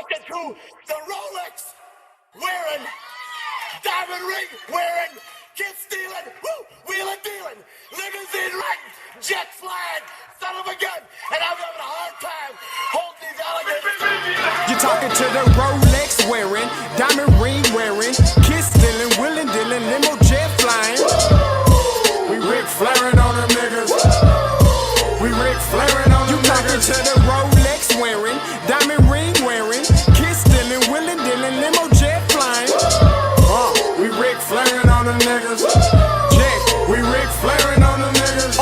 talking to the Rolex wearing, diamond ring wearing, kid stealing, wheeling dealing, limousine riding, jet flying, son of a gun, and I'm having a hard time holding these alligators. You're talking to the Rolex wearing, diamond ring wearing, kid stealing, wheeling dealing, limo jet flying. We Ric Flairin' on them niggas. We Ric Flairin' on them niggas. You talking to the Rolex wearing, diamond ring wearing, kid stealing, wheeling dealing, limo jet flying. We Ric Flairin' on them niggas. Jack, we Ric Flairin' on them niggas.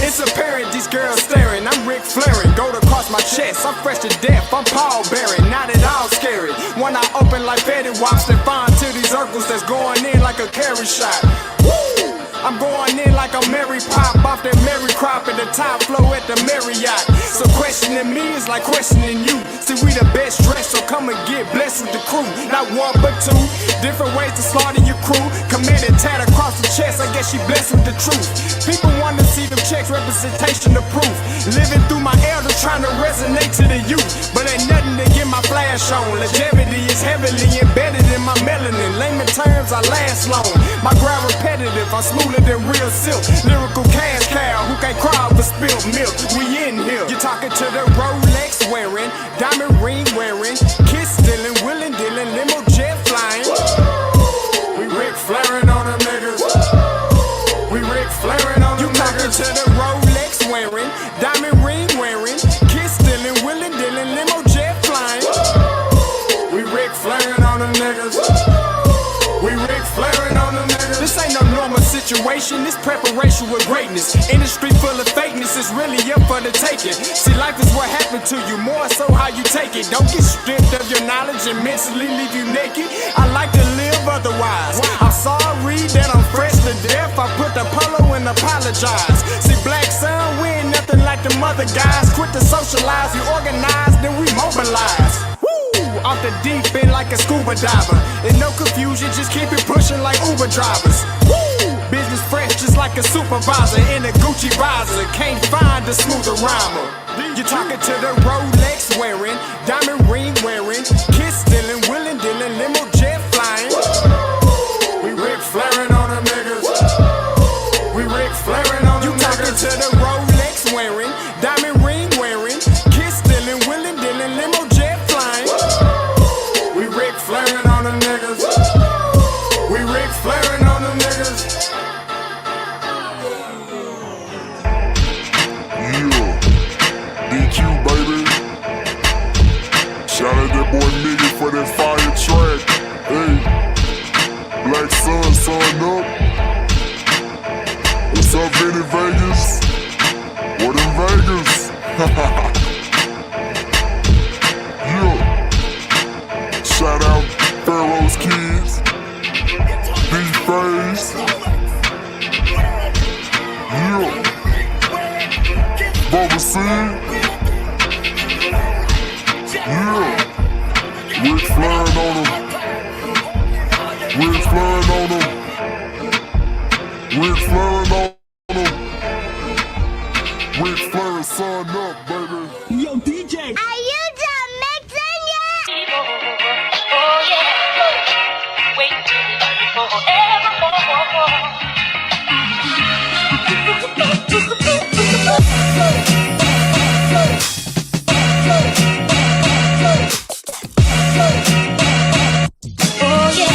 It's apparent these girls staring. I'm Ric Flairin', gold across my chest. I'm fresh to death, I'm Paul Bearing, not at all scary. When I open like Betty Wops, then find to these circles that's going in like a carry shot. Woo! I'm going in like a Mary Pop off that Mary Crop at the top flow at the Marriott. So questioning me is like questioning you. See, we the best dressed, so come and get blessed with the crew. Not one but two, different ways to slaughter your crew. Commanded tat across the chest, I guess she blessed with the truth. People want to see them checks, representation of proof. Living through my elders, trying to resonate to the youth. But ain't nothing to get my flash on. Longevity is heavily embedded in my melanin. Layman terms, I last long. My grind repetitive, I'm smoother than real silk. Lyrical cash cow who can't cry for spilled milk. We in here. You're talking to the Rolex wearing, diamond ring wearing, kiss stealing, wheeling dealing, limo jet flying. We Ric Flairin' on them niggas. We Ric Flairin' on them niggas. You talking to the Rolex wearing, diamond ring wearing, kiss stealing, wheeling dealing, limo jet flying. We Ric Flairin' on them niggas. We Ric Flairin' on them niggas. This ain't no normal situation, this preparation with greatness. Industry full of fakeness, it's really up for the taking. See, life is what happened to you, more so how you take it. Don't get stripped of your knowledge and mentally leave you naked. I like to live otherwise. I'm sorry that I'm fresh to death. I put the polo and apologize. See, black son, we ain't nothing like them other guys. Quit to socialize, we organize, then we mobilize. Off the deep end like a scuba diver. And no confusion, just keep it pushing like Uber drivers. Woo! Business fresh just like a supervisor in a Gucci visor. Can't find a smoother rhymer. You're talking to the Rolex wearing, diamond ring wearing, kiss stealing, wheeling dealing, limo jet flying. We Ric Flairin' on them niggas. We Ric Flairin' on them niggas. You talking to the Rolex wearing, diamond ring wearing, kiss stealing, wheeling dealing, limo jet flying. We Ric Flairin' on them niggas. We Ric Flairin' on them niggas. Yeah, DQ baby. Shout out that boy Miggy for that fire track. Hey, Black Sun, sun up. What's up, Vinny Vegas? What in Vegas? Yeah. Shout out Pharaoh's Kids, D-Phase, yeah, Bubba C, yeah, Ric Flairin' on them, Ric Flairin' on them, Ric Flairin' on them, Ric Flairin' son up, baby. Yo, DJ. Are you done mixing yet? Oh yeah, wait till we love you forevermore. Oh yeah.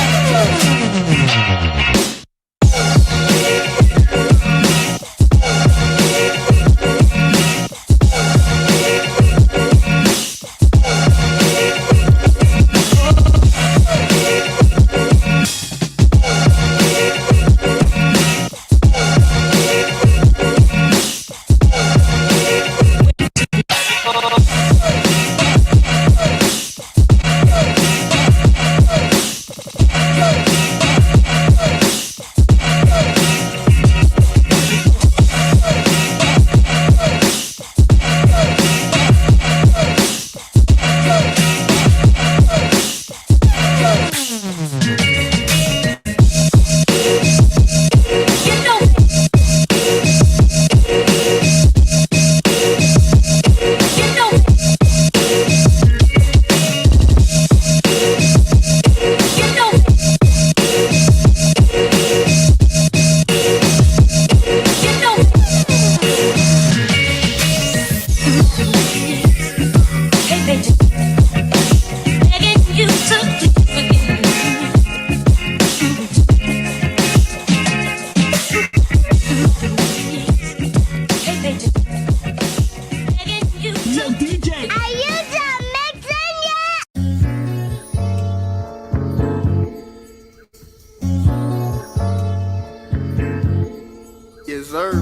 sir.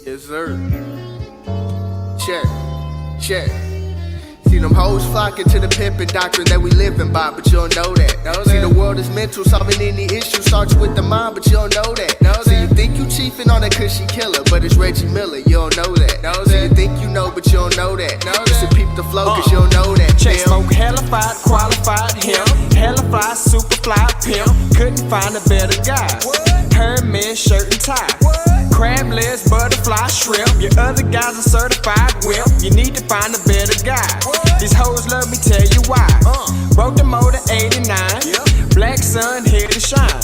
Yes, sir. Check. See them hoes flocking to the pimpin' doctrine that we living by, but you don't know that. See the world is mental, solving any issue starts with the mind, but you don't know that. See you think you chiefin' on that cushy killer, but it's Reggie Miller, you don't know that. See you think you know, but you don't know that. You should peep the flow, cause you don't know that. Check smoke, hella fied, qualified him. Hella fly, super fly pimp. Couldn't find a better guy. Hermes shirt and tie. Crab legs, butterfly, shrimp. Your other guys are certified wimp. You need to find a better guy. These hoes love me, tell you why. Broke the motor 89. Black sun, here to shine.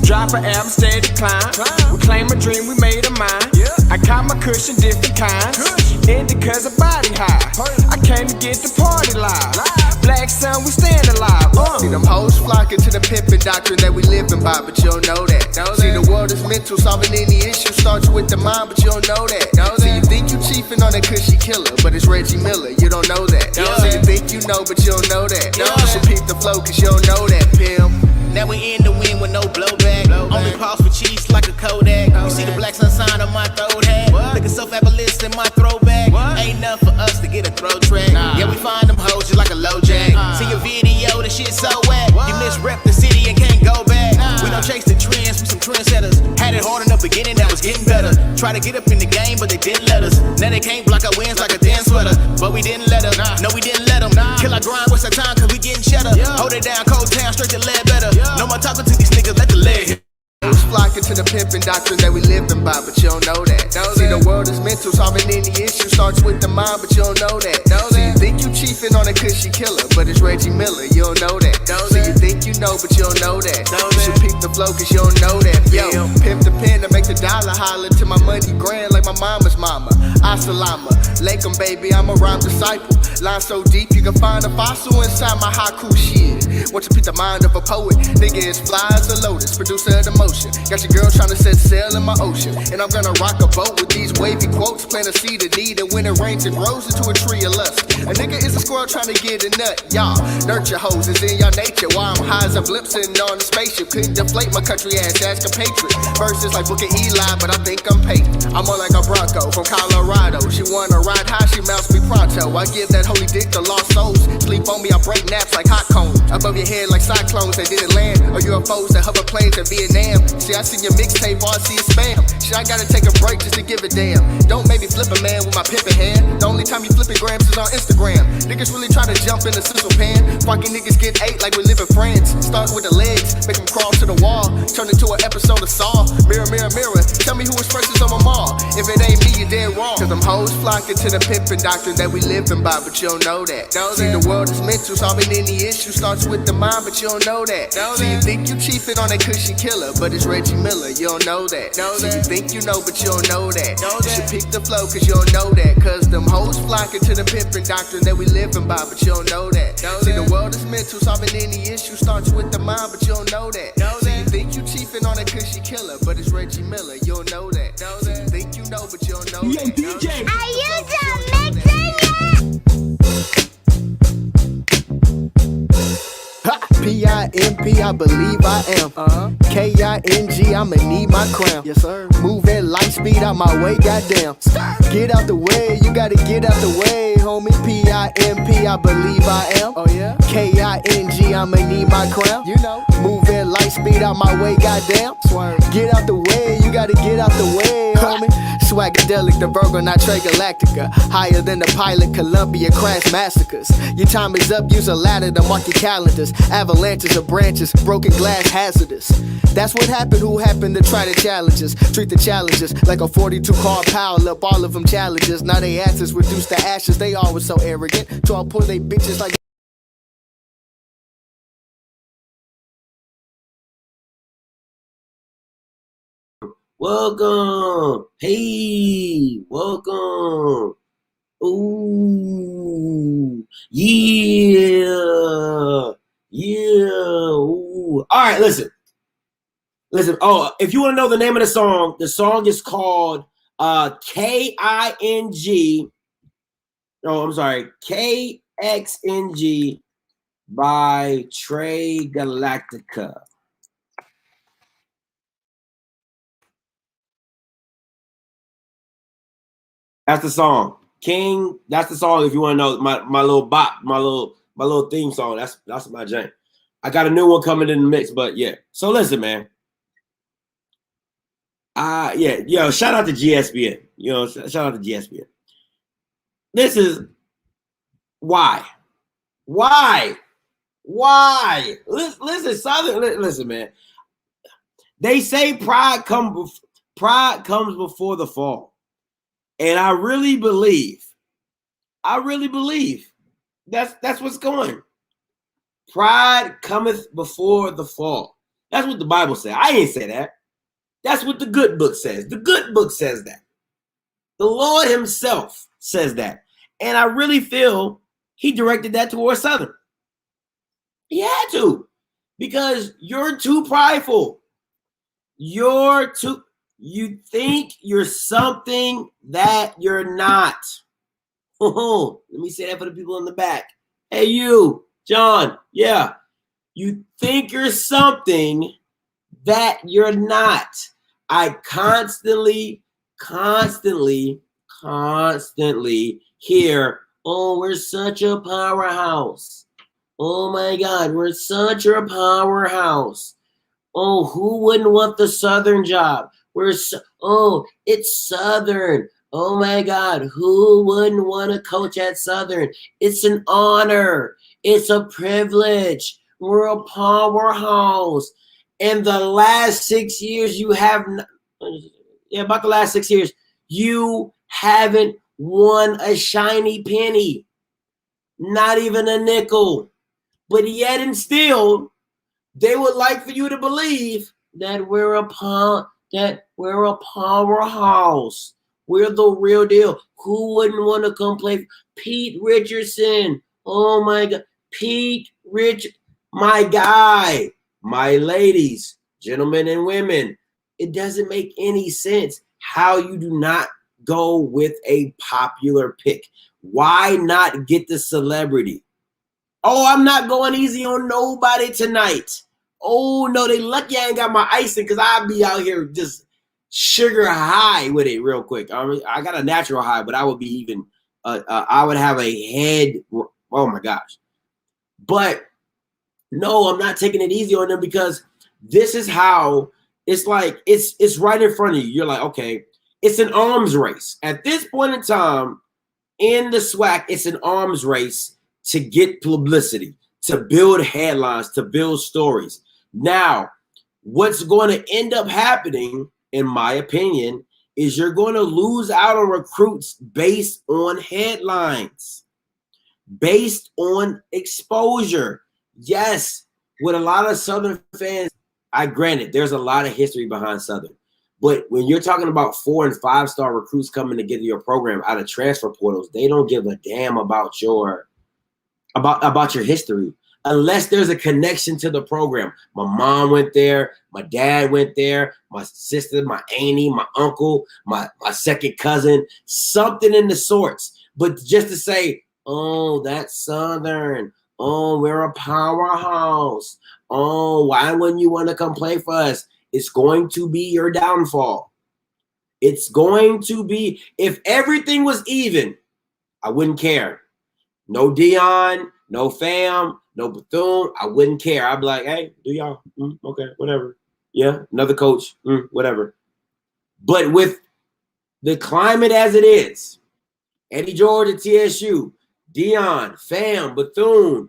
Drop an album, steady climb. We claim a dream, we made a mine. I caught my cushion, different kinds. Ended cause of body high. I came to get the party live. Black sun, we stand alive. See them hoes flocking to the pimpin' doctrine that we living by, but you don't know that. See the world is mental, solving any issue starts with the mind, but you don't know that. See you think you chiefin' on that cushy killer, but it's Reggie Miller, you don't know that. See you think you know, but you don't know that. You should peep the flow, cause you don't know that, pimp. Now we in the wind with no blowback. Only pause for cheese like a Kodak. You see the black sun sign on my throat hat. Looking so fabulous in my throwback. Ain't enough for us to get a throw track. Yeah, we find them hoes just like a low jack. See your video, the shit so wet. You misrep the city and can't go back. We don't chase the trends, we some trendsetters. Had it hard in the beginning, that was getting better. Try to get up in the game, but they didn't let us. Now they can't block our wins like a thin sweater. But we didn't let them, no we didn't let them. Kill our grind, what's our time, cause we getting cheddar. Hold it down, cold town, straight to lead better. No more talking to these niggas, let the leg hit. Hoes flocking to the pimpin' doctrine that we living by, but you don't know that. See the world is mental, solving any issue starts with the mind, but you don't know that. See you think you chiefin' on a cushy killer, but it's Reggie Miller, you don't know that. See you think you know, but you don't know that. You should peep the flow, cause you don't know that. Yo, pimp the pen to make the dollar holler to my money grand like my mama's mama. Asalama, Lakem baby, I'm a rhyme disciple. Line so deep you can find a fossil inside my haiku shit. Want you peep the mind of a poet, nigga is fly as a lotus, producer of the motion. Got your girl tryna set sail in my ocean, and I'm gonna rock a boat with these wavy quotes. Plant a seed of need, and when it rains it grows into a tree of lust. A nigga is a squirrel tryna get a nut, y'all. Nurture hoes is in your nature. Why I'm high as a blimp sitting on the spaceship. Couldn't deflate my country ass compatriot. Verses like Booker Eli, but I think I'm Peyton. I'm more like a Bronco from Colorado. She wanna ride high, she mounts me pronto. I give that holy dick to lost souls. Sleep on me, I break naps like hot cones. Above your head like cyclones that didn't land, or UFOs that hover planes in Vietnam. See, I see your mixtape, all I see is spam. Shit, I gotta take a break just to give a damn. Don't make me flip a man with my pimpin' hand. The only time you flipping grams is on Instagram. Niggas really try to jump in the sizzle pan. Fucking niggas get ate like we live in France. Start with the legs, make them crawl to the wall. Turn into an episode of Saw. Mirror, mirror, mirror, tell me who was freshest on them all. If it ain't me, you're dead wrong. Cause them hoes flocking to the pimpin' doctrine that we living by, but you don't know that. See, the world is mental, solving any issue starts with the mind, but you don't know that. See, you think you chiefin' on that cushy killer, but it's Reggie Miller, you don't know that. See, you think you know, but you don't know that. You should pick the flow, cause you don't know that. Cause them hoes flocking to the pimpin' doctrine that we living by, but you don't know that. See, the world is mental, solving any issue starts with the mind, but you don't know that. See, you think you chiefin' on that cushy killer, but it's Reggie Miller, you don't know that. See, you think you know, but you don't know that. Are you done mixing yet? P-I-M-P, I believe I am. K-I-N-G, I'ma need my crown. Yes, sir. Move at light speed out my way, goddamn. Get out the way, you gotta get out the way, homie. P-I-M-P, I believe I am. Oh, yeah? K-I-N-G, I'ma need my crown. You know. Move at light speed out my way, goddamn. Swerve. Get out the way, you gotta get out the way, homie. Swagadelic, the Virgo, not Trey Galactica. Higher than the pilot, Columbia crash massacres. Your time is up, use a ladder to mark your calendars. Avalanches of branches, broken glass hazardous. That's what happened, who happened to try to challenge us. Treat the challenges like a 42 car pile up, all of them challenges. Now they asses reduced to ashes, they always so arrogant. So I pull they bitches like welcome. Hey, welcome. Ooh, yeah, yeah. Ooh. All right, listen. Oh, if you want to know the name of the song is called K-I-N-G. Oh, I'm sorry, KXNG by Trey Galactica. That's the song. King, that's the song if you want to know my little bop, my little theme song. That's my jam. I got a new one coming in the mix, but yeah. So listen, man. Shout out to GSBN. Shout out to GSBN. This is why. Listen, Southern. Listen, man. They say pride comes before the fall, and I really believe that's what's going. Pride cometh before the fall. That's what the Bible says. I ain't say that. That's what the good book says. The good book says that. The Lord himself says that. And I really feel he directed that towards Southern. He had to, because you're too prideful. You think you're something that you're not. Let me say that for the people in the back. Hey, you, John, yeah. You think you're something that you're not. I constantly hear, oh, we're such a powerhouse. Oh my God, we're such a powerhouse. Oh, who wouldn't want the Southern job? It's Southern. Oh my God, who wouldn't want to coach at Southern? It's an honor. It's a privilege. We're a powerhouse. In the last 6 years, about the last 6 years, you haven't won a shiny penny, not even a nickel. But yet and still, they would like for you to believe that we're a powerhouse. We're the real deal. Who wouldn't want to come play? Pete Richardson. Oh my God. Pete Rich, my guy. My ladies, gentlemen and women, it doesn't make any sense how you do not go with a popular pick. Why not get the celebrity? Oh, I'm not going easy on nobody tonight. Oh, no, they lucky I ain't got my icing because I'll be out here just sugar high with it real quick. I got a natural high, but I would be even, I would have a head. Oh, my gosh. But no, I'm not taking it easy on them because this is how it's like it's right in front of you. You're like, okay, it's an arms race. At this point in time in the SWAC, it's an arms race to get publicity, to build headlines, to build stories. Now, what's going to end up happening, in my opinion, is you're going to lose out on recruits based on headlines, based on exposure. Yes, with a lot of Southern fans, granted, there's a lot of history behind Southern. But when you're talking about 4- and 5-star recruits coming to get your program out of transfer portals, they don't give a damn about your history unless there's a connection to the program. My mom went there, my dad went there, my sister, my auntie, my uncle, my second cousin, something in the sorts. But just to say, oh, that's Southern. Oh, we're a powerhouse. Oh, why wouldn't you want to come play for us? It's going to be your downfall. It's going to be, if everything was even, I wouldn't care. No Dion, no Fam, no Bethune, I wouldn't care. I'd be like, hey, do y'all? Okay, whatever. Yeah, another coach, whatever. But with the climate as it is, Eddie George at TSU, Dion, Fam, Bethune,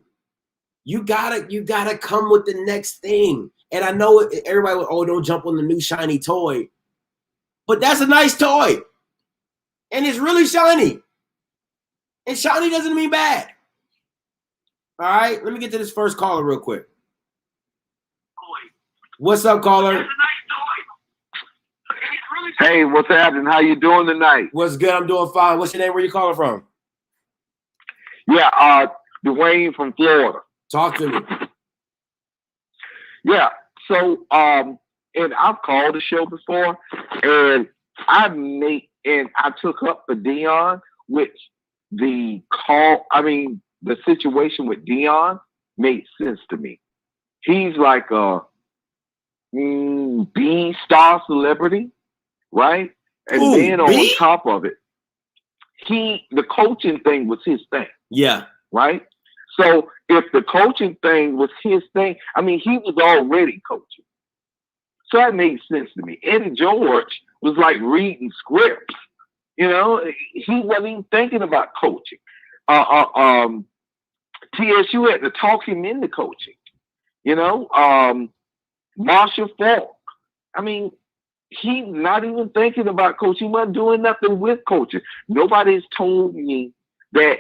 you gotta come with the next thing. And I know everybody would, don't jump on the new shiny toy. But that's a nice toy. And it's really shiny. And shiny doesn't mean bad. All right, let me get to this first caller real quick. What's up, caller? Hey, what's happening? How you doing tonight? What's good? I'm doing fine. What's your name? Where you calling from? Yeah, Dwayne from Florida. Talk to me. Yeah, so and I've called the show before, and I took up for Dion, which the situation with Dion made sense to me. He's like a B-star celebrity, right? And then on top of it, the coaching thing was his thing. Yeah. Right? So if the coaching thing was his thing, I mean, he was already coaching. So that made sense to me. Eddie George was like reading scripts. You know, he wasn't even thinking about coaching. TSU had to talk him into coaching. You know, Marshall Falk. I mean, he's not even thinking about coaching. He wasn't doing nothing with coaching. Nobody's told me that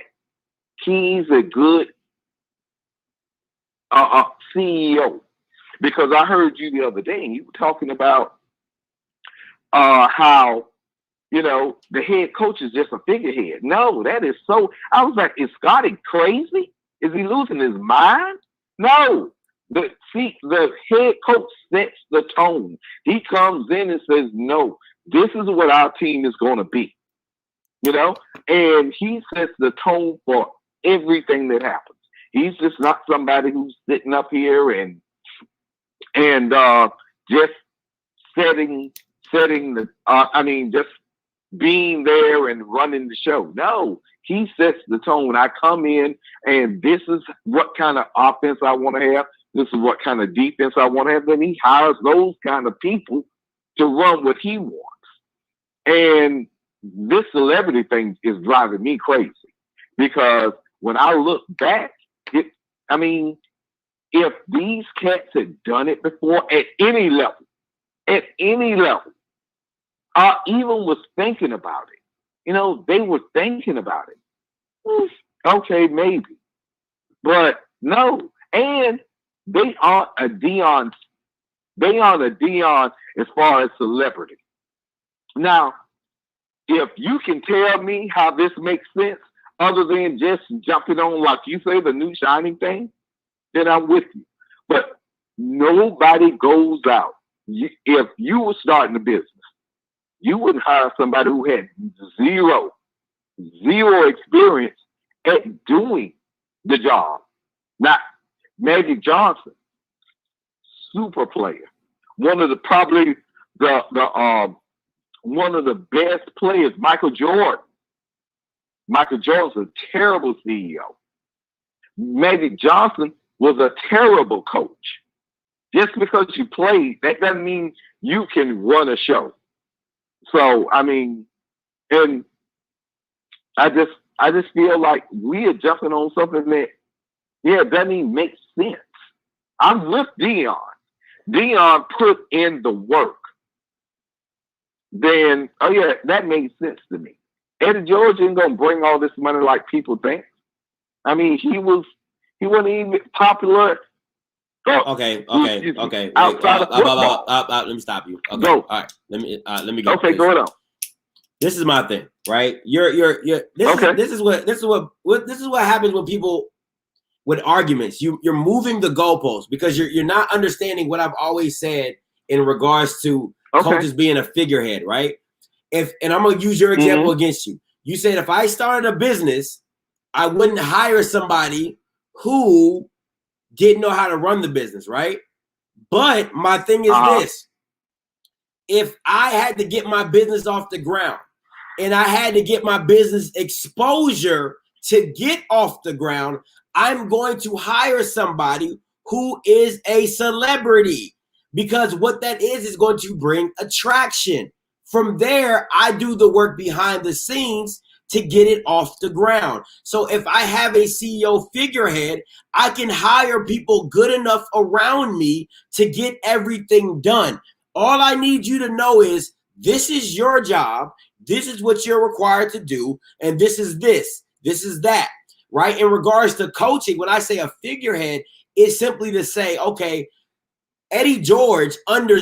he's a good CEO, because I heard you the other day and you were talking about how, you know, the head coach is just a figurehead. No, that is so. I was like, is Scotty crazy? Is he losing his mind? No. The head coach sets the tone. He comes in and says, no, this is what our team is going to be. You know, and he sets the tone for everything that happens. He's just not somebody who's sitting up here and just setting the just being there and running the show. No, he sets the tone. I come in and this is what kind of offense I want to have. This is what kind of defense I want to have. Then he hires those kind of people to run what he wants. And this celebrity thing is driving me crazy, because when I look back, if these cats had done it before at any level, even was thinking about it, you know, they were thinking about it. Okay, maybe, but no. And they aren't a Dion. They aren't a Dion as far as celebrity. Now, if you can tell me how this makes sense, other than just jumping on, like you say, the new shining thing, then I'm with you. But nobody goes out. If you were starting a business, you wouldn't hire somebody who had zero experience at doing the job. Not Magic Johnson, super player, one of the one of the best players. Michael Jordan. Michael Jordan's a terrible CEO. Magic Johnson was a terrible coach. Just because you played, that doesn't mean you can run a show. So, I mean, and I just feel like we are jumping on something that, doesn't even make sense. I'm with Dion. Dion put in the work. Then, that made sense to me. Eddie George ain't gonna bring all this money like people think. I mean, he wasn't even popular. Okay. Outside of football. Let me stop you. Okay. Go. All right. Let me go. Okay, go on. This is my thing, right? This is what happens when people with arguments. You're moving the goalposts because you're not understanding what I've always said in regards to coaches being a figurehead, right? And I'm gonna use your example against you. You said if I started a business, I wouldn't hire somebody who didn't know how to run the business, right? But my thing is this: if I had to get my business off the ground and I had to get my business exposure to get off the ground, I'm going to hire somebody who is a celebrity, because what that is going to bring attraction. From there, I do the work behind the scenes to get it off the ground. So if I have a CEO figurehead, I can hire people good enough around me to get everything done. All I need you to know is this is your job. This is what you're required to do. And this is that, right? In regards to coaching, when I say a figurehead, it's simply to say, okay, Eddie George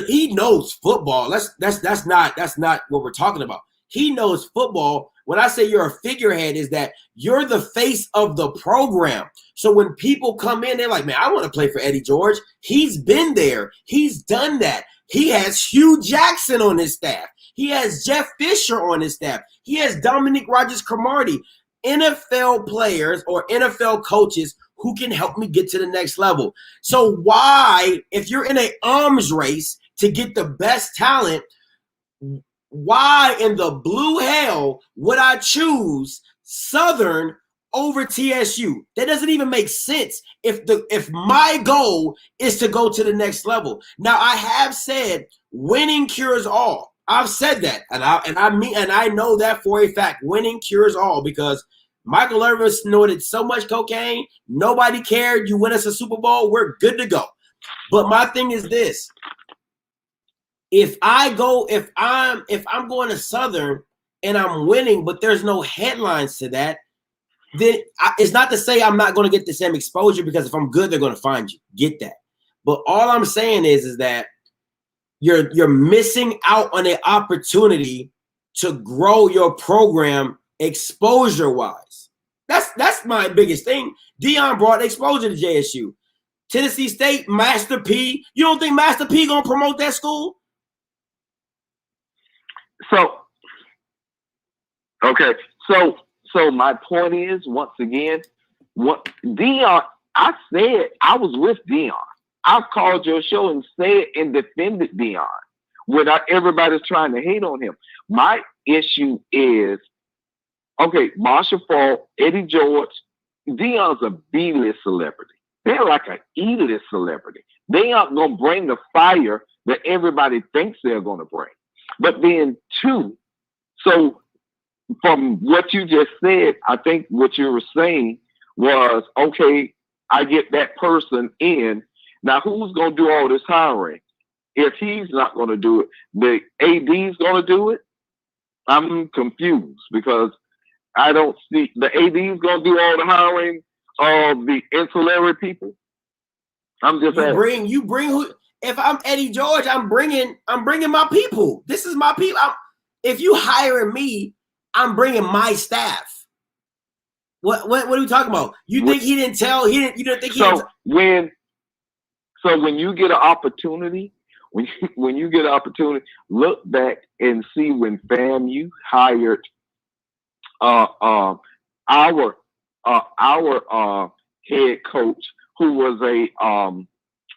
he knows football. That's not what we're talking about. He knows football. When I say you're a figurehead, is that you're the face of the program. So when people come in, they're like, man, I want to play for Eddie George. He's been there. He's done that. He has Hugh Jackson on his staff. He has Jeff Fisher on his staff. He has Dominique Rodgers-Cromartie, NFL players or NFL coaches who can help me get to the next level. So why, if you're in an arms race to get the best talent, why in the blue hell would I choose Southern over TSU? That doesn't even make sense if my goal is to go to the next level. Now, I have said winning cures all. I've said that, and I know that for a fact. Winning cures all, because Michael Irvin snorted so much cocaine, nobody cared. You win us a Super Bowl, we're good to go. But my thing is this: if I'm going to Southern and I'm winning, but there's no headlines to that, then it's not to say I'm not going to get the same exposure, because if I'm good, they're going to find you. Get that. But all I'm saying is that you're missing out on an opportunity to grow your program exposure-wise. That's my biggest thing. Deion brought exposure to JSU. Tennessee State, Master P. You don't think Master P gonna promote that school? So, okay. So my point is, once again, what Deion, I said I was with Deion. I've called your show and said and defended Deion without everybody's trying to hate on him. My issue is, okay, Marshall Faulk, Eddie George, Deion's a B-list celebrity. They're like an E-list celebrity. They aren't going to bring the fire that everybody thinks they're going to bring. But then, two, so from what you just said, I think what you were saying was, okay, I get that person in. Now, who's going to do all this hiring? If he's not going to do it, the AD's going to do it? I'm confused, because I don't see the AD's going to do all the hiring of the ancillary people. I'm just you bring who? If I'm Eddie George, I'm bringing my people. This is my people. If you hire me, I'm bringing my staff. What are we talking about? You think he didn't tell? You didn't think he? So when you get an opportunity, when you get an opportunity, look back and see when FAMU hired our head coach, who was a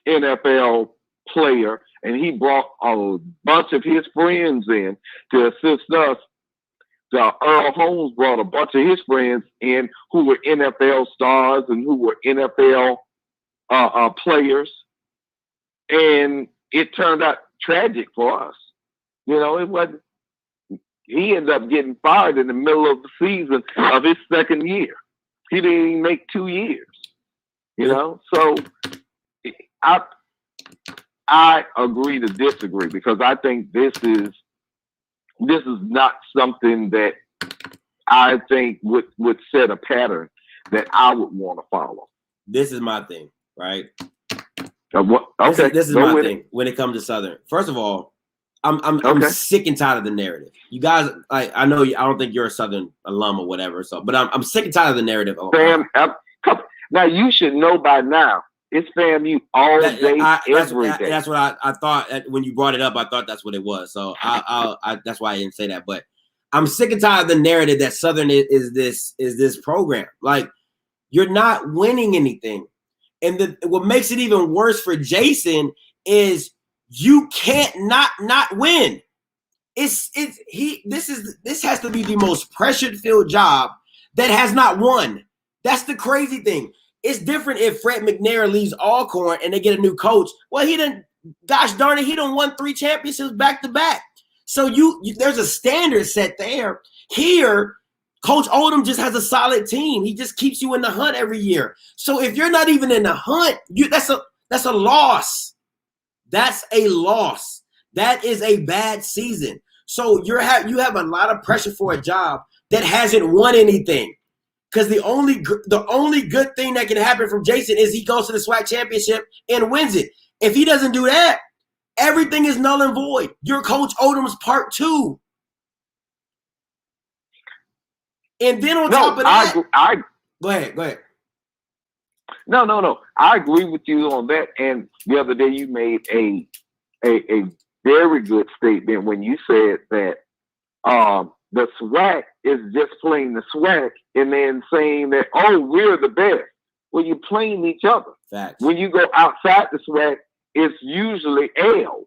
NFL player, and he brought a bunch of his friends in to assist us. Earl Holmes brought a bunch of his friends in who were NFL stars and who were NFL players, and it turned out tragic for us. You know, it wasn't. He ended up getting fired in the middle of the season of his second year. He didn't even make 2 years. You know, so I agree to disagree, because I think this is not something that I think would set a pattern that I would want to follow. This is my thing, right? Okay, this is my thing when it comes to Southern. First of all, I'm sick and tired of the narrative. You guys, I know I don't think you're a Southern alum or whatever, but I'm sick and tired of the narrative. Now you should know by now. It's FAMU all day, every day. That's what I thought when you brought it up. I thought that's what it was. So that's why I didn't say that. But I'm sick and tired of the narrative that Southern is this program. Like, you're not winning anything, and what makes it even worse for Jason is you can't not win. This has to be the most pressure-filled job that has not won. That's the crazy thing. It's different if Fred McNair leaves Alcorn and they get a new coach. Well, he done won 3 championships back to back. So there's a standard set there. Here, Coach Oldham just has a solid team. He just keeps you in the hunt every year. So if you're not even in the hunt, that's a loss. That's a loss. That is a bad season. So you have a lot of pressure for a job that hasn't won anything. Because the only good thing that can happen from Jason is he goes to the Swac Championship and wins it. If he doesn't do that, everything is null and void. You're Coach Oldham's part 2. And then on top of that, go ahead. No. I agree with you on that. And the other day you made a very good statement when you said that the SWAC is just playing the SWAC and then saying that, oh, we're the best. Well, you're playing each other. Facts. When you go outside the SWAC, it's usually L's.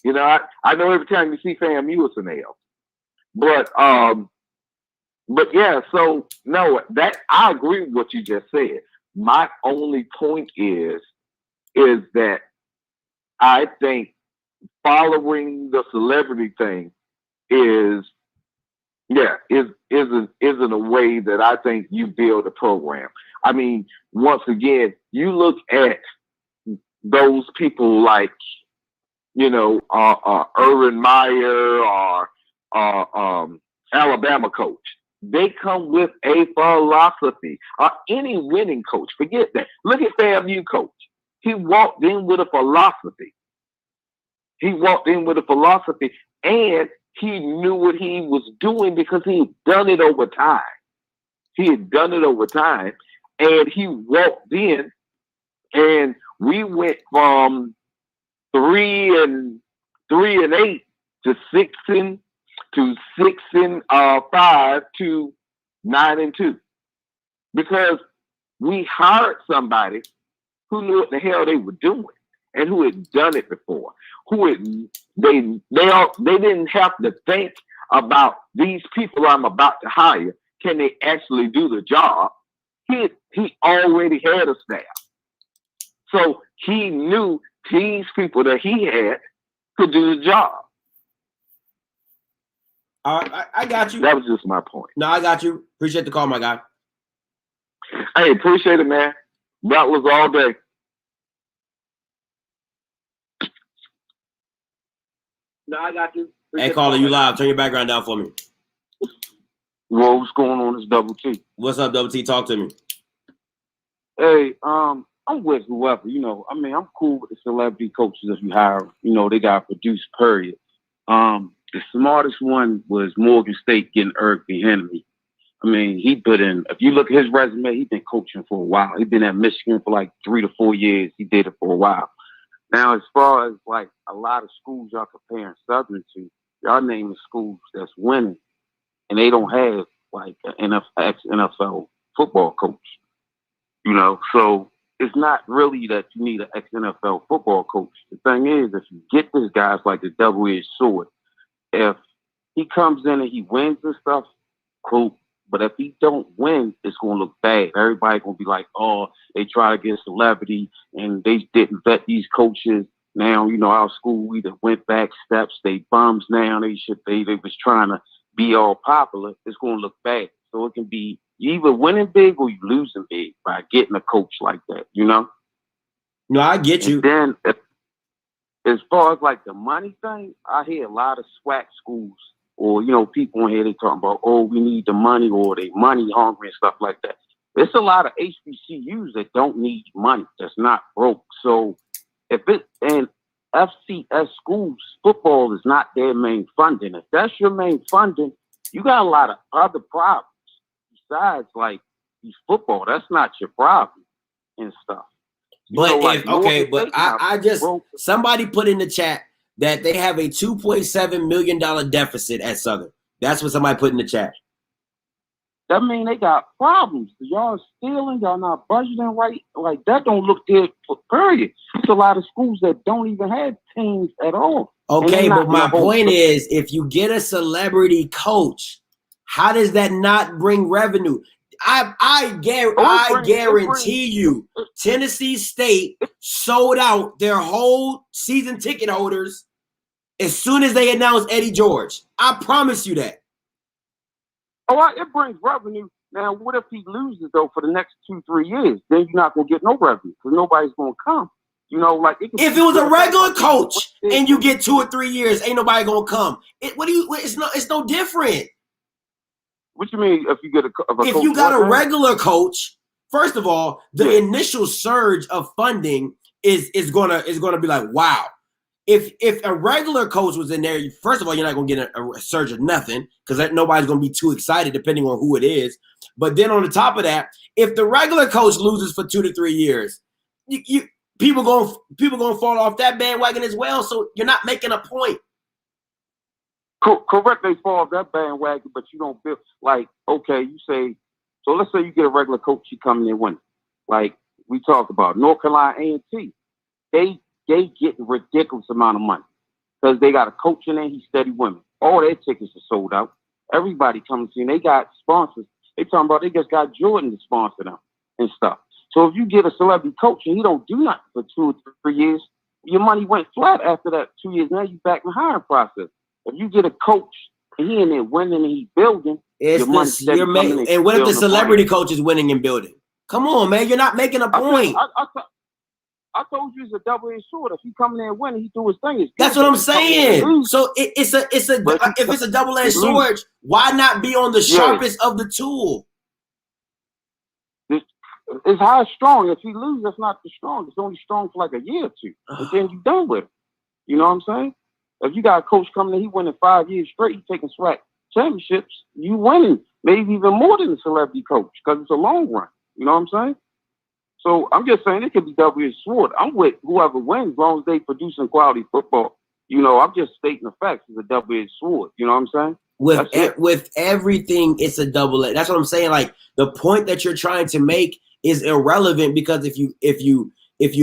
You know, I know every time you see FAMU, it's an L. But yeah, so no, that I agree with what you just said. My only point is that I think following the celebrity thing isn't a way that I think you build a program. I mean, once again, you look at those people like, you know, Urban Meyer or Alabama coach. They come with a philosophy. Any winning coach, forget that. Look at FAMU coach. He walked in with a philosophy. And he knew what he was doing because he had done it over time. And he walked in, and we went from 3-8 to 6-5 to 9-2, because we hired somebody who knew what the hell they were doing and who had done it before. They didn't have to think about these people I'm about to hire. Can they actually do the job? He already had a staff, so he knew these people that he had could do the job. I got you. That was just my point. No, I got you. Appreciate the call, my guy. Hey, appreciate it, man. That was all day. No, I got you. Hey, caller, you live. Turn your background down for me. Well, what's going on? It's Double T. What's up, Double T? Talk to me. Hey, I'm with whoever, you know. I mean, I'm cool with the celebrity coaches if you hire, you know, they got to produce, period. The smartest one was Morgan State getting Eric Bieniemy. I mean, he put in, if you look at his resume, he's been coaching for a while. He's been at Michigan for like 3 to 4 years. He did it for a while. Now, as far as like a lot of schools y'all comparing Southern to, y'all naming schools that's winning, and they don't have like an NFL football coach, you know. So it's not really that you need an ex-NFL football coach. The thing is, if you get this guy, it's like a double-edged sword. If he comes in and he wins and stuff, cool. But if he don't win, it's going to look bad. Everybody going to be like, oh, they try to get a celebrity and they didn't vet these coaches. Now, you know, our school, we done went back steps. They bums now. They was trying to be all popular. It's going to look bad. So it can be you either winning big or you losing big by getting a coach like that, you know? No, I get you. And then as far as like the money thing, I hear a lot of SWAC schools or, you know, people in here, they talking about, oh, we need the money or they money hungry and stuff like that. There's a lot of HBCUs that don't need money, that's not broke. So if it, and FCS schools, football is not their main funding. If that's your main funding, you got a lot of other problems besides like these football. That's not your problem and stuff. But I just, somebody put in the chat that they have a $2.7 million deficit at Southern. That's what somebody put in the chat. That mean they got problems. Y'all stealing, y'all not budgeting right. Like that don't look good, period. There's a lot of schools that don't even have teams at all. Okay, but my point is, if you get a celebrity coach, how does that not bring revenue? I guarantee you, Tennessee State sold out their whole season ticket holders as soon as they announced Eddie George. I promise you that. Oh, it brings revenue. Now, what if he loses, though, for the next 2-3 years? Then you're not going to get no revenue because nobody's going to come. You know, like if it was a regular coach and you get 2 or 3 years, ain't nobody going to come. It's no different. What you mean if you get if you got a regular coach, first of all, the initial surge of funding is gonna be like, wow. If a regular coach was in there, first of all, you're not gonna get a surge of nothing because nobody's gonna be too excited depending on who it is. But then on the top of that, if the regular coach loses for 2 to 3 years, people gonna fall off that bandwagon as well. So you're not making a point. Correct, they fall off that bandwagon, but you don't feel like, okay, you say, so let's say you get a regular coach, you come in and win. Like we talked about North Carolina A&T, they getting ridiculous amount of money because they got a coach in there. He's steady winning. All their tickets are sold out. Everybody comes in. They got sponsors. They talking about they just got Jordan to sponsor them and stuff. So if you get a celebrity coach and he don't do nothing for 2 or 3 years, your money went flat after that 2 years. Now you back in the hiring process. If you get a coach and he in there winning and he building, your money steady coming in. And what if the celebrity coach is winning and building? Come on, man, you're not making a point. I told you it's a double-edged sword. If he come in there and win, he do his thing. That's what I'm saying. So if it's a double-edged sword, why not be on the sharpest of the tool? It's high strong. If he loses, that's not the strong. It's only strong for like a year or two, and then you done with it. You know what I'm saying? If you got a coach coming in, he winning 5 years straight, he taking Swac championships, you winning maybe even more than a celebrity coach because it's a long run. You know what I'm saying? So I'm just saying it could be double-edged sword. I'm with whoever wins as long as they producing quality football. You know, I'm just stating the facts. It's a double-edged sword. You know what I'm saying? With everything, it's a double-edged. That's what I'm saying. Like the point that you're trying to make is irrelevant because if you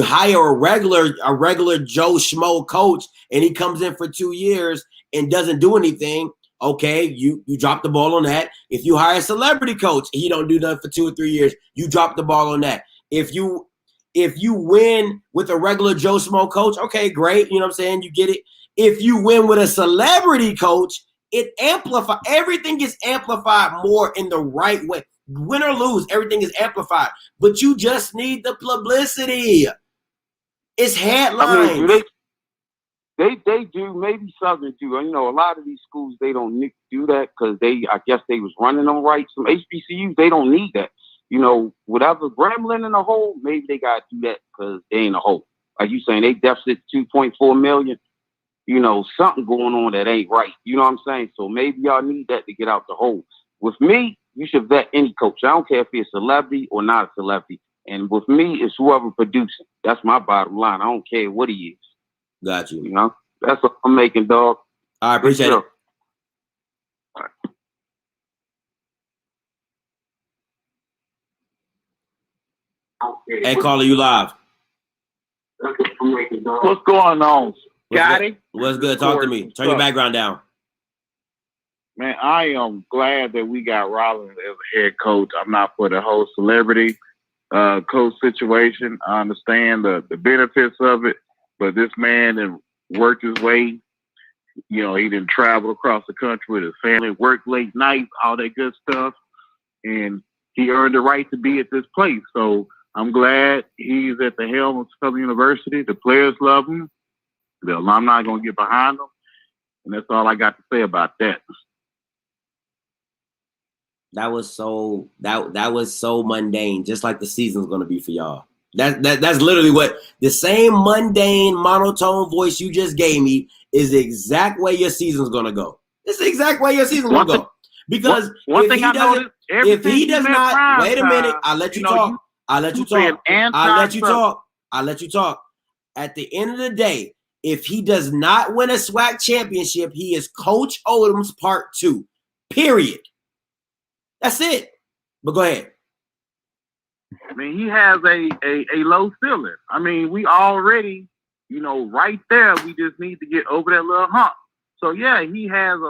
hire a regular Joe Schmo coach and he comes in for 2 years and doesn't do anything, okay, you drop the ball on that. If you hire a celebrity coach, he don't do nothing for 2 or 3 years, you drop the ball on that. If you win with a regular Joe Schmo coach, okay, great. You know what I'm saying? You get it. If you win with a celebrity coach, it amplifies. Everything gets amplified more in the right way. Win or lose, everything is amplified. But you just need the publicity. It's headlines. I mean, they do. Maybe Southern do. You know, a lot of these schools, they don't do that because I guess they was running them right. Some HBCUs, they don't need that. You know, whatever Grambling in a hole, maybe they got to do that because they ain't a hole. Like you saying, they deficit 2.4 million. You know, something going on that ain't right. You know what I'm saying? So maybe y'all need that to get out the hole. With me, you should vet any coach. I don't care if he's a celebrity or not a celebrity. And with me, it's whoever producing. That's my bottom line. I don't care what he is. Got you. You know, that's what I'm making, dog. I appreciate it. Hey, caller, you live. What's going on, Scotty? What's good? Talk to me. Turn your background down. Man, I am glad that we got Rollins as a head coach. I'm not for the whole celebrity coach situation. I understand the benefits of it, but this man done worked his way. You know, he didn't travel across the country with his family, work late nights, all that good stuff, and he earned the right to be at this place. So I'm glad he's at the helm of Southern University. The players love him. The alumni are going to get behind him. And that's all I got to say about that. That was so mundane, just like the season's going to be for y'all. That's literally what the same mundane monotone voice you just gave me is the exact way your season's going to go. It's the exact way your season's going to go. Because if he does not, wait a minute, I'll let you talk. I'll let you talk. At the end of the day, if he does not win a Swac championship, he is Coach Odom's part 2. Period. That's it. But go ahead. I mean, he has a low ceiling. I mean, we already, you know, right there, we just need to get over that little hump. So, yeah, he has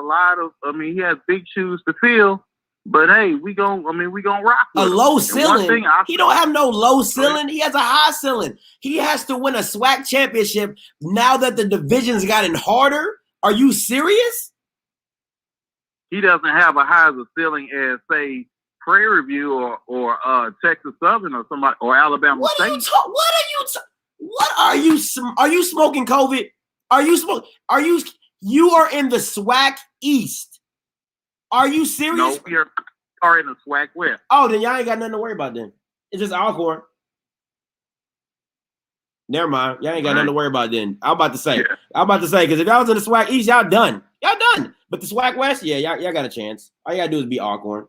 he has big shoes to fill. But hey, we gon' rock with a low ceiling. He don't have no low ceiling. He has a high ceiling. He has to win a Swac championship now that the division's gotten harder. Are you serious? He doesn't have a higher ceiling as, say, Prairie View or Texas Southern or somebody or Alabama State. Are you smoking COVID? You are in the Swac East. Are you serious? No, we are in the Swac West. Oh, then y'all ain't got nothing to worry about then. It's just Alcorn. Never mind. Y'all ain't got nothing to worry about then. I'm about to say, because if y'all was in the Swac East, y'all done. Y'all done. But the Swac West, yeah, y'all got a chance. All you gotta do is beat Alcorn.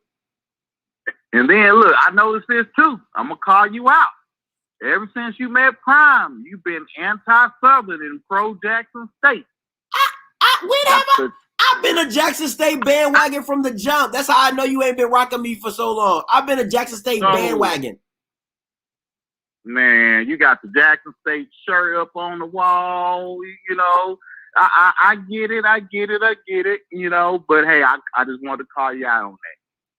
And then look, I noticed this too. I'm gonna call you out. Ever since you met Prime, you've been anti-Southern and pro-Jackson State. I've been a Jackson State bandwagon from the jump. That's how I know you ain't been rocking me for so long. I've been a Jackson State bandwagon. Man, you got the Jackson State shirt up on the wall, you know. I get it. You know, but hey, I just wanted to call you out on that.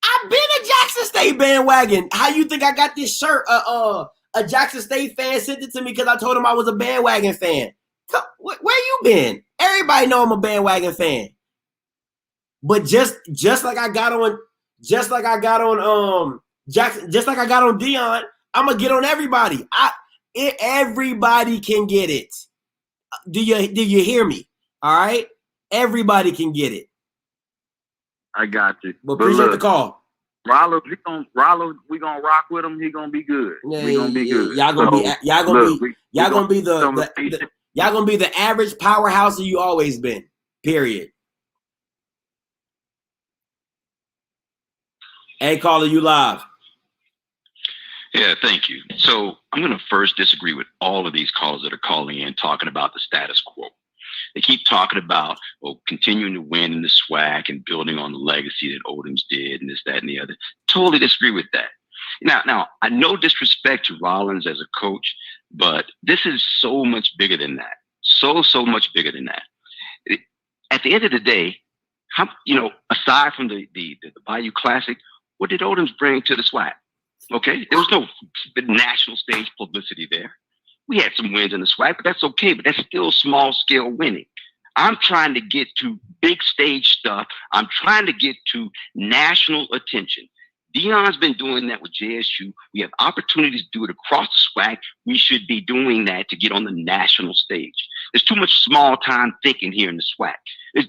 I've been a Jackson State bandwagon. How you think I got this shirt? A Jackson State fan sent it to me because I told him I was a bandwagon fan. Where you been? Everybody know I'm a bandwagon fan. But just like I got on Jackson, just like I got on Dion, I'm gonna get on everybody. Everybody can get it. Do you hear me? All right, everybody can get it. I got you. But appreciate the call. Rollo, we gonna rock with him. He gonna be good. Yeah, we gonna be good. Y'all gonna be the average powerhouse that you always been. Period. Hey, caller, you live. Yeah, thank you. So I'm going to first disagree with all of these callers that are calling in talking about the status quo. They keep talking about, well, continuing to win in the SWAC and building on the legacy that Odoms did and this, that, and the other. Totally disagree with that. Now, I no disrespect to Rollins as a coach, but this is so much bigger than that. So much bigger than that. At the end of the day, aside from the Bayou Classic, what did Odoms bring to the SWAC? Okay, there was no national stage publicity there. We had some wins in the SWAC, but that's okay. But that's still small scale winning. I'm trying to get to big stage stuff. I'm trying to get to national attention. Dion's been doing that with JSU. We have opportunities to do it across the SWAC. We should be doing that to get on the national stage. There's too much small time thinking here in the SWAC.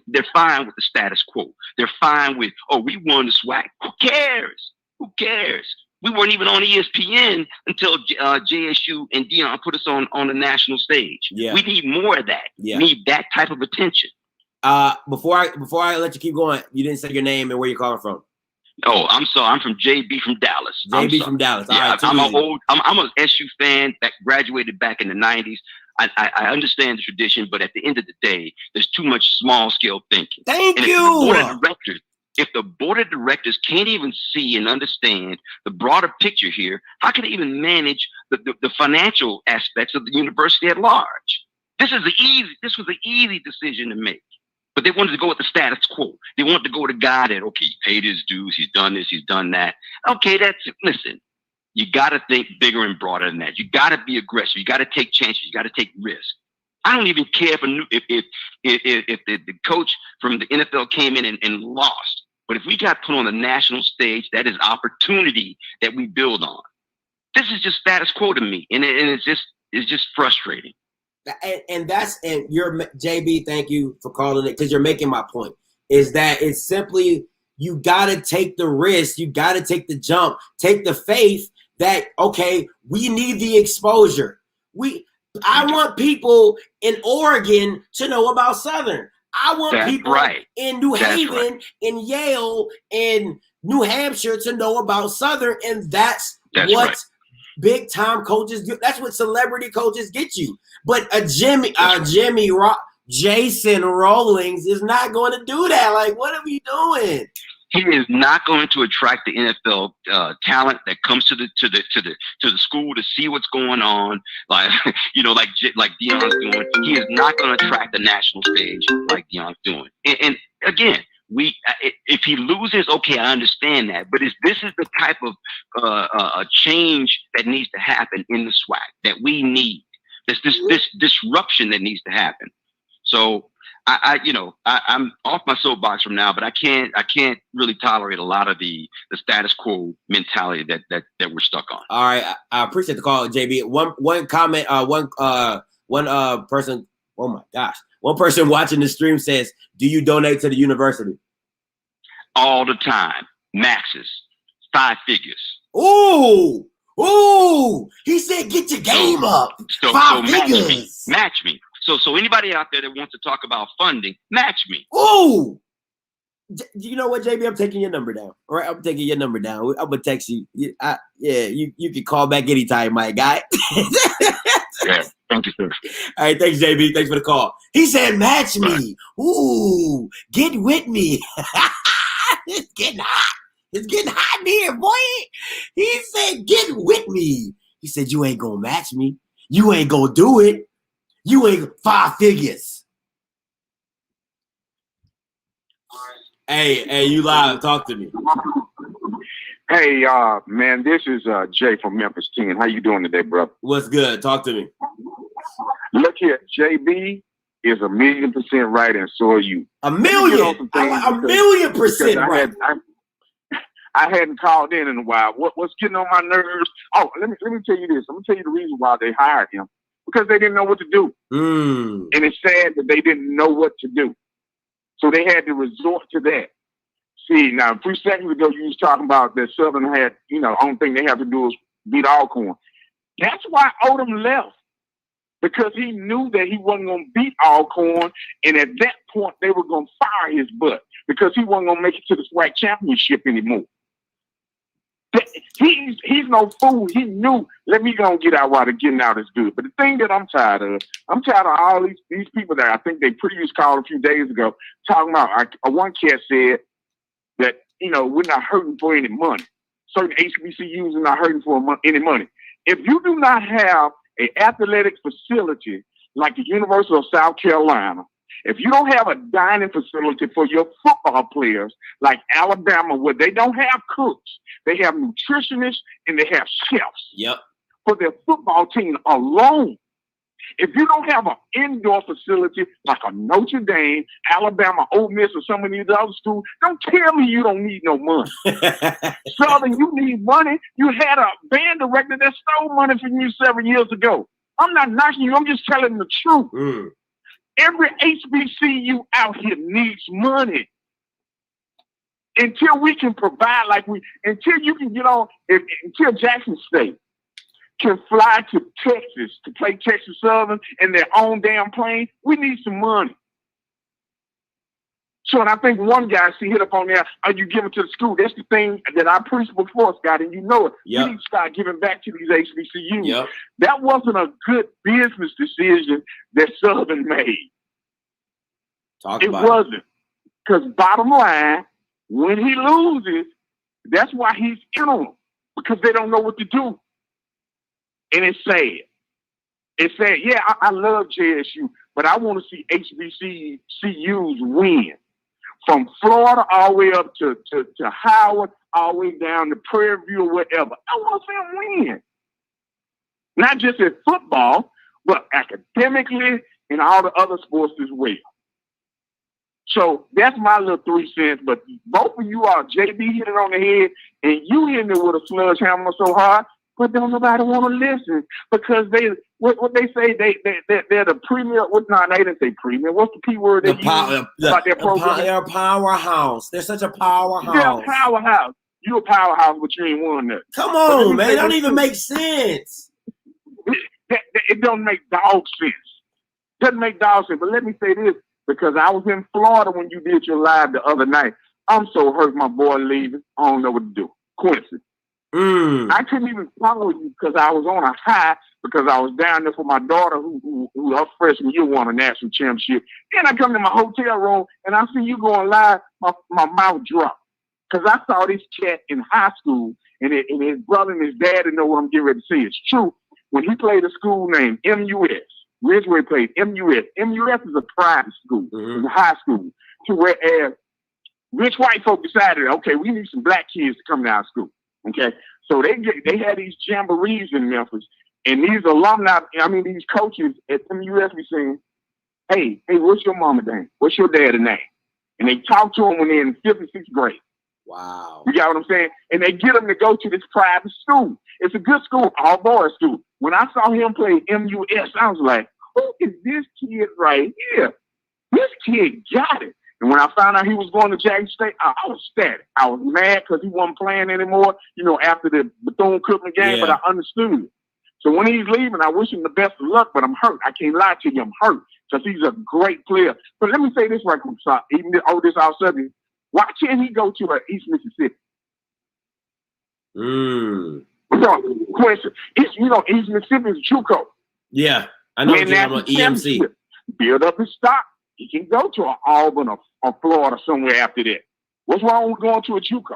They're fine with the status quo. They're fine with, we won the SWAC. Who cares? Who cares? We weren't even on ESPN until JSU and Dion put us on the national stage. Yeah. We need more of that. Yeah. We need that type of attention. Before I let you keep going, you didn't say your name and where you're calling from. Oh, I'm sorry. I'm from JB from Dallas. JB from Dallas. All right, I'm an SU fan that graduated back in the 90s. I understand the tradition, but at the end of the day, there's too much small scale thinking. Thank you. If the board of directors can't even see and understand the broader picture here, how can they even manage the financial aspects of the university at large? This was an easy decision to make. But they wanted to go with the status quo. They wanted to go with a guy that, okay, he paid his dues, he's done this, he's done that. Okay, listen, you got to think bigger and broader than that. You got to be aggressive. You got to take chances. You got to take risks. I don't even care if the coach from the NFL came in and lost. But if we got put on the national stage, that is opportunity that we build on. This is just status quo to me, and it's just frustrating. And you're JB. Thank you for calling it, because you're making my point. Is that it's simply, you got to take the risk, you got to take the jump, take the faith that, okay, we need the exposure. I want people in Oregon to know about Southern. I want people in New Haven, in Yale, in New Hampshire to know about Southern, and that's what big time coaches do. That's what celebrity coaches get you. But Jason Rollins is not going to do that. Like, what are we doing? He is not going to attract the NFL talent that comes to the school to see what's going on, like like Dion's doing. He is not going to attract the national stage like Dion's doing. And again, if he loses, okay, I understand that. But this is the type of a change that needs to happen in the SWAC that we need. There's this disruption that needs to happen. So I'm off my soapbox from now, but I can't really tolerate a lot of the status quo mentality that we're stuck on. All right, I appreciate the call, JB. One comment, one person. Oh my gosh, one person watching the stream says, "Do you donate to the university?" All the time, maxes, 5 figures. Ooh! He said, "Get your game up." 5 figures. Match me. So anybody out there that wants to talk about funding, match me. Ooh! You know what, JB? I'm taking your number down. All right, I'm taking your number down. I'm gonna text you. You can call back anytime, my guy. Yeah, thank you, sir. All right, thanks, JB. Thanks for the call. He said, "Match me." Ooh, get with me. It's getting hot. It's getting hot in here, boy. He said, "Get with me." He said, "You ain't gonna match me. You ain't gonna do it. You ain't 5 figures." Hey, you live. Talk to me. Hey, man, this is Jay from Memphis 10. How you doing today, brother? What's good? Talk to me. Look here, JB is 1,000,000% right, and so are you. A million percent right. I hadn't called in a while. What's getting on my nerves? Oh, let me tell you this. I'm gonna tell you the reason why they hired him. Because they didn't know what to do. And it's sad that they didn't know what to do. So they had to resort to that. See, now, a few seconds ago, you was talking about that Southern had, only thing they have to do is beat Alcorn. That's why Odom left. Because he knew that he wasn't going to beat Alcorn. And at that point, they were going to fire his butt. Because he wasn't going to make it to the Swac Championship anymore. He's no fool. He knew, let me go and get out while the getting out is good. But the thing that I'm tired of all these people that I think they previously called a few days ago, talking about, one cat said that, we're not hurting for any money. Certain HBCUs are not hurting for any money. If you do not have an athletic facility like the University of South Carolina, if you don't have a dining facility for your football players like Alabama, where they don't have cooks, they have nutritionists and they have chefs. Yep. For their football team alone. If you don't have an indoor facility like a Notre Dame, Alabama, Ole Miss, or some of these other schools, don't tell me you don't need no money. Southern, you need money. You had a band director that stole money from you 7 years ago. I'm not knocking you. I'm just telling the truth. Every HBCU out here needs money. Until we can provide until you can get on, until Jackson State can fly to Texas to play Texas Southern in their own damn plane, we need some money. So, and I think one guy hit up on there, are you giving to the school? That's the thing that I preached before, Scott, and you know it. Yep. We need to start giving back to these HBCUs. Yep. That wasn't a good business decision that Southern made. It wasn't. Because bottom line, when he loses, that's why he's in on them. Because they don't know what to do. And it's sad. It's sad. Yeah, I love JSU, but I want to see HBCUs win. From Florida all the way up to Howard, all the way down to Prairie View or wherever. I want to see them win. Not just in football, but academically and all the other sports as well. So that's my little 3 cents. But both of you are JB hit it on the head, and you hitting it with a sledgehammer so hard, but don't nobody want to listen because they what they say they're the premier. They didn't say premier. What's the P word they use about their program? They're a powerhouse. They're such a powerhouse. They're a powerhouse. You a powerhouse, but you ain't won that. Come on, man. It don't even make sense. It don't make dog sense. Doesn't make dog sense. But let me say this, because I was in Florida when you did your live the other night. I'm so hurt my boy leaving. I don't know what to do. Quincy. I couldn't even follow you because I was on a high because I was down there for my daughter who her freshman year won a national championship. Then I come to my hotel room and I see you going live. My mouth dropped because I saw this cat in high school and his brother and his dad didn't know what I'm getting ready to see. It's true. When he played a school named MUS, Ridgeway played MUS. MUS is a private school, it's a high school. To whereas rich white folk decided, okay, we need some black kids to come to our school. Okay, so they had these jamborees in Memphis, and these alumni, these coaches at MUS be saying, hey, what's your mama name? What's your dad's name? And they talk to them when they're in 5th and 6th grade. Wow. You got what I'm saying? And they get them to go to this private school. It's a good school, all boys school. When I saw him play MUS, I was like, who is this kid right here? This kid got it. And when I found out he was going to Jackson State, I was ecstatic. I was mad because he wasn't playing anymore, after the Bethune-Cookman game, but I understood it. So when he's leaving, I wish him the best of luck, but I'm hurt. I can't lie to you, I'm hurt because he's a great player. But let me say this right quick, so even though this our subject, why can't he go to East Mississippi? Question. East Mississippi is JUCO. Yeah, I know you're about EMC. Build up his stock. He can go to an Auburn or Florida somewhere after that. What's wrong with going to a JUCO?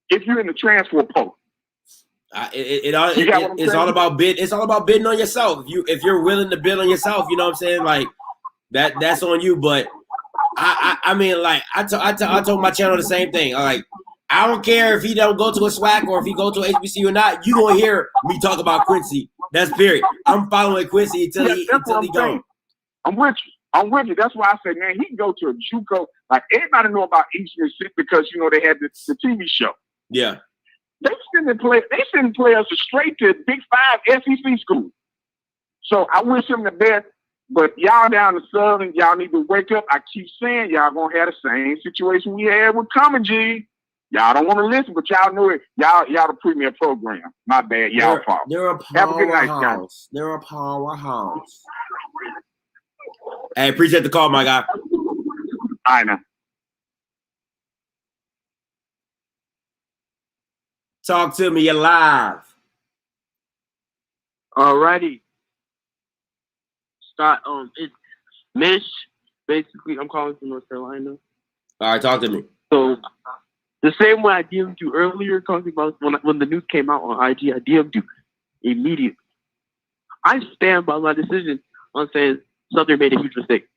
If you're in the transfer portal. It's all about bid. It's all about bidding on yourself. If you're willing to bid on yourself, you know what I'm saying? Like that's on you. But I mean, like I told my channel the same thing. Like, I don't care if he don't go to a SWAC or if he go to HBCU or not. You gonna hear me talk about Quincy. That's period. I'm following Quincy until he goes. I'm with you. That's why I say, man, he can go to a JUCO. Like, everybody know about Eastern Shit because, you know, they had the TV show. Yeah. They sending players straight to Big 5 SEC school. So I wish him the best. But y'all down the Southern, y'all need to wake up. I keep saying y'all gonna have the same situation we had with Common G. Y'all don't want to listen, but y'all know it. Y'all the premier program. My bad. Y'all fault. They're a Have a good night, guys. powerhouse. They're a powerhouse. Hey, appreciate the call, my guy. I know. Talk to me. You're live. Alrighty. Scott, it's Mish. Basically, I'm calling from North Carolina. All right, talk to me. So, the same way I DM'd you earlier, talking about when the news came out on IG, I DM'd you immediately. I stand by my decision on saying Southern made a huge mistake.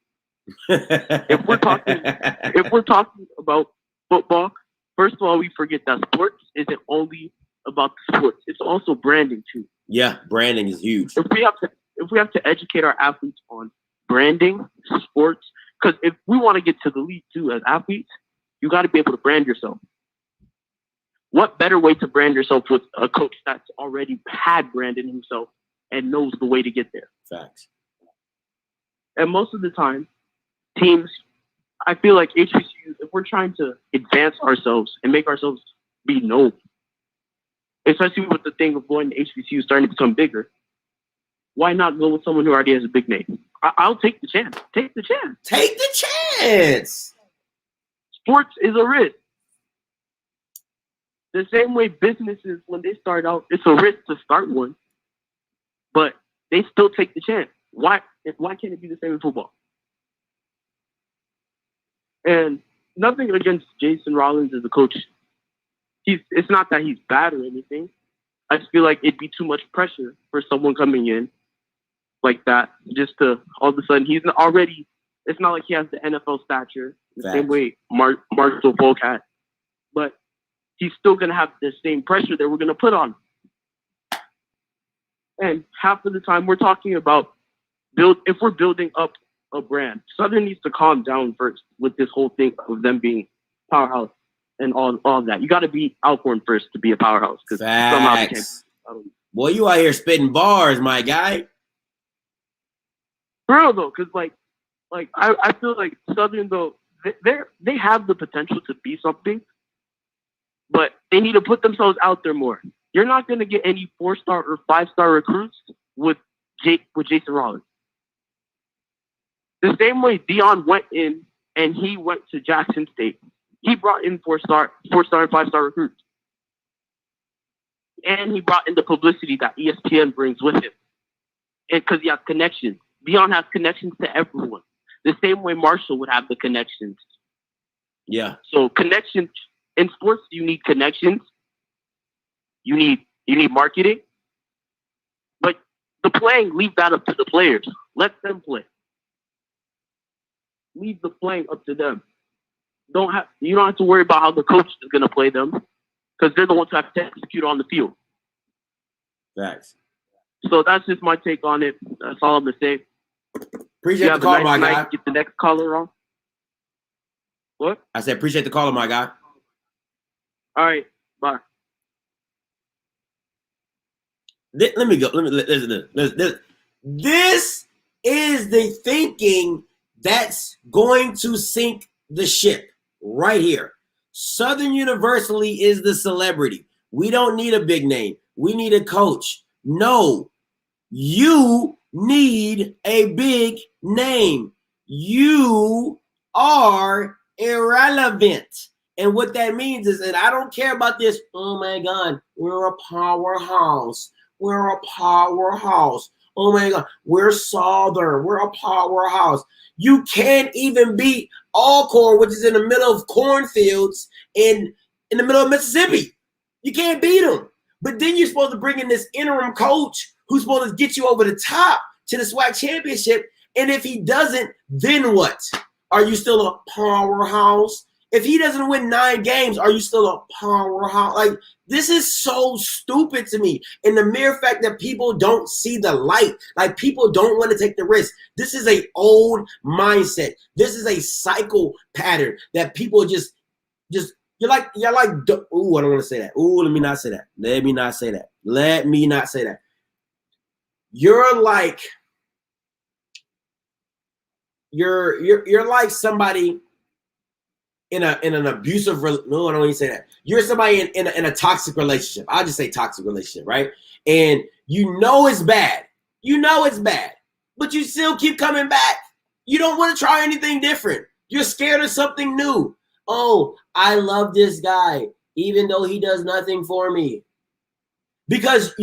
If we're talking about football, first of all, we forget that sports isn't only about the sports; it's also branding too. Yeah, branding is huge. If we have to educate our athletes on branding, sports, because if we want to get to the league too as athletes, you got to be able to brand yourself. What better way to brand yourself with a coach that's already had branded himself and knows the way to get there? Facts. And most of the time, teams, I feel like HBCUs, if we're trying to advance ourselves and make ourselves be known, especially with the thing of going to HBCU starting to become bigger, why not go with someone who already has a big name? I'll take the chance. Take the chance. Take the chance. Sports is a risk. The same way businesses, when they start out, it's a risk to start one, but they still take the chance. Why can't it be the same in football? And nothing against Jason Rollins as a coach. It's not that he's bad or anything. I just feel like it'd be too much pressure for someone coming in like that, just to all of a sudden it's not like he has the NFL stature the same way Marshall Polk had, but he's still going to have the same pressure that we're going to put on him. And half of the time we're talking about if we're building up a brand, Southern needs to calm down first with this whole thing of them being powerhouse and all of that. You got to beat Alcorn first to be a powerhouse. Facts. Boy, you out here spitting bars, my guy. For real though, because like I feel like Southern though they have the potential to be something, but they need to put themselves out there more. You're not going to get any 4-star or 5-star recruits with Jason Rollins. The same way Dion went in and he went to Jackson State. He brought in 4-star and 5-star recruits. And he brought in the publicity that ESPN brings with him. And because he has connections. Dion has connections to everyone. The same way Marshall would have the connections. Yeah. So connections in sports, you need connections. You need marketing. But the playing, leave that up to the players. Let them play. Leave the playing up to them. You don't have to worry about how the coach is going to play them because they're the ones who have to execute on the field. Thanks. So that's just my take on it. That's all I'm going to say. Appreciate the call, my guy. Get the next caller on. What? I said, appreciate the caller, my guy. All right. Bye. Let me go. Listen. This is the thinking that's going to sink the ship right here. Southern University is the celebrity. We don't need a big name. We need a coach. No, you need a big name. You are irrelevant. And what that means is, and I don't care about this, oh my God, we're a powerhouse. We're a powerhouse. Oh my God, we're Southern. We're a powerhouse. You can't even beat Alcorn, which is in the middle of cornfields in the middle of Mississippi. You can't beat them. But then you're supposed to bring in this interim coach who's supposed to get you over the top to the Swac Championship. And if he doesn't, then what? Are you still a powerhouse? If he doesn't win 9 games, are you still a powerhouse? Like, this is so stupid to me. And the mere fact that people don't see the light, like people don't want to take the risk. This is a old mindset. This is a cycle pattern that people just you're like, ooh, I don't want to say that. Ooh, let me not say that. Let me not say that. Let me not say that. You're like somebody in an abusive no, I don't even say that. You're somebody in a toxic relationship. I'll just say toxic relationship, right? And you know it's bad. You know it's bad, but you still keep coming back. You don't want to try anything different. You're scared of something new. Oh, I love this guy, even though he does nothing for me. Because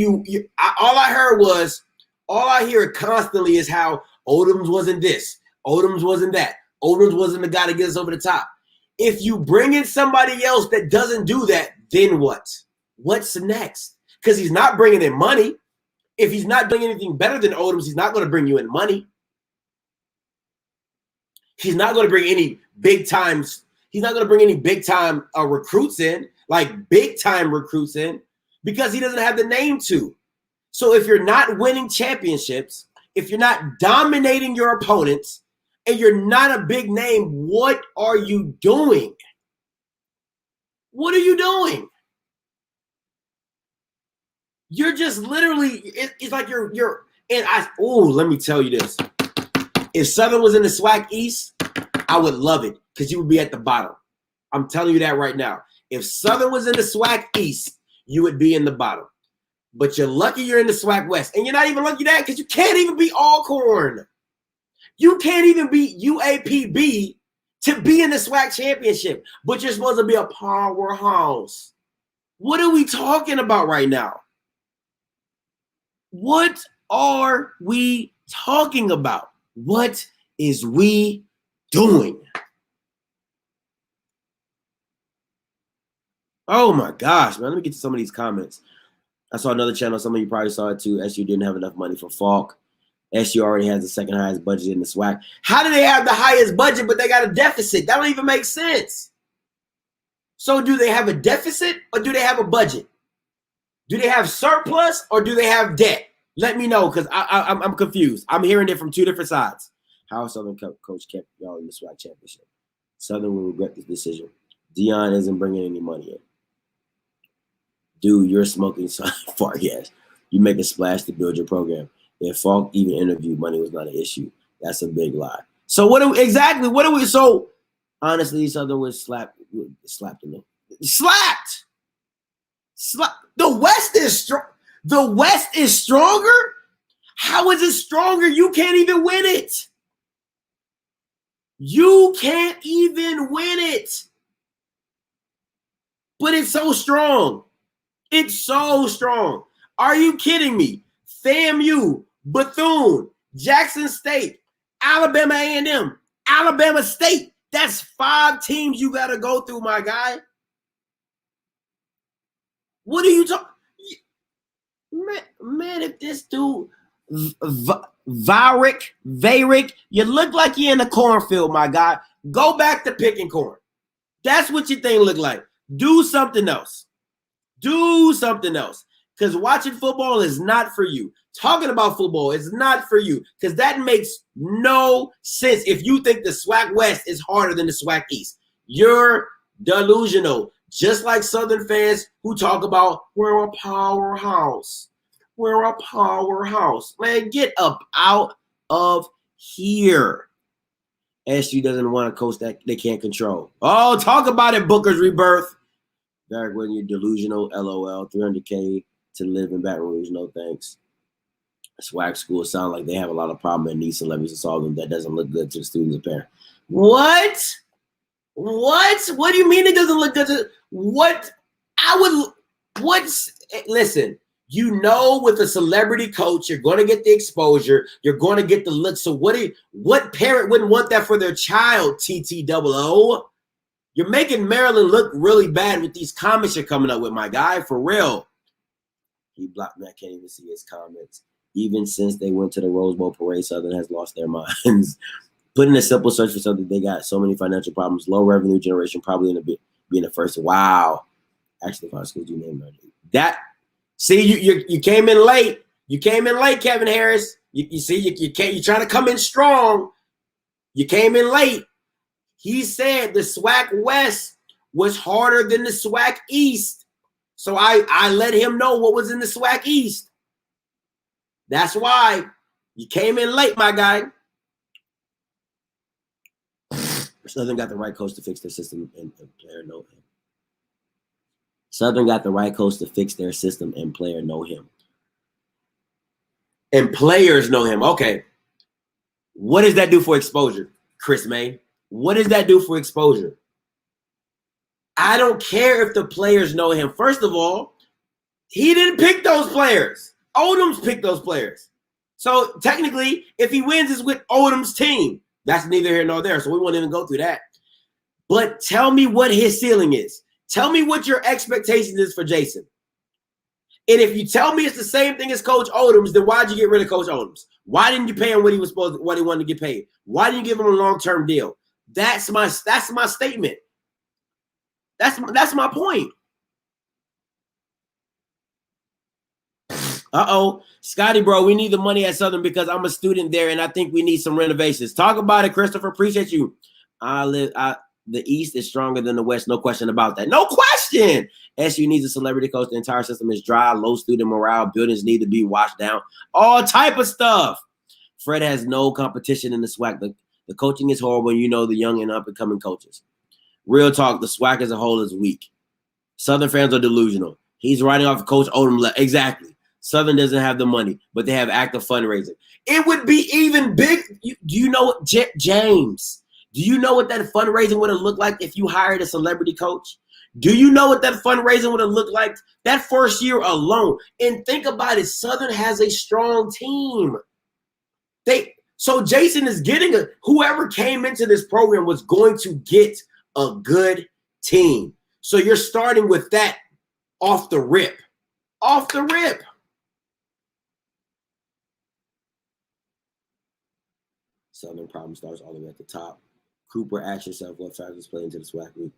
all I hear constantly is how Odoms wasn't this, Odoms wasn't that, Odoms wasn't the guy to get us over the top. If you bring in somebody else that doesn't do that, then what? What's next? Because he's not bringing in money. If he's not doing anything better than Odoms, he's not going to bring you in money. He's not going to bring any big times. He's not going to bring any big time recruits in, like big time recruits in, because he doesn't have the name to. So if you're not winning championships, if you're not dominating your opponents, and you're not a big name, what are you doing? What are you doing? You're just literally, it's like let me tell you this. If Southern was in the SWAC East, I would love it because you would be at the bottom. I'm telling you that right now. If Southern was in the SWAC East, you would be in the bottom. But you're lucky you're in the SWAC West. And you're not even lucky that because you can't even beat Alcorn. You can't even beat UAPB to be in the SWAC championship, but you're supposed to be a powerhouse. What are we talking about right now? What are we talking about? What is we doing? Oh my gosh, man. Let me get to some of these comments. I saw another channel. Some of you probably saw it too. SU didn't have enough money for Falk. SU already has the second highest budget in the SWAC. How do they have the highest budget, but they got a deficit? That don't even make sense. So do they have a deficit or do they have a budget? Do they have surplus or do they have debt? Let me know because I'm confused. I'm hearing it from 2 different sides. How Southern coach kept y'all in the SWAC championship? Southern will regret this decision. Dion isn't bringing any money in. Dude, you're smoking so far. Yes, you make a splash to build your program. If Falk even interviewed, money was not an issue. That's a big lie. So what are we? So honestly, Southern was slapped in the slapped. The West is strong. The West is stronger. How is it stronger? You can't even win it. You can't even win it. But it's so strong. It's so strong. Are you kidding me? FAMU, Bethune, Jackson State, Alabama A&M, Alabama State. That's 5 teams you got to go through, my guy. What are you talking? Man, if this dude, Varick, you look like you're in a cornfield, my guy. Go back to picking corn. That's what your thing look like. Do something else. Do something else. Because watching football is not for you. Talking about football is not for you. Because that makes no sense if you think the SWAC West is harder than the SWAC East. You're delusional. Just like Southern fans who talk about, we're a powerhouse. We're a powerhouse. Man, get up out of here. SU doesn't want a coach that they can't control. Oh, talk about it, Booker's Rebirth. Derek, when you're delusional, LOL, $300K to live in Baton Rouge, no thanks. SWAC schools sound like they have a lot of problem and need some levies to solve them. That doesn't look good to the students and parents. What? What do you mean it doesn't look good to listen, you know, with a celebrity coach, you're going to get the exposure. You're going to get the look. So what parent wouldn't want that for their child, TTOO? You're making Maryland look really bad with these comments you're coming up with, my guy, for real. He blocked me. I can't even see his comments. Even since they went to the Rose Bowl parade, Southern has lost their minds. Put in a simple search for something. They got so many financial problems. Low revenue generation probably in a bit being the first. Wow. Actually, five schools you named that. See, you came in late. You came in late, Kevin Harris. You see, you're trying to come in strong. You came in late. He said the SWAC West was harder than the SWAC East. So I let him know what was in the SWAC East. That's why you came in late, my guy. Southern got the right coach to fix their system and player know him. Southern got the right coach to fix their system and player know him. And players know him. Okay. What does that do for exposure, Chris May? What does that do for exposure? I don't care if the players know him. First of all, he didn't pick those players. Odom's picked those players. So technically, if he wins, it's with Odom's team. That's neither here nor there, so we won't even go through that. But tell me what his ceiling is. Tell me what your expectation is for Jason. And if you tell me it's the same thing as Coach Odom's, then why'd you get rid of Coach Odom's? Why didn't you pay him what he wanted to get paid? Why didn't you give him a long-term deal? That's my statement. That's my point. Uh-oh. Scotty, bro, we need the money at Southern because I'm a student there and I think we need some renovations. Talk about it, Christopher. Appreciate you. The East is stronger than the West. No question about that. No question. SU needs a celebrity coach. The entire system is dry. Low student morale. Buildings need to be washed down. All type of stuff. Fred has no competition in the SWAC. The coaching is horrible. You know the young and up-and-coming coaches. Real talk, the SWAC as a whole is weak. Southern fans are delusional. He's writing off Coach Odom. Exactly. Southern doesn't have the money, but they have active fundraising. It would be even big. Do you know what, James? Do you know what that fundraising would have looked like if you hired a celebrity coach? Do you know what that fundraising would have looked like that first year alone? And think about it. Southern has a strong team. So Jason is getting whoever came into this program was going to get a good team. So you're starting with that off the rip. Off the rip. Southern problem starts all the way at the top. Cooper, ask yourself what factors play into the SWAC week.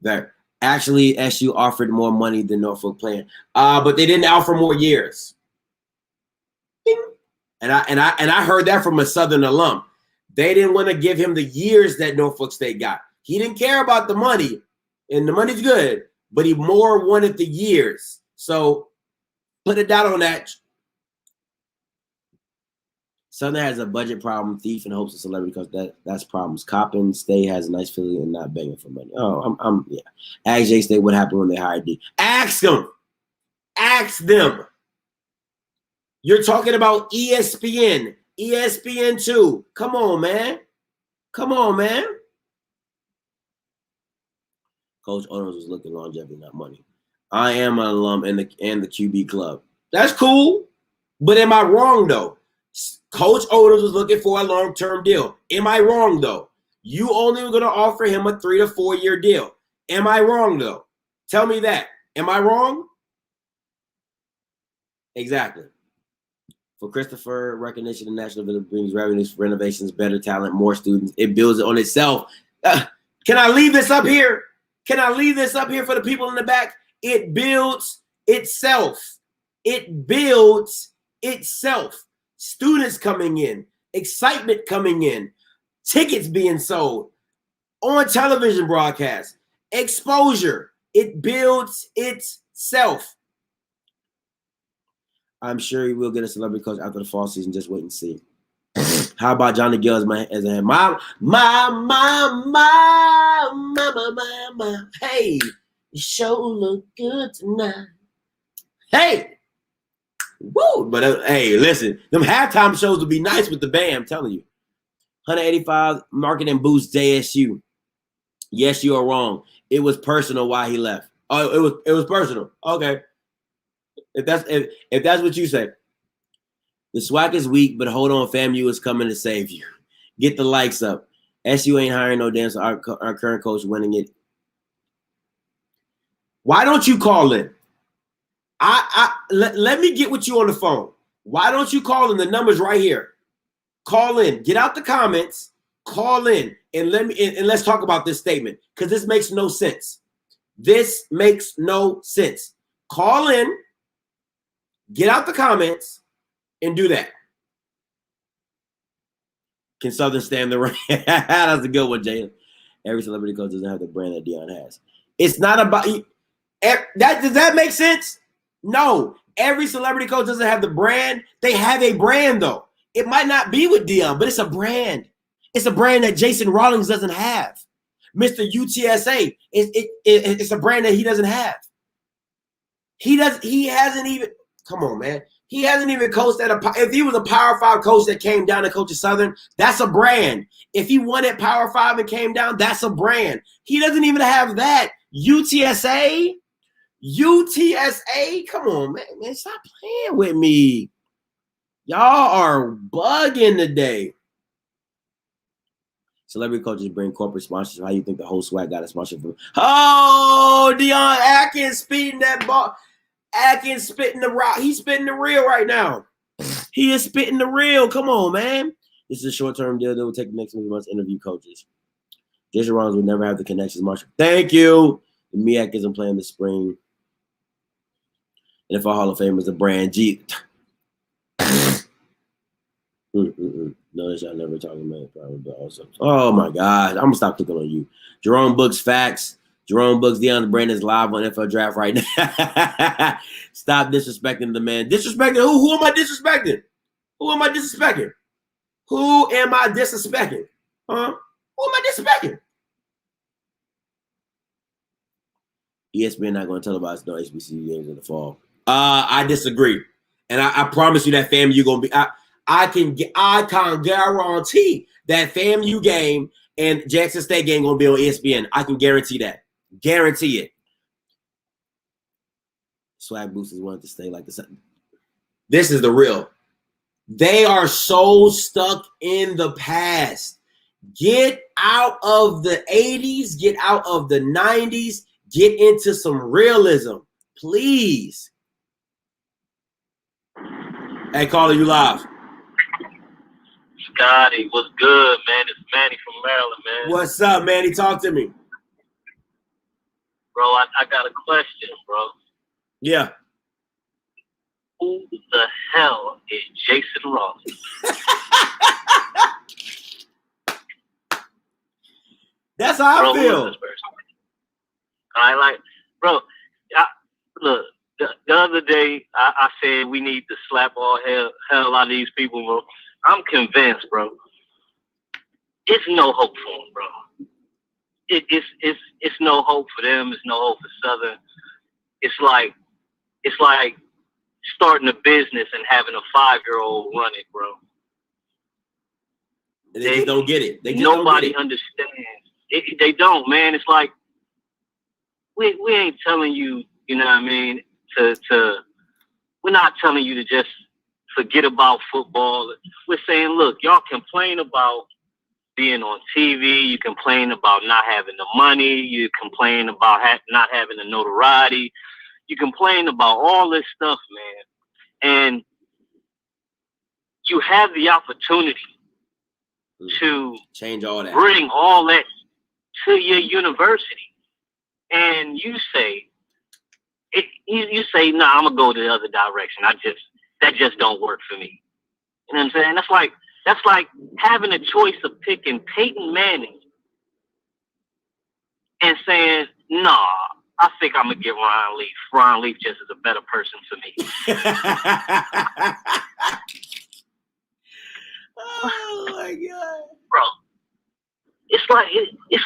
That actually SU offered more money than Norfolk planned, but they didn't offer more years. Bing. And I heard that from a Southern alum. They didn't want to give him the years that Norfolk State got. He didn't care about the money, and the money's good, but he more wanted the years. So put a dot on that. Southern has a budget problem, thief and hopes of celebrity because that's problems. Coppin State has a nice feeling and not begging for money. Oh, yeah. Ask J State what happened when they hired D. Ask them. Ask them. You're talking about ESPN, ESPN2. Come on, man. Come on, man. Coach Owens was looking longevity, not money. I am an alum in the QB club. That's cool. But am I wrong, though? Coach Odoms was looking for a long-term deal. Am I wrong, though? You only were going to offer him a 3 to 4 year deal. Am I wrong, though? Tell me that. Am I wrong? Exactly. For Christopher, recognition of national village brings revenues, renovations, better talent, more students. It builds it on itself. Can I leave this up here? Can I leave this up here for the people in the back? It builds itself. It builds itself. Students coming in, excitement coming in, tickets being sold, on television broadcasts, exposure. It builds itself. I'm sure he will get a celebrity coach after the fall season. Just wait and see. How about Johnny Gill as a head? My. Hey, you sure look good tonight. Hey. Woo! But hey, listen, them halftime shows would be nice with the band, I'm telling you. 185 marketing boost JSU. Yes, you are wrong. It was personal why he left. Oh, it was personal. Okay. If that's what you say. The SWAC is weak, but hold on, FAMU is coming to save you. Get the likes up. SU ain't hiring no dance. Our current coach winning it. Why don't you call in? Let me get with you on the phone. Why don't you call in? The number's right here. Call in. Get out the comments. call in and let's talk about this statement because this makes no sense. This makes no sense. Call in, get out the comments, and do that. Can Southern stand the rain? That's a good one, Jalen. Every celebrity coach doesn't have the brand that Deion has. It's not about that. Does that make sense? No. Every celebrity coach doesn't have the brand. They have a brand, though. It might not be with Deion, but it's a brand. It's a brand that Jason Rollins doesn't have. Mr. UTSA, it's a brand that he doesn't have. He hasn't even, come on, man. He hasn't even coached at if he was a Power 5 coach that came down to coach at Southern, that's a brand. If he won at Power 5 and came down, that's a brand. He doesn't even have that. UTSA, come on, man, stop playing with me. Y'all are bugging today. Celebrity coaches bring corporate sponsorship. How you think the whole Swac got a sponsorship from? Oh, Deion Atkins speeding that ball. Atkins spitting the rock. He's spitting the reel right now. He is spitting the reel. Come on, man. This is a short-term deal that will take the next few months to interview coaches. Jason Rollins will never have the connections. Marshall. Thank you. The MEAC isn't playing this spring. NFL Hall of Fame is a brand. G. No, y'all never talking about probably, but also. Oh my God. I'm gonna stop clicking on you. Jerome Books facts. Jerome Books, Deion Brandon's live on NFL Draft right now. Stop disrespecting the man. Disrespecting who? Who am I disrespecting? Who am I disrespecting? Who am I disrespecting? Huh? Who am I disrespecting? ESPN not going to televise no HBCU games in the fall. I disagree, and I promise you that FAMU gonna be. I can guarantee that FAMU game and Jackson State game gonna be on ESPN. I can guarantee that. Guarantee it. Swag boosters wanted to stay like this. This is the real. They are so stuck in the past. Get out of the 80s. Get out of the 90s. Get into some realism, please. Hey, caller, you live. Scotty, what's good, man? It's Manny from Maryland, man. What's up, Manny? Talk to me. Bro, I got a question, bro. Yeah. Who the hell is Jason Rollins? That's how I feel. Look, the other day I said we need to slap all hell out of these people, bro. I'm convinced, bro. It's no hope for them, bro. It's no hope for them. It's no hope for Southern. It's like starting a business and having a 5-year-old run it, bro. They just don't get it. Nobody understands. They don't, man. It's like we ain't telling you, you know what I mean, we're not telling you to just forget about football. We're saying, look, y'all complain about being on TV. You complain about not having the money. You complain about not having the notoriety. You complain about all this stuff, man. And you have the opportunity to change all that, bring all that to your university. And you say, nah, I'm gonna go the other direction. That just don't work for me. You know what I'm saying? That's like having a choice of picking Peyton Manning and saying, nah, I think I'm gonna get Ryan Leaf. Ryan Leaf just is a better person to me. Oh my God, bro! It's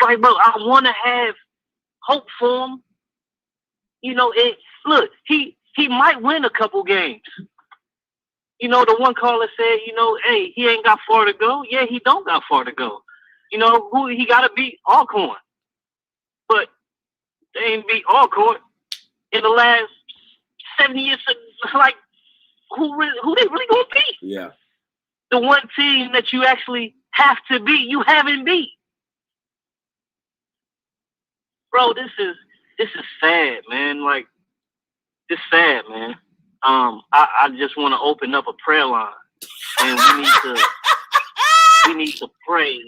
like, bro, I want to have hope for him. You know, look, he might win a couple games. You know, the one caller said, you know, hey, he ain't got far to go. Yeah, he don't got far to go. You know, who he got to beat Alcorn. But they ain't beat Alcorn in the last 7 years. Like, who they really going to beat? Yeah. The one team that you actually have to beat, you haven't beat. Bro, this is sad, man. Like, it's sad, man. I just want to open up a prayer line, and we need to pray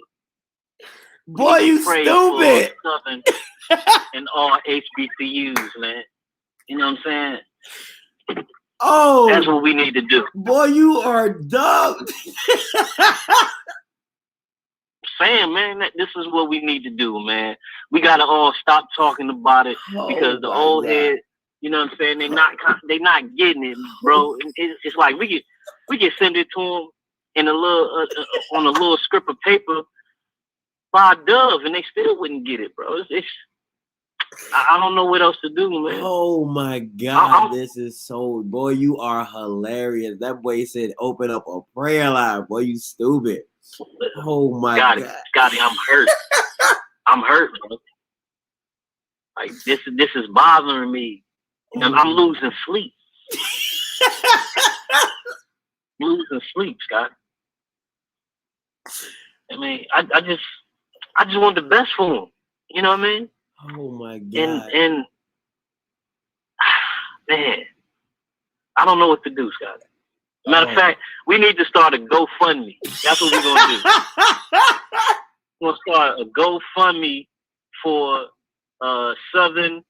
Boy, you pray stupid. for Southern and all HBCUs, man. You know what I'm saying? Oh, that's what we need to do. Boy, you are dumb. Saying, man, that this is what we need to do, man. We gotta all stop talking about it because the old head, you know what I'm saying? They not getting it, bro. It's like we can send it to them in a little on a little script of paper by Dove, and they still wouldn't get it, bro. I don't know what else to do, man. Oh my God, this is so, boy, you are hilarious. That boy said, open up a prayer line. Boy, you stupid. Oh my God. Scotty, I'm hurt. I'm hurt, bro. Like this is bothering me. And I'm losing sleep. Losing sleep, Scott. I mean, I just want the best for him. You know what I mean? Oh my God. And man, I don't know what to do, Scott. Matter of fact, we need to start a GoFundMe. That's what we're gonna do. We're gonna start a GoFundMe for Southern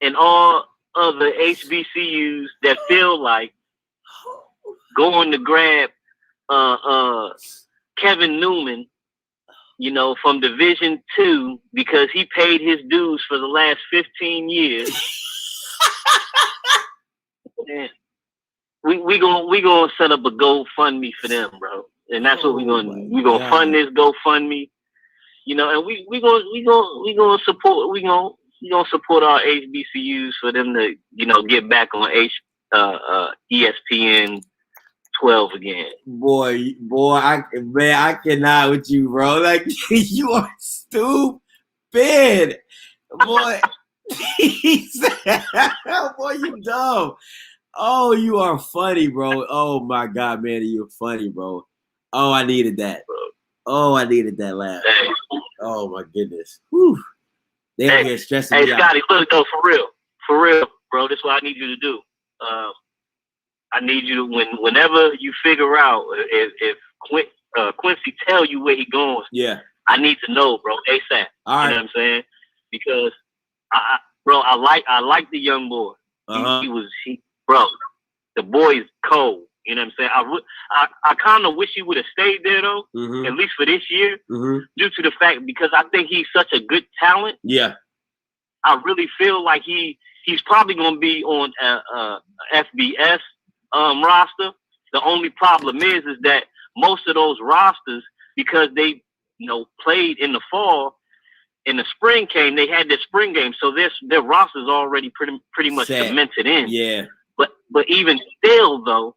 and all other HBCUs that feel like going to grab Kevin Newman, you know, from Division II because he paid his dues for the last 15 years. And we gonna set up a GoFundMe for them, bro, and that's what we're gonna do. We're gonna fund this GoFundMe, you know, and we gonna support our HBCUs for them to, you know, get back on ESPN 12 again. Boy, I cannot with you, bro. Like you are stupid, boy. Boy, you dumb. Oh, you are funny, bro. Oh my God, man, you're funny, bro. Oh, I needed that. Oh, I needed that laugh. Oh my goodness. Whew. They out here stressing me out. Scotty, look though, for real, bro. This is what I need you to do. I need you to whenever you figure out if Quincy tell you where he going. Yeah. I need to know, bro, ASAP. All right. You know what I'm saying? Because I like the young boy. Bro, the boy is cold. You know what I'm saying? I kind of wish he would have stayed there though, at least for this year, due to the fact because I think he's such a good talent. Yeah. I really feel like he's probably gonna be on FBS roster. The only problem is that most of those rosters, because they, you know, played in the fall, in the spring came, they had their spring game, so their roster's already pretty much cemented in. Yeah. But even still though,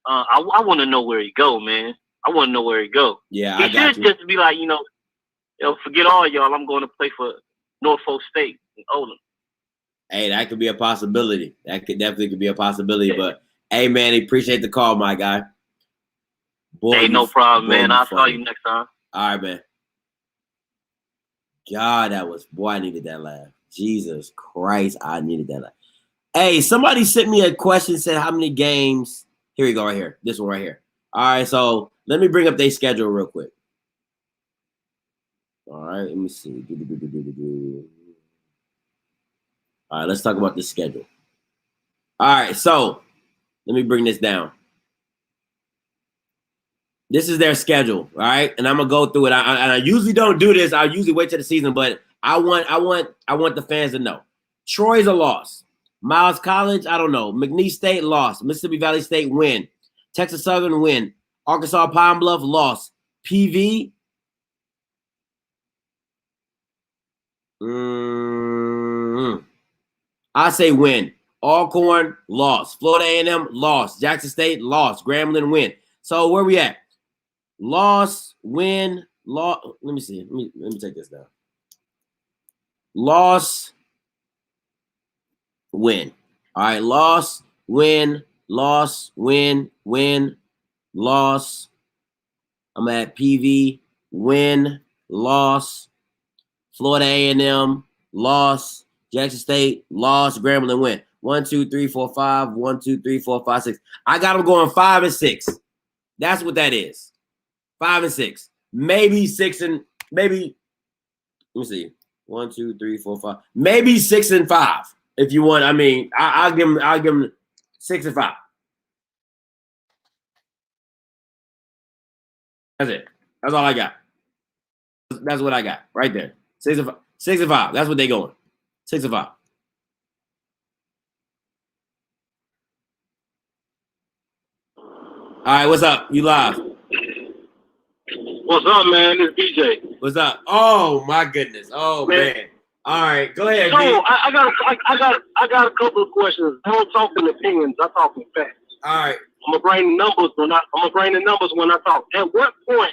I want to know where he go, man. I want to know where he go. Yeah, he should just be like, you know, forget all y'all. I'm going to play for Norfolk State and Olin. Hey, that could be a possibility. That could definitely be a possibility. Yeah. But hey, man, appreciate the call, my guy. Boy, hey, no problem, man. I'll call you next time. All right, man. God, I needed that laugh. Jesus Christ, I needed that laugh. Hey, somebody sent me a question, said how many games. Here we go, right here. This one right here. All right, so let me bring up their schedule real quick. All right, let me see. All right, let's talk about the schedule. All right, so let me bring this down. This is their schedule, all right? And I'm gonna go through it. I usually don't do this. I usually wait till the season, but I want the fans to know. Troy's a loss. Miles College, I don't know. McNeese State lost. Mississippi Valley State win. Texas Southern win. Arkansas Pine Bluff lost. PV. I say win. Alcorn lost. Florida A&M lost. Jackson State lost. Grambling win. So where we at? Loss, win, loss. Let me see. Let me take this down. Loss, win. All right. Loss, win, loss, win, win, loss. I'm at PV, win, loss. Florida A&M, loss. Jackson State, loss. Grambling, win. 1, 2, 3, 4, 5. 1, 2, 3, 4, 5, 6. I got them going 5 and 6. That's what that is. 5 and 6. Maybe 6 and maybe Let me see. 1, 2, 3, 4, 5. Maybe 6 and 5. If you want, I mean, I'll give them 6 and 5. That's it. That's all I got. That's what I got right there. 6 and 5. 6 and 5. That's what they going. 6 and 5. All right, what's up? You live. What's up, man? It's BJ. What's up? Oh my goodness. Oh man. All right, go ahead. So I got a couple of questions. I don't talk in opinions. I talk in facts. All right. I'm gonna bring the numbers when I talk. At what point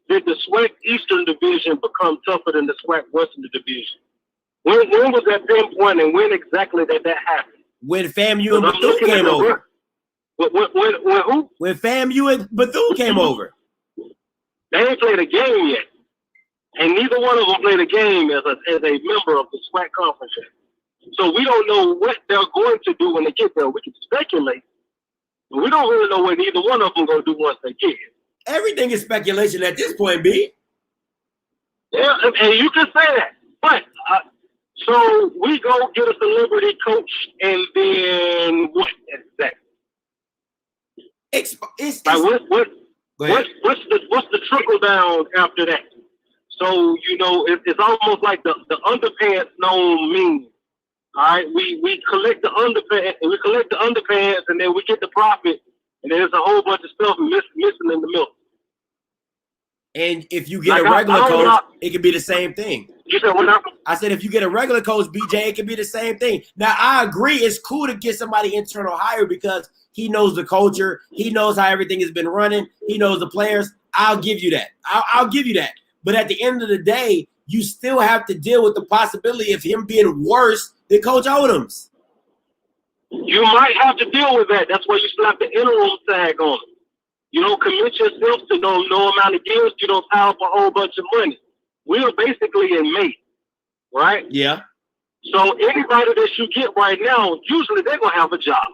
did the SWAC Eastern Division become tougher than the SWAC Western Division? When was that pinpoint, and when exactly did that happen? When FAMU and Bethune came over. When who? When FAMU and Bethune came over. They ain't played a game yet. And neither one of them played a game as a member of the SWAC conference yet. So we don't know what they're going to do when they get there. We can speculate, but we don't really know what either one of them going to do once they get here. Everything is speculation at this point, B. Yeah, and you can say that. But, so we go get a celebrity coach, and then what exactly? What's the trickle down after that? So it's almost like the underpants known meme. All right, we collect the underpants, and then we get the profit, and then there's a whole bunch of stuff missing in the middle. And if you get a regular coach, it could be the same thing. You said what now? I said if you get a regular coach, BJ, it could be the same thing. Now I agree, it's cool to get somebody internal hire because he knows the culture, he knows how everything has been running, he knows the players. I'll give you that. I'll give you that. But at the end of the day, you still have to deal with the possibility of him being worse than Coach Odom's. You might have to deal with that. That's why you slap the interim tag on him. You don't commit yourself to no amount of years. You don't tie up a whole bunch of money. We're basically in May, right? Yeah. So anybody that you get right now, usually they're going to have a job,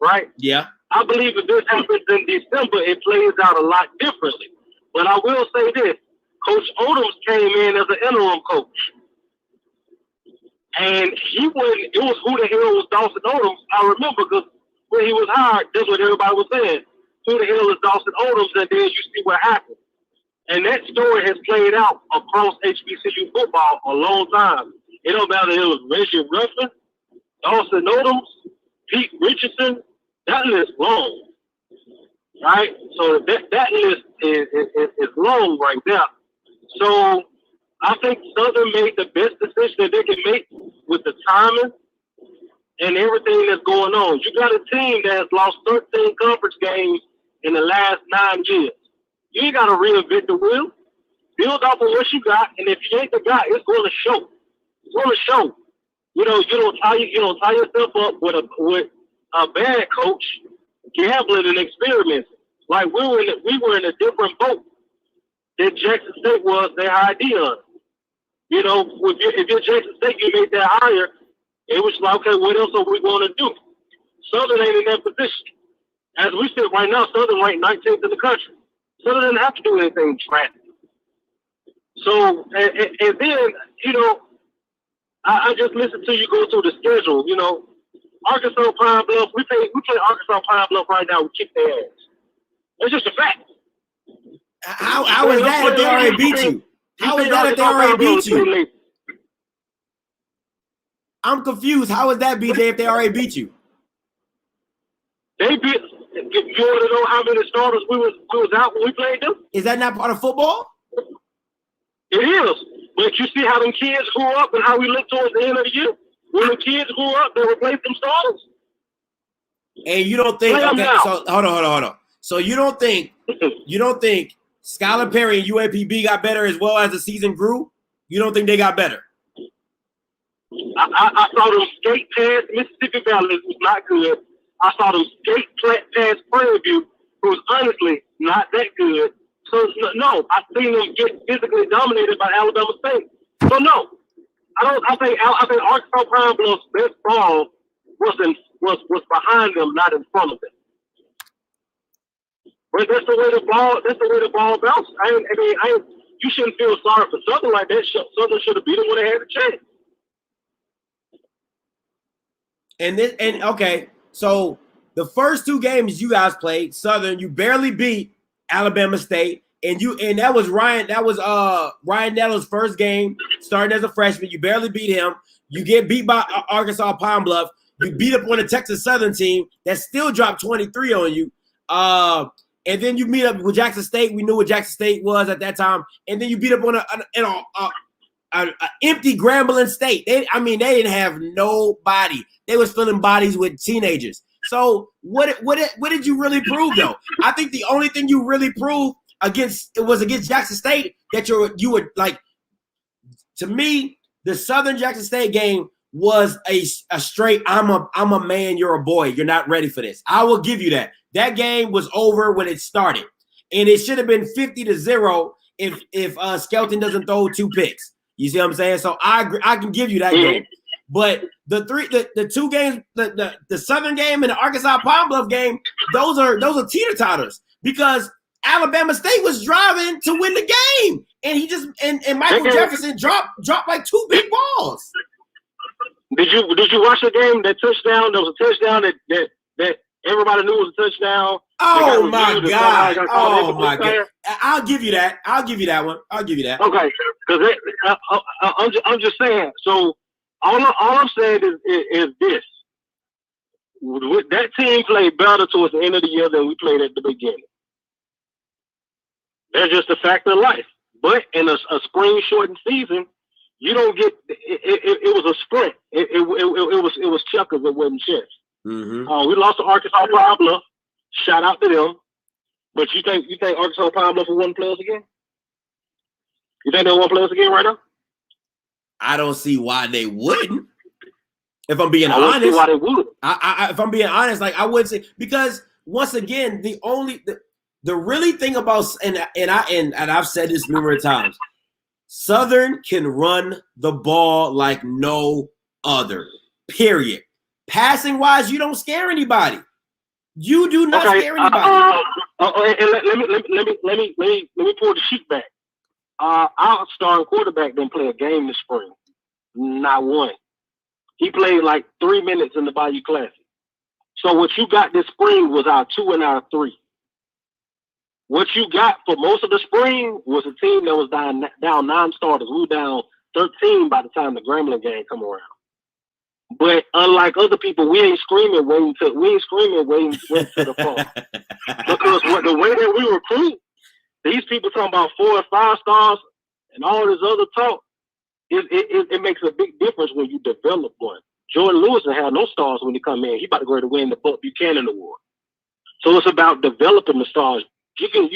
right? Yeah. I believe if this happens in December, it plays out a lot differently. But I will say this. Coach Odoms came in as an interim coach. And it was who the hell was Dawson Odoms? I remember because when he was hired, that's what everybody was saying. Who the hell is Dawson Odoms? And then you see what happened. And that story has played out across HBCU football a long time. It don't matter if it was Reggie Ruffin, Dawson Odoms, Pete Richardson. That list long, right? So that list is long right there. So I think Southern made the best decision that they can make with the timing and everything that's going on. You got a team that has lost 13 conference games in the last 9 years. You ain't got to reinvent the wheel. Build off of what you got, and if you ain't the guy, it's going to show. It's going to show. You don't tie yourself up with a bad coach gambling and experimenting. Like we were in a different boat than Jackson State was their idea. If you're Jackson State, you made that hire. It was like, okay, what else are we going to do? Southern ain't in that position. As we sit right now, Southern ranked 19th in the country. Southern didn't have to do anything drastic. So, and then, I just listened to you go through the schedule. Arkansas Pine Bluff, we play Arkansas Pine Bluff right now. We kick their ass. It's just a fact. How is that if they already beat you? How is that if they already beat you? I'm confused. How is that, BJ, if they already beat you? They beat. You want to know how many starters we was out when we played them? Is that not part of football? It is. But you see how them kids grew up and how we look towards the end of the year? When the kids grew up, they replaced them starters. And you don't think so hold on. So you don't think Skylar Perry and UAPB got better as well as the season grew? You don't think they got better? I saw them skate past Mississippi Valley was not good. I saw them skate past Prairie View, who was honestly not that good. So no, I seen them get physically dominated by Alabama State. So no, I think Arkansas Pine Bluff's best ball was behind them, not in front of them. But that's the way the ball bounces. you shouldn't feel sorry for Southern like that. Southern should have beat them when they had a chance. And okay, so the first 2 games you guys played, Southern, you barely beat Alabama State, and that was Ryan Nettle's first game starting as a freshman. You barely beat him. You get beat by Arkansas Pine Bluff. You beat up on a Texas Southern team that still dropped 23 on you. And then you meet up with Jackson State. We knew what Jackson State was at that time. And then you beat up on an empty Grambling State. They didn't have nobody. They was filling bodies with teenagers. So what did you really prove though? I think the only thing you really proved against Jackson State that you were like, to me, the Southern Jackson State game was a straight I'm a man, you're a boy, you're not ready for this. I will give you that. That game was over when it started, and it should have been 50-0 if Skelton doesn't throw 2 picks. You see what I'm saying? So I agree, I can give you that game. But the 2 games, the Southern game and the Arkansas Pine Bluff game, those are teeter-totters because Alabama State was driving to win the game, and he just and Michael Jefferson dropped like 2 big balls. Did you watch the game? That touchdown, there was a touchdown that everybody knew was a touchdown. Oh my God! Oh my God! I'll give you that. I'll give you that one. I'll give you that. Okay, because I'm just saying. So all I'm saying is this: that team played better towards the end of the year than we played at the beginning. That's just a fact of life. But in a spring shortened season, you don't get it was a sprint. It was checkers. It wasn't chess. Mm-hmm. We lost to Arkansas Pine Bluff. Shout out to them. But you think Arkansas Pine Bluff will want to play us again? You think they want to play us again right now? I don't see why they wouldn't. If I'm being honest, see why they would. If I'm being honest, like I would say, because once again, the really thing about and I've said this numerous times, Southern can run the ball like no other. Period. Passing wise, you don't scare anybody. You do not scare anybody. Let me pull the sheet back. Our starting quarterback didn't play a game this spring. Not one. He played like 3 minutes in the Bayou Classic. So what you got this spring was our 2 and our 3. What you got for most of the spring was a team that was down 9 starters. We were down 13 by the time the Grambling game come around. But unlike other people, we ain't screaming waiting to the phone. Because the way that we recruit, these people talking about 4 and 5 stars and all this other talk, it makes a big difference when you develop one. Jordan Lewis had no stars when he come in. He about to go to win the Buck Buchanan Award. So it's about developing the stars. You can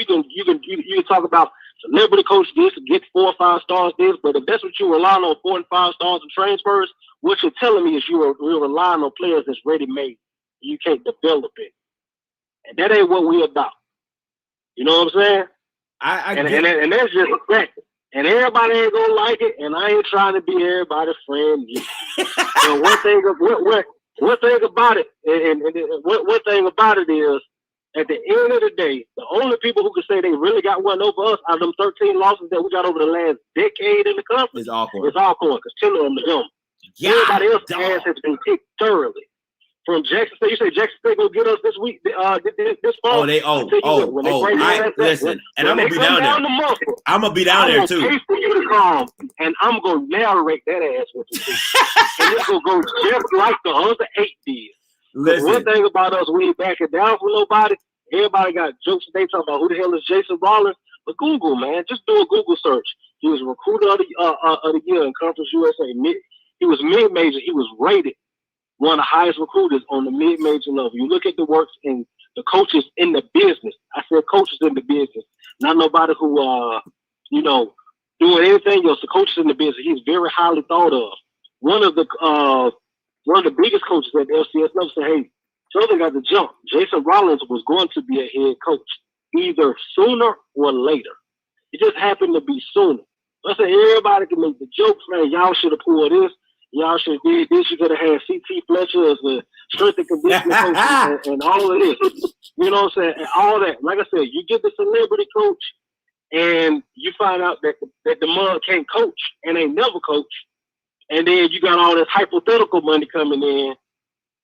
talk about celebrity coach this, get 4 or 5 stars this, but if that's what you're relying on, 4 and 5 stars and transfers, what you're telling me is you're relying on players that's ready made. You can't develop it, and that ain't what we're about. You know what I'm saying? And that's just a fact. And everybody ain't gonna like it, and I ain't trying to be everybody's friend. So one thing about it, and one thing about it is, at the end of the day, the only people who can say they really got one over us out of them 13 losses that we got over the last decade in the conference is Alcorn. It's Alcorn, because 10 of them are them. Yeah, everybody else's ass has been kicked thoroughly. From Jackson State, you say Jackson State gonna get us this week, this fall. Listen, and I'm gonna be down there. I'm gonna be down there too. Pay for you to come, and I'm gonna narrate that ass with you. And it's gonna go just like the other 8 did. Listen. One thing about us, we ain't backing down for nobody. Everybody got jokes today talking about who the hell is Jason Rollins. But Google, man, just do a Google search. He was recruiter of the year in Conference USA. He was mid-major. He was rated one of the highest recruiters on the mid-major level. You look at the works and the coaches in the business. I said coaches in the business, not nobody who doing anything else. The coaches in the business. He's very highly thought of. One of the biggest coaches at the LCS level said, "Hey, Southern got to jump. Jason Rollins was going to be a head coach either sooner or later. It just happened to be sooner." I said, everybody can make the jokes, man. Y'all should have pulled this. Y'all should have did this. You could have had C.T. Fletcher as the strength and conditioning coach and all of this. You know what I'm saying? And all that. Like I said, you get the celebrity coach, and you find out that the mug can't coach and ain't never coached, and then you got all this hypothetical money coming in,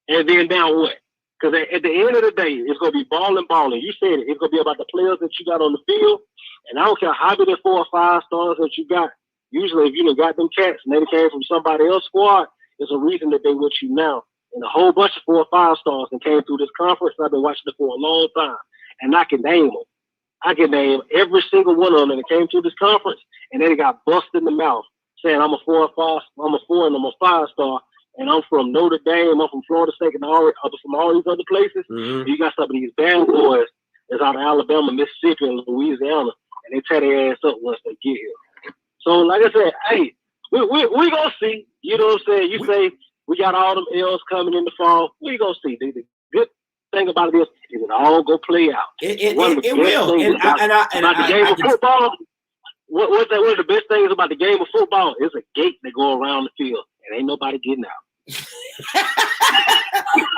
and then now what? Because at the end of the day, it's going to be balling. You said it. It's going to be about the players that you got on the field, and I don't care how many 4 or 5 stars that you got. Usually, if you done got them cats and they came from somebody else's squad, there's a reason that they with you now. And a whole bunch of 4 or 5 stars that came through this conference, I've been watching it for a long time, and I can name them. I can name every single one of them that came through this conference, and they got busted in the mouth saying I'm a 4 or 5, I'm a 4 and I'm a 5 star, and I'm from Notre Dame, I'm from Florida State, and from all these other places. Mm-hmm. You got some of these bad boys that's out of Alabama, Mississippi, and Louisiana, and they tear their ass up once they get here. So, like I said, hey, we gonna see. You know what I'm saying? You say we got all them L's coming in the fall. We gonna see. The good thing about this is it all go play out. It will. About the game of football. One of the best things about the game of football is a gate that go around the field, and ain't nobody getting out.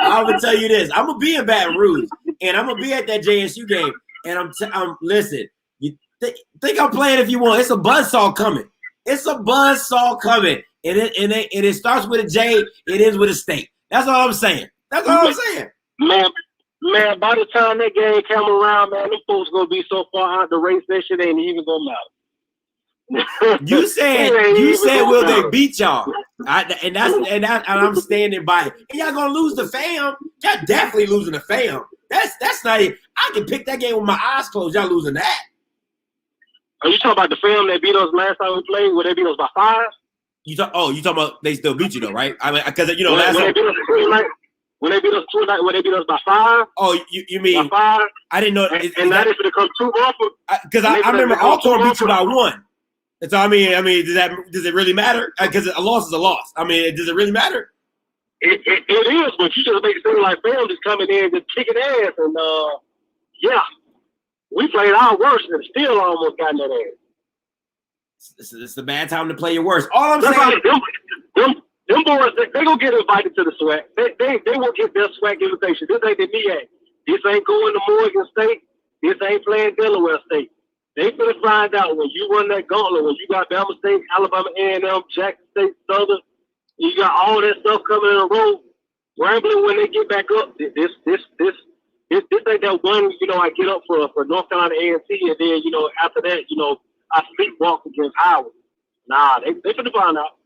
I'm gonna tell you this. I'm gonna be in Baton Rouge, and I'm gonna be at that JSU game. And I'm listen. You think I'm playing if you want? It's a buzzsaw coming. It's a buzzsaw coming, and it starts with a J. It ends with a state. That's all I'm saying. That's all I'm saying. Man, by the time that game come around, man, them folks gonna be so far out the race that shit ain't even gonna matter. You said will they beat y'all? And I'm standing by it. And y'all gonna lose the fam. Y'all definitely losing the fam. That's not it. I can pick that game with my eyes closed. Y'all losing that. Are you talking about the fam that beat us last time we played? Where they beat us by 5? You talking about they still beat you though, right? I mean, because you know last time when they beat us 2 nights, when they beat us by 5. Oh, you mean by 5? I didn't know. And that is going to come 2 off. Because I remember Alcorn beat you by 1. And so I mean, does it really matter? Because a loss is a loss. I mean, does it really matter? It is, but you just make it seem like fam is coming in just kicking ass, and yeah, we played our worst and still almost got in that ass. It's a bad time to play your worst. All I'm saying, them boys, they gonna get invited to the SWAC. They won't get their SWAC invitation. This ain't the MEA. This ain't going to Morgan State. This ain't playing Delaware State. They finna find out when you run that gauntlet, when you got Bama State, Alabama A&M, Jackson State, Southern, you got all that stuff coming in a row. Grambling when they get back up, this ain't that one, I get up for North Carolina A&T, and then, after that, I sleepwalk against Howard. Nah, they finna find out.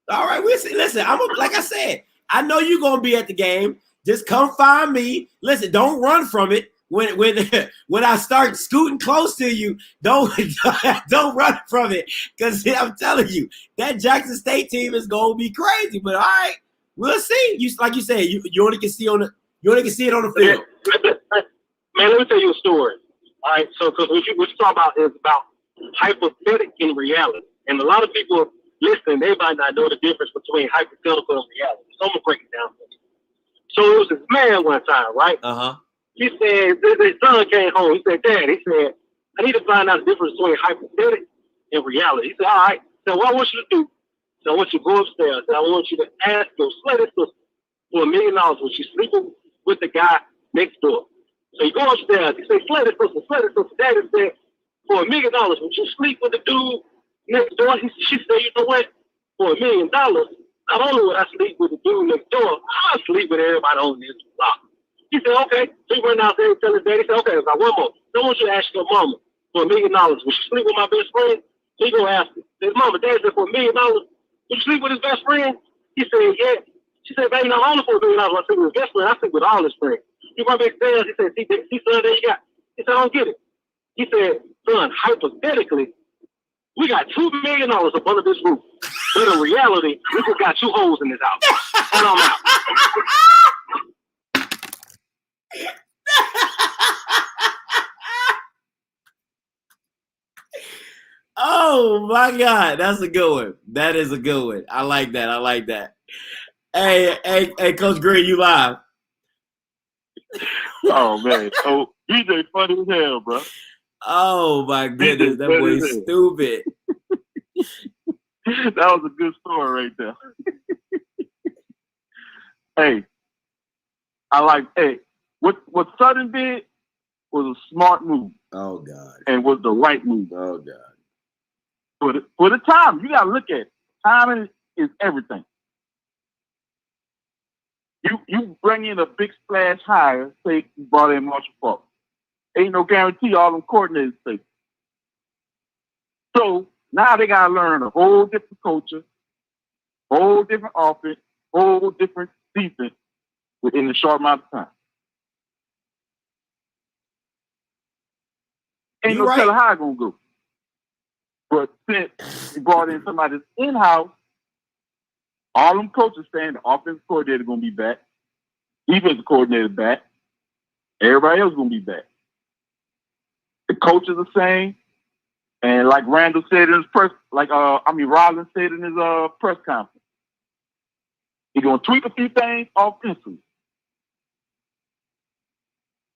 All right, we'll see. Listen, like I said, I know you're gonna be at the game. Just come find me. Listen, don't run from it. When I start scooting close to you, don't run from it, because I'm telling you that Jackson State team is gonna be crazy. But all right, we'll see. Like you said, you only can see it on the field. Man, let me tell you a story. All right, so because what you talk about is about hypothetical and reality, and a lot of people listening, they might not know the difference between hypothetical and reality. So I'm gonna break it down for you. So it was this man one time, right? He said, his son came home. He said, Dad, I need to find out the difference between hypothetical and reality. He said, all right. So what I want you to do, I want you to go upstairs, and I want you to ask your slutty sister for $1 million when she's sleeping with the guy next door. So you go upstairs. He said, slutty sister. Daddy said, for $1 million, when you sleep with the dude next door, she said, you know what? For $1 million, not only would I sleep with the dude next door, I'll sleep with everybody on this block. He said, okay. So he went out there and tell his daddy, he said, okay, I got one more. I want you to ask your mama for $1 million. Would you sleep with my best friend? So he go ask her. His mama, Dad said, for $1 million, would you sleep with his best friend? He said, yeah. She said, baby, not only for $1 million, I sleep with his best friend, I sleep with all his friends. He went backstairs. He said, see, son, there you got. He said, I don't get it. He said, son, hypothetically, we got $2 million up under this roof. But in reality, we just got 2 holes in this house. And I'm out. Oh my God, that's a good one. That is a good one. I like that. Hey, Coach Green, you live? Oh man, DJ funny as hell, bro. Oh my goodness, that boy's stupid. That was a good story right there. Hey, what Sutton did was a smart move. Oh God. And was the right move. Oh God. For the time, you gotta look at it. Timing is everything. You bring in a big splash hire, say you brought in Marshall Faulk. Ain't no guarantee all them coordinators stay. So now they gotta learn a whole different culture, whole different offense, whole different defense within a short amount of time. Ain't no telling how it's gonna go. But since you brought in somebody that's in-house, all them coaches saying the offensive coordinator gonna be back, defensive coordinator back, everybody else gonna be back. The coaches are saying, and like Randall said in his Rollins said in his press conference, he's gonna tweak a few things offensively.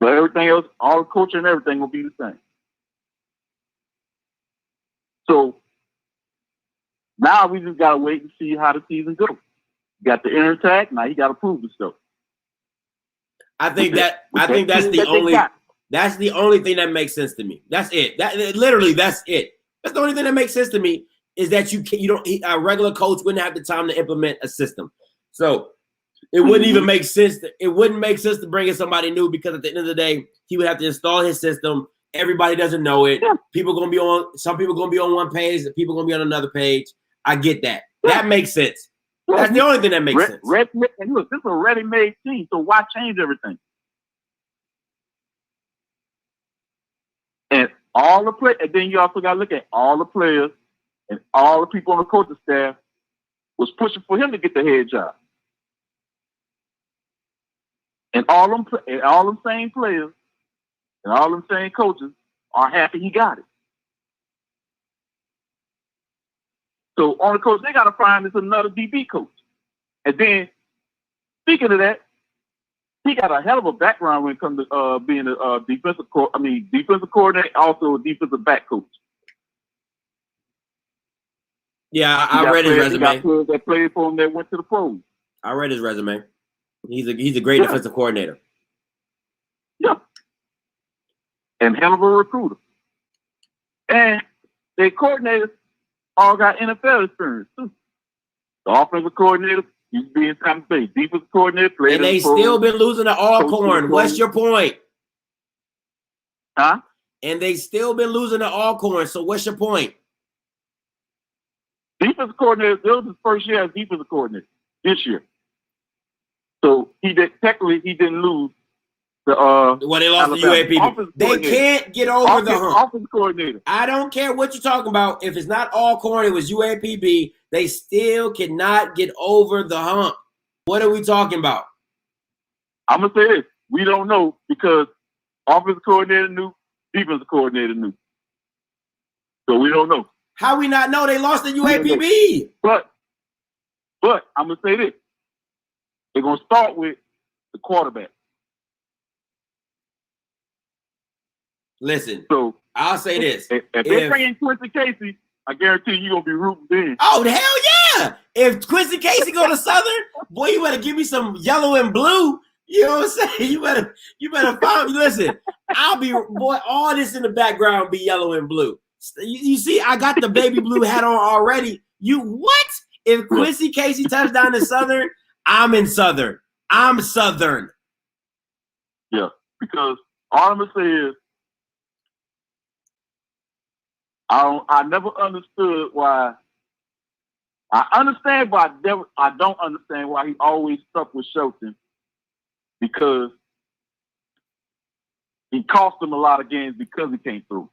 But everything else, all the coaching and everything will be the same. So now we just gotta wait and see how the season goes. You got the inner attack, now you gotta prove the stuff. I think that's the only thing that makes sense to me. That's it. That's it. That's the only thing that makes sense to me is that a regular coach wouldn't have the time to implement a system. So it wouldn't even make sense. It wouldn't make sense to bring in somebody new because at the end of the day, he would have to install his system. Everybody doesn't know it. Yeah. Some people gonna be on one page, and people gonna be on another page. I get that. Yeah. That makes sense. That's the only thing that makes sense. And look, this is a ready-made team, so why change everything? And all the play, and then you also got to look at all the players and all the people on the coaching staff was pushing for him to get the head job. And all them same players and all them same coaches are happy he got it. So on the coach, they got to find this another DB coach. And then, speaking of that, he got a hell of a background when it comes to being a defensive coordinator, also a defensive back coach. Yeah, I read his resume. He got players that played for him that went to the pros. I read his resume. He's a great defensive coordinator. Yeah. And hell of a recruiter. And their coordinators all got NFL experience too. The offensive coordinator used to be in Tampa Bay. Defensive coordinator played. And they still been losing to Alcorn. What's your point? Huh? And they still been losing to Alcorn. So what's your point? Defensive coordinator, this was his first year as defensive coordinator this year. So he didn't lose the they lost the UAPB. They can't get over the hump. Offensive coordinator. I don't care what you're talking about. If it's not Alcorn, it was UAPB. They still cannot get over the hump. What are we talking about? I'm gonna say this: we don't know because offensive coordinator knew, defensive coordinator knew. So we don't know. How we not know they lost the UAPB? But I'm gonna say this: they're gonna start with the quarterback. Listen, so I'll say this: if they bring in Quincy Casey, I guarantee you're gonna be rooting in. Oh hell yeah! If Quincy Casey go to Southern, boy, you better give me some yellow and blue. You know what I'm saying? You better find me. Listen, I'll be all this in the background be yellow and blue. You see, I got the baby blue hat on already. You what? If Quincy Casey touchdown in Southern, I'm in Southern. I'm Southern. Yeah, because all I'm gonna say is I never understood why. I understand, but I don't understand why he always stuck with Shelton, because he cost him a lot of games because he came through.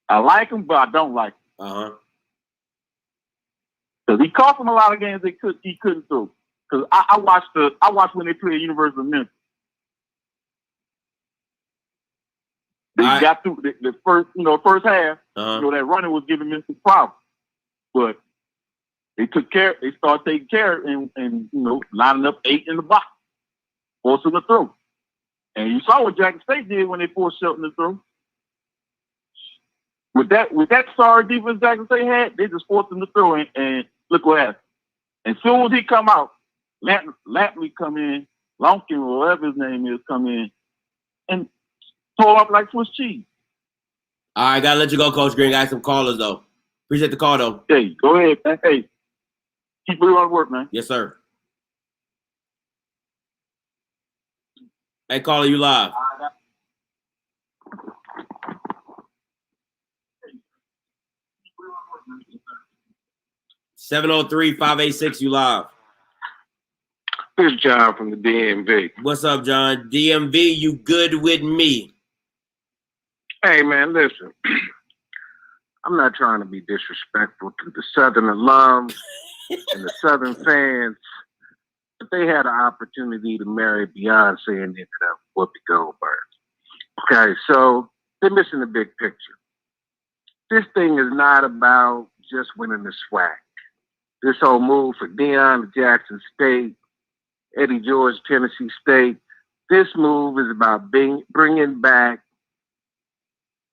I like him, but I don't like him. Because he cost him a lot of games he couldn't throw. Because I watched when they played University of Memphis. They got through the first half. That running was giving Memphis problems, but they took care. They started taking care and lining up 8 in the box, forcing the throw. And you saw what Jackson State did when they forced Shelton to throw. With that sorry defense Jackson State had, they just forced him to throw, and look what happened. As soon as he come out, Lampley come in Lumpkin, whatever his name is, come in and tore up like Swiss cheese. All right, gotta let you go, Coach Green. Got some callers though. Appreciate the call though. Hey, go ahead, man. Hey, keep doing hard work, man. Yes, sir. Hey, caller, you live. 703-586, you live. This is John from the DMV. What's up, John? DMV, you good with me? Hey, man, listen. I'm not trying to be disrespectful to the Southern alums and the Southern fans, but they had an opportunity to marry Beyonce and ended up with Whoopi Goldberg. Okay, so they're missing the big picture. This thing is not about just winning the SWAC. This whole move for Deion to Jackson State, Eddie George, Tennessee State, this move is about bringing back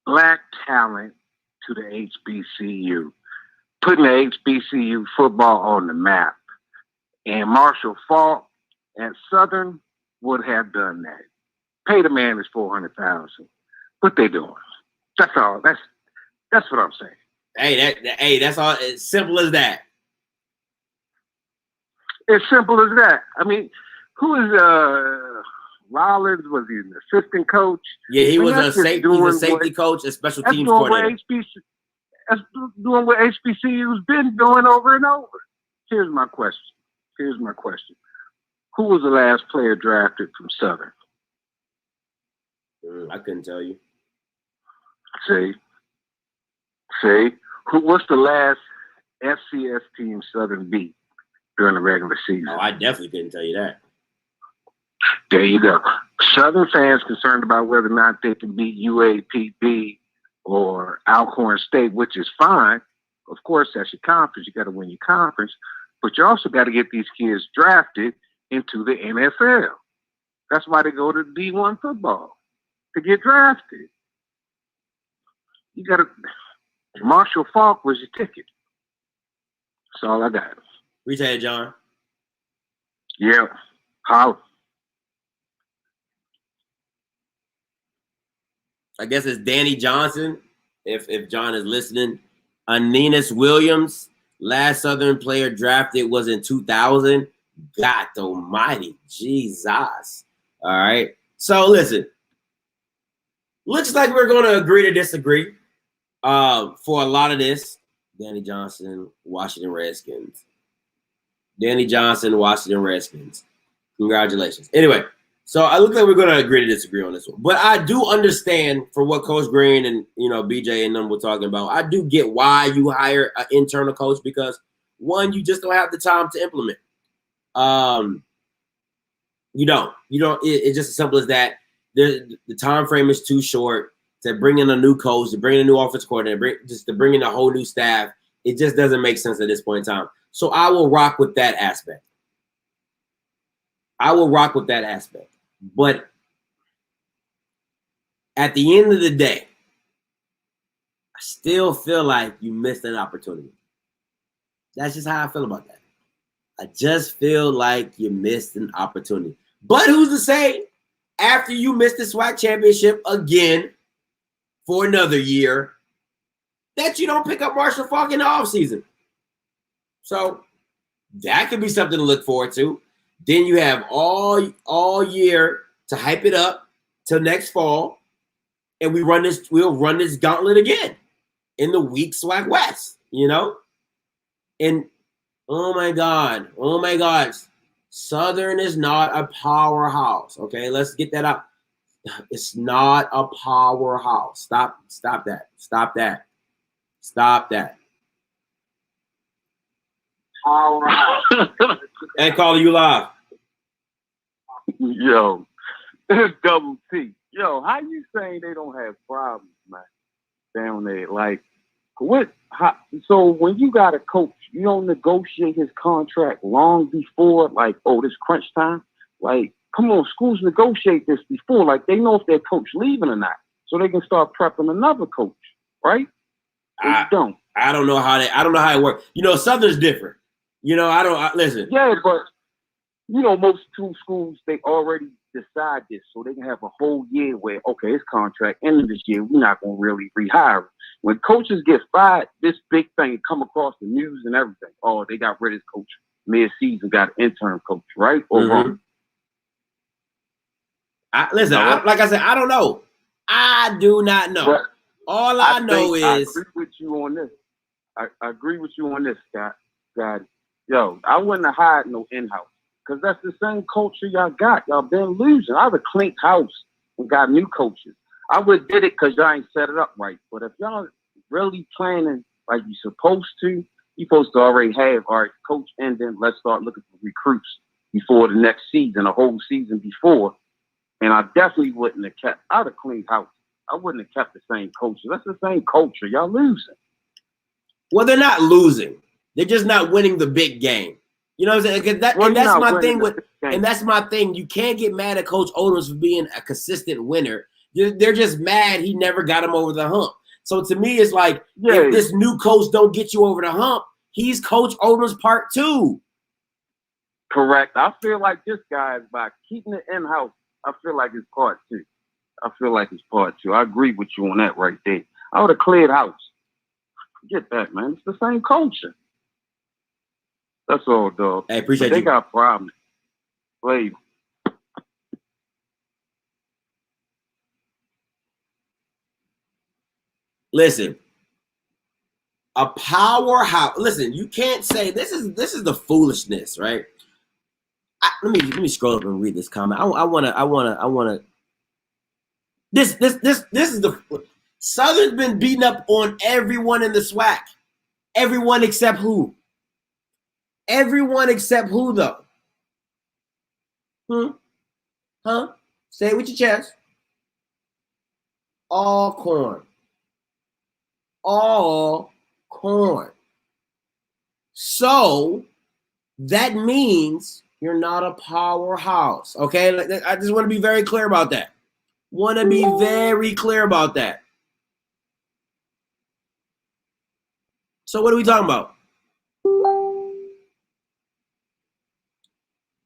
black talent to the HBCU, putting the HBCU football on the map. And Marshall Faulk at Southern would have done that. Pay the man his $400,000. What they doing? That's all. That's what I'm saying. Hey, that's all. As simple as that. As simple as that. I mean, who is Rollins? Was he an assistant coach? Yeah, he was a safety coach, a special teams coordinator. That's doing what HBCU's been doing over and over. Here's my question. Who was the last player drafted from Southern? I couldn't tell you. See? What's the last FCS team Southern beat during the regular season? Oh, I definitely couldn't tell you that. There you go. Southern fans concerned about whether or not they can beat UAPB or Alcorn State, which is fine. Of course, that's your conference. You got to win your conference. But you also got to get these kids drafted into the NFL. That's why they go to D1 football, to get drafted. You got to... Marshall Faulk was your ticket. That's all I got. Appreciate it, John. Yeah. How? I guess it's Danny Johnson, if John is listening. Anenas Williams, last Southern player drafted was in 2000. God almighty, Jesus. All right. So listen, looks like we're going to agree to disagree for a lot of this. Danny Johnson, Washington Redskins. Danny Johnson, Washington Redskins. Congratulations. Anyway, so I look like we're going to agree to disagree on this one. But I do understand for what Coach Green and, BJ and them were talking about. I do get why you hire an internal coach because, one, you just don't have the time to implement. You don't. It's just as simple as that. The time frame is too short to bring in a new coach, to bring in a new offensive coordinator, to bring in a whole new staff. It just doesn't make sense at this point in time. So I will rock with that aspect. But at the end of the day, I still feel like you missed an opportunity. That's just how I feel about that. I just feel like you missed an opportunity. But who's to say after you missed the Swac Championship again for another year that you don't pick up Marshall Faulk in the offseason? So that could be something to look forward to. Then you have all year to hype it up till next fall, and we'll run this gauntlet again in the weak Swac West, And oh my God, Southern is not a powerhouse. Okay, let's get that out. It's not a powerhouse. Stop that. Powerhouse. Hey, caller, you live. Yo, this Double T. Yo, how you saying they don't have problems, man, down there? Like, so when you got a coach, you don't negotiate his contract long before, like, this crunch time? Like, come on, schools negotiate this before. Like, they know if their coach leaving or not, so they can start prepping another coach, right? I don't know how it works. Southern's different. Listen. Yeah, but you know, most schools, they already decide this, so they can have a whole year where, okay, his contract ended this year, we're not going to really rehire him. When coaches get fired, this big thing come across the news and everything. Oh, they got rid of his coach mid-season, got an intern coach, right or wrong? Listen, like I said, I don't know. I do not know. But all I know is I agree with you on this. I agree with you on this, Scott. Yo, I wouldn't have hired no in-house because that's the same culture y'all got. Y'all been losing. I would have cleaned house and got new coaches. I would have did it because y'all ain't set it up right. But if y'all really planning like you're supposed to, you're supposed to already have, all right, coach, and then let's start looking for recruits before the next season, a whole season before. And I definitely wouldn't have kept, I'd have cleaned house. I wouldn't have kept the same coaches. That's the same culture. Y'all losing. Well, they're not losing. They're just not winning the big game. You know what I'm saying? And that's my thing and that's my thing. You can't get mad at Coach Odoms for being a consistent winner. They're just mad he never got him over the hump. So to me, it's like, if this new coach don't get you over the hump, he's Coach Odoms part 2. Correct. I feel like this guy is by keeping it in-house. I feel like it's part 2. I agree with you on that right there. I would have cleared house. Forget that, man. It's the same culture. That's all, dog. Hey, appreciate you. They you. got problems. Play. Listen, a powerhouse. Listen, you can't say this is the foolishness, right? Let me scroll up and read this comment. I wanna. This is the Southern's been beating up on everyone in the SWAC. Everyone except who? Everyone except who though? Huh? Say it with your chest. All corn. All corn. So that means you're not a powerhouse. Okay? I just want to be very clear about that. So what are we talking about?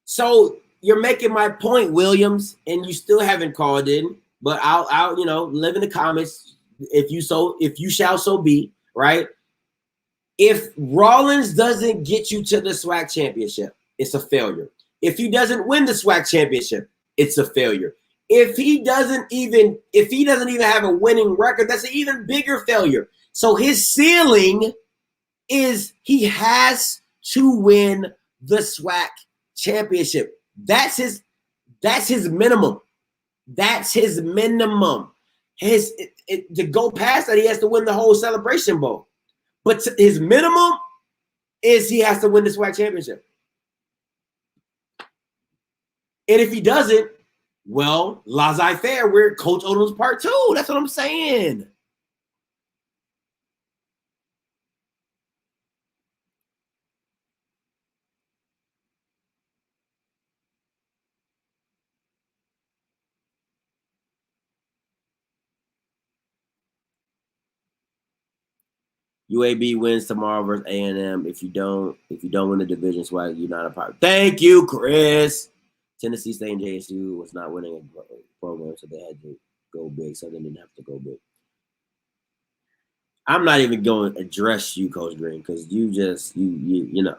So you're making my point, Williams, and you still haven't called in, but I'll live in the comments if you shall so be, right? If Rollins doesn't get you to the SWAC championship, it's a failure. If he doesn't win the SWAC championship, it's a failure. If he doesn't even have a winning record, that's an even bigger failure. So his ceiling is he has to win the SWAC championship. That's his minimum. That's his minimum. To go past that, he has to win the whole Celebration Bowl. But his minimum is he has to win the SWAC championship. And if he doesn't, well, laissez-faire, we're Coach Odom's part 2. That's what I'm saying. UAB wins tomorrow versus A&M. If you don't win the division SWAC, you're not a part. Thank you, Chris. Tennessee State and JSU was not winning a program, so they had to go big. So they didn't have to go big. I'm not even going to address you, Coach Green, because you know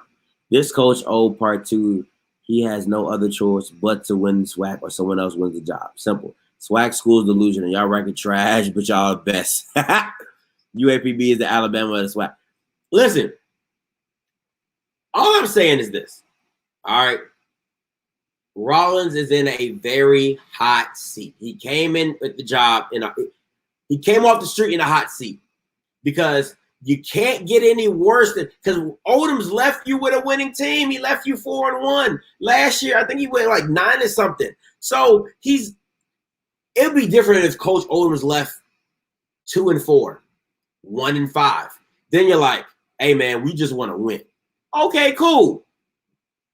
this Coach O part 2. He has no other choice but to win the SWAC or someone else wins the job. Simple. SWAC school's delusion, and y'all record trash, but y'all are best. UAPB is the Alabama of the SWAC. Listen, all I'm saying is this. All right. Rollins is in a very hot seat. He came in with the job he came off the street in a hot seat because you can't get any worse than because Odom's left you with a winning team. He left you 4-1 last year. I think he went like 9 or something. So it'd be different if Coach Odom's left 2-4, 1-5. Then you're like, hey man, we just want to win. Okay, cool.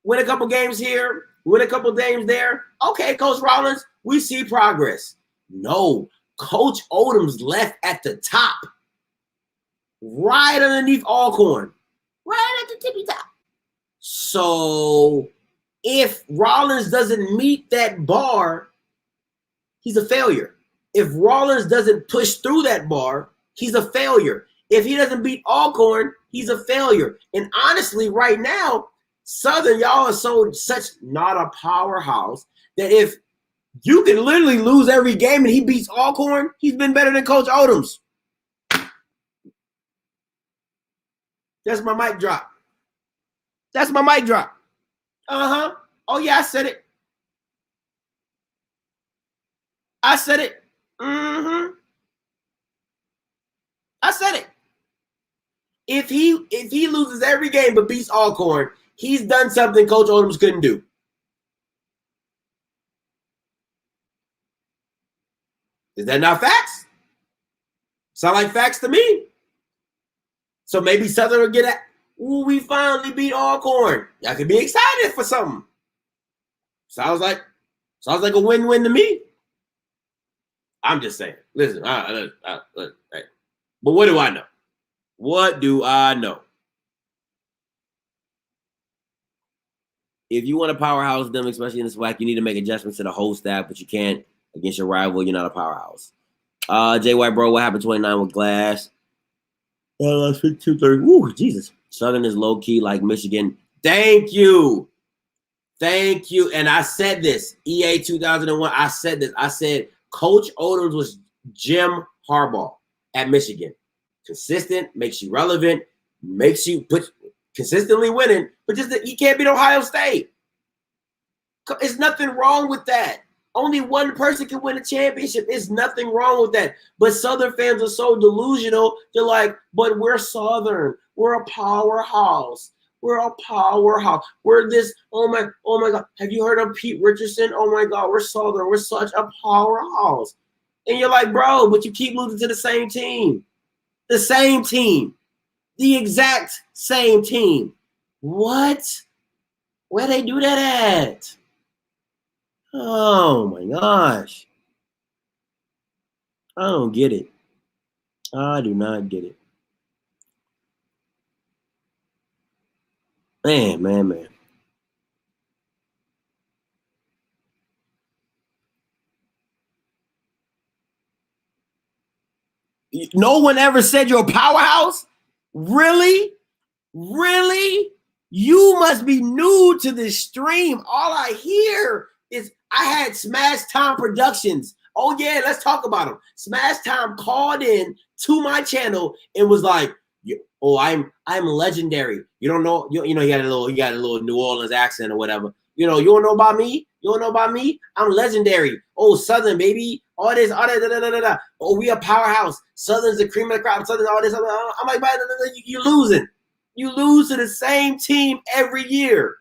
Win a couple games here. Win a couple games there. Okay, Coach Rollins, we see progress. No, Coach Odom's left at the top. Right underneath Alcorn. Right at the tippy top. So If Rollins doesn't meet that bar, he's a failure. If Rollins doesn't push through that bar, he's a failure. If he doesn't beat Alcorn, he's a failure. And honestly, right now, Southern, y'all are such not a powerhouse that if you can literally lose every game and he beats Alcorn, he's been better than Coach Odoms. That's my mic drop. That's my mic drop. Uh-huh. Oh, yeah, I said it. I said it. Mm-hmm. I said it. If he loses every game but beats Alcorn, he's done something Coach Odoms couldn't do. Is that not facts? Sound like facts to me. So maybe Southern will get at, ooh, we finally beat Alcorn. Y'all could be excited for something. Sounds like a win-win to me. I'm just saying. Listen, hey. But what do I know? What do I know? If you want to powerhouse them, especially in the SWAC, you need to make adjustments to the whole staff, but you can't against your rival. You're not a powerhouse. Jay White, bro, what happened 29 with Glass? Last week, 230. Ooh, Jesus. Southern is low-key like Michigan. Thank you. Thank you. And I said this. EA 2001, I said this. I said Coach Odoms was Jim Harbaugh at Michigan. Consistent, makes you relevant, makes you consistently winning, but just that he can't beat Ohio State. There's nothing wrong with that. Only one person can win a championship. There's nothing wrong with that. But Southern fans are so delusional. They're like, but we're Southern. We're a powerhouse. We're a powerhouse. We're this. Oh my God. Have you heard of Pete Richardson? Oh my God. We're Southern. We're such a powerhouse. And you're like, bro, but you keep losing to the same team. The same team. The exact same team. What? Where they do that at? Oh my gosh. I don't get it. I do not get it. Man. No one ever said you're a powerhouse? Really? Really? You must be new to this stream. All I hear is I had Smash Time Productions. Oh yeah, let's talk about them. Smash Time called in to my channel and was like, "Oh, I'm legendary. You don't know, you know, he got a little New Orleans accent or whatever. You know, you don't know about me? You don't know about me? I'm legendary. Oh, Southern, baby. All this, da. Oh, we a powerhouse. Southern's the cream of the crop. Southern, all this. I'm like, you're losing. You lose to the same team every year,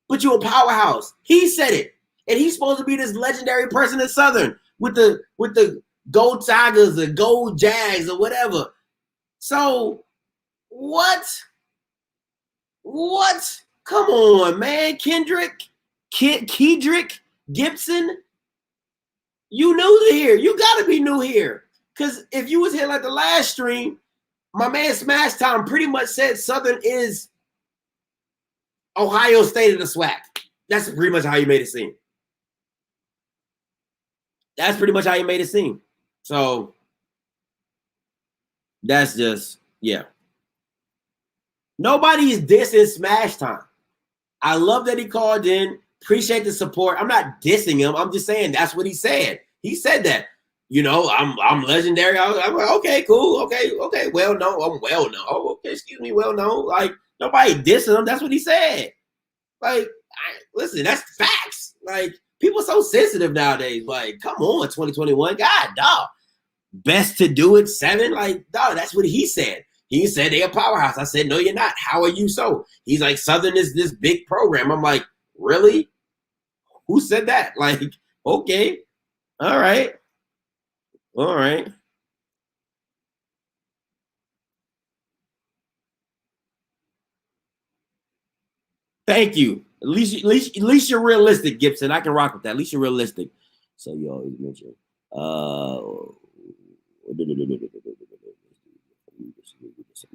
but you're a powerhouse." He said it, and he's supposed to be this legendary person in Southern with the Gold Tigers, the Gold Jags, or whatever. So what? Come on, man, Kedrick Gibson. You new to here. You got to be new here. Because if you was here like the last stream, my man Smash Time pretty much said Southern is Ohio State of the SWAC. That's pretty much how you made it seem. So that's just, yeah. Nobody is dissing Smash Time. I love that he called in. Appreciate the support. I'm not dissing him. I'm just saying that's what he said. He said that. You know, I'm legendary. I'm like, okay, cool. Okay. Well known. I'm well known. Oh, okay, excuse me, well known. Like, nobody dissing him. That's what he said. Like, listen, that's facts. Like, people are so sensitive nowadays. Like, come on, 2021. God, dog. Best to do it, 7. Like, dog, that's what he said. He said they a powerhouse. I said, no, you're not. How are you so? He's like, Southern is this big program. I'm like, really? Who said that? Like, okay. All right. Thank you. At least you're realistic, Gibson. I can rock with that. At least you're realistic. So you always mention.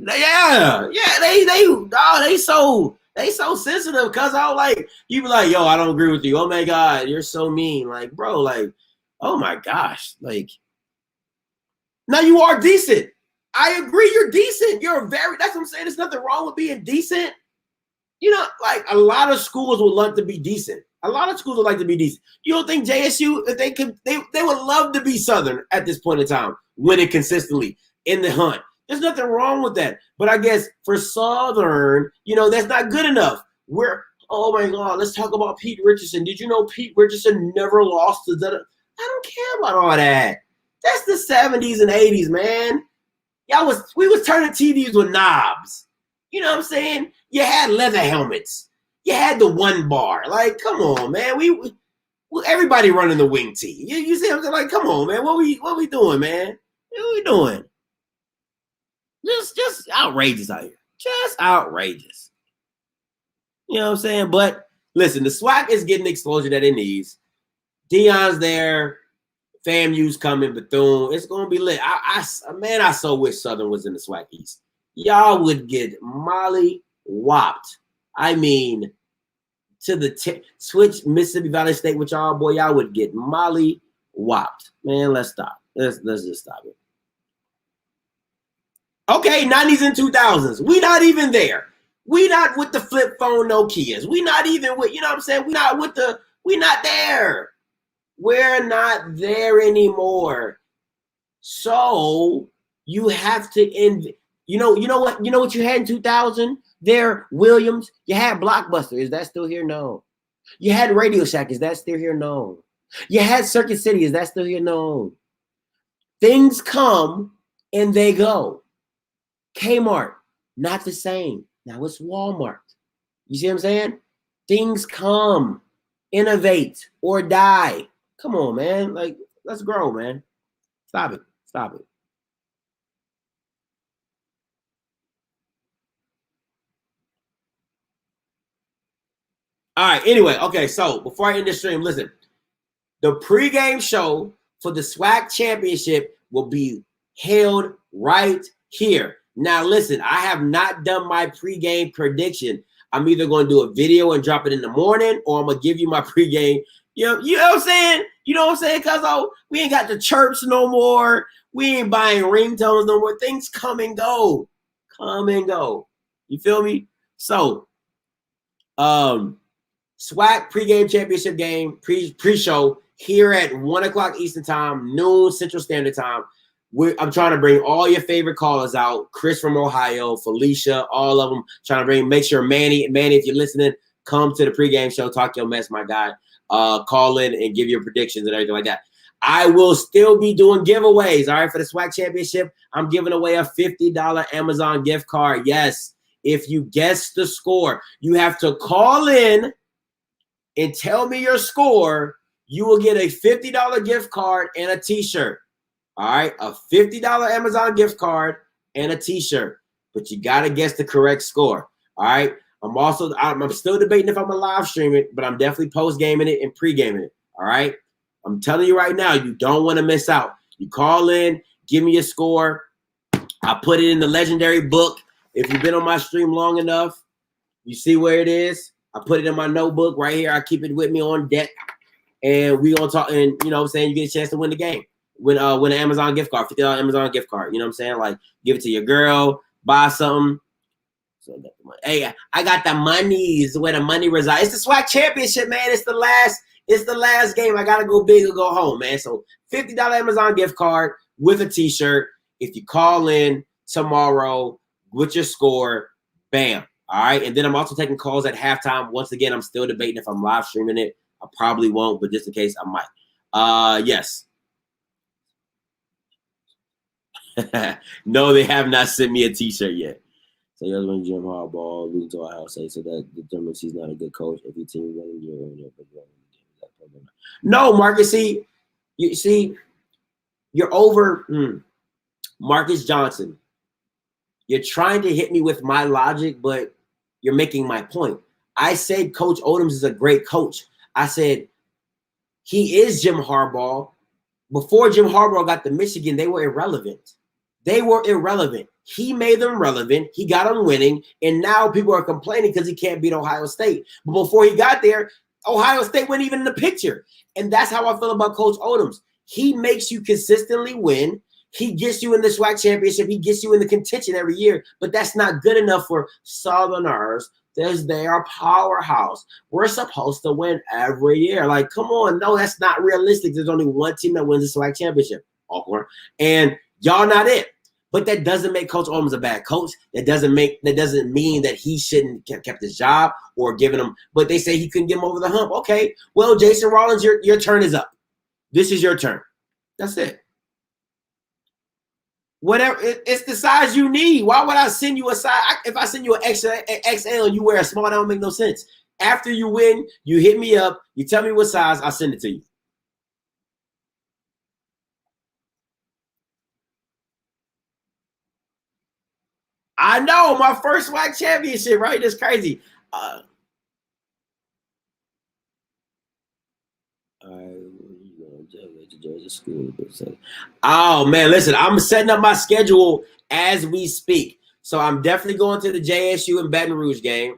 Yeah. They They so sensitive because I was like, you be like, yo, I don't agree with you. Oh my God, you're so mean. Like, bro, like, oh my gosh. Like, now you are decent. I agree, you're decent. That's what I'm saying. There's nothing wrong with being decent. You know, like a lot of schools would love to be decent. A lot of schools would like to be decent. You don't think JSU, if they would love to be Southern at this point in time, winning consistently in the hunt. There's nothing wrong with that. But I guess for Southern, you know, that's not good enough. Oh my God, let's talk about Pete Richardson. Did you know Pete Richardson never lost to the? I don't care about all that. That's the 70s and 80s, man. We was turning TVs with knobs. You know what I'm saying? You had leather helmets. You had the one bar. Like, come on, man. We everybody running the wing tee. You see what I'm saying? Like, come on, man. What we doing, man? What we doing? Just outrageous out here. Just outrageous. You know what I'm saying? But listen, the SWAC is getting the exposure that it needs. Deion's there. FAMU's coming. Bethune. It's going to be lit. I so wish Southern was in the SWAC East. Y'all would get molly whopped. I mean, to the switch Mississippi Valley State with y'all, boy, y'all would get molly whopped. Man, let's stop. Let's just stop it. Okay, 90s and 2000s. We not even there. We not with the flip phone Nokias. We not even with, you know what I'm saying? We not there. We're not there anymore. So you have to you know what you had in 2000? There, Williams. You had Blockbuster. Is that still here? No. You had Radio Shack. Is that still here? No. You had Circuit City. Is that still here? No. Things come and they go. Kmart, not the same. Now it's Walmart. You see what I'm saying? Things come, innovate or die. Come on, man. Like, let's grow, man. Stop it. Stop it. All right. Anyway, okay. So before I end the stream, listen. The pregame show for the SWAC Championship will be held right here. Now, listen, I have not done my pregame prediction. I'm either going to do a video and drop it in the morning, or I'm going to give you my pregame. You know what I'm saying? You know what I'm saying? Because we ain't got the chirps no more. We ain't buying ringtones no more. Things come and go. Come and go. You feel me? So, SWAC pregame championship game, pre-show here at 1 o'clock Eastern Time, noon Central Standard Time. I'm trying to bring all your favorite callers out. Chris from Ohio, Felicia, all of them. Trying to make sure Manny, if you're listening, come to the pregame show, talk your mess, my guy. Call in and give your predictions and everything like that. I will still be doing giveaways, all right, for the SWAC Championship. I'm giving away a $50 Amazon gift card. Yes, if you guess the score, you have to call in and tell me your score. You will get a $50 gift card and a T-shirt. All right, a $50 Amazon gift card and a T-shirt, but you gotta guess the correct score. All right, I'm still debating if I'm gonna live stream it, but I'm definitely post gaming it and pre gaming it. All right, I'm telling you right now, you don't want to miss out. You call in, give me a score. I put it in the legendary book. If you've been on my stream long enough, you see where it is. I put it in my notebook right here. I keep it with me on deck, and we gonna talk. And you know what I'm saying, you get a chance to win the game. Win an Amazon gift card, $50 Amazon gift card. You know what I'm saying? Like, give it to your girl, buy something. So, hey, I got the monies where the money resides. It's the SWAC Championship, man. It's the last game. I gotta go big or go home, man. So, $50 Amazon gift card with a T-shirt. If you call in tomorrow with your score, bam. All right. And then I'm also taking calls at halftime. Once again, I'm still debating if I'm live streaming it. I probably won't, but just in case, I might. Yes. No, they have not sent me a T-shirt yet. So you guys want Jim Harbaugh losing to Ohio State, so that determines he's not a good coach. If your team no, Marcus. You're over Marcus Johnson. You're trying to hit me with my logic, but you're making my point. I said Coach Odoms is a great coach. I said he is Jim Harbaugh. Before Jim Harbaugh got to Michigan, they were irrelevant. They were irrelevant. He made them relevant. He got them winning. And now people are complaining because he can't beat Ohio State. But before he got there, Ohio State wasn't even in the picture. And that's how I feel about Coach Odoms. He makes you consistently win. He gets you in the Swac Championship. He gets you in the contention every year. But that's not good enough for Southerners. They are powerhouse. We're supposed to win every year. Like, come on. No, that's not realistic. There's only one team that wins the Swac Championship. Awkward. And y'all not it. But that doesn't make Coach Odoms a bad coach. That doesn't mean that he shouldn't have kept his job or given him. But they say he couldn't get him over the hump. Okay. Well, Jason Rollins, your turn is up. This is your turn. That's it. Whatever, it's the size you need. Why would I send you a size? If I send you an XL and you wear a small, that don't make no sense. After you win, you hit me up. You tell me what size, I'll send it to you. I know, my first Swac championship, right? That's crazy. Oh man, listen, I'm setting up my schedule as we speak. So I'm definitely going to the JSU and Baton Rouge game.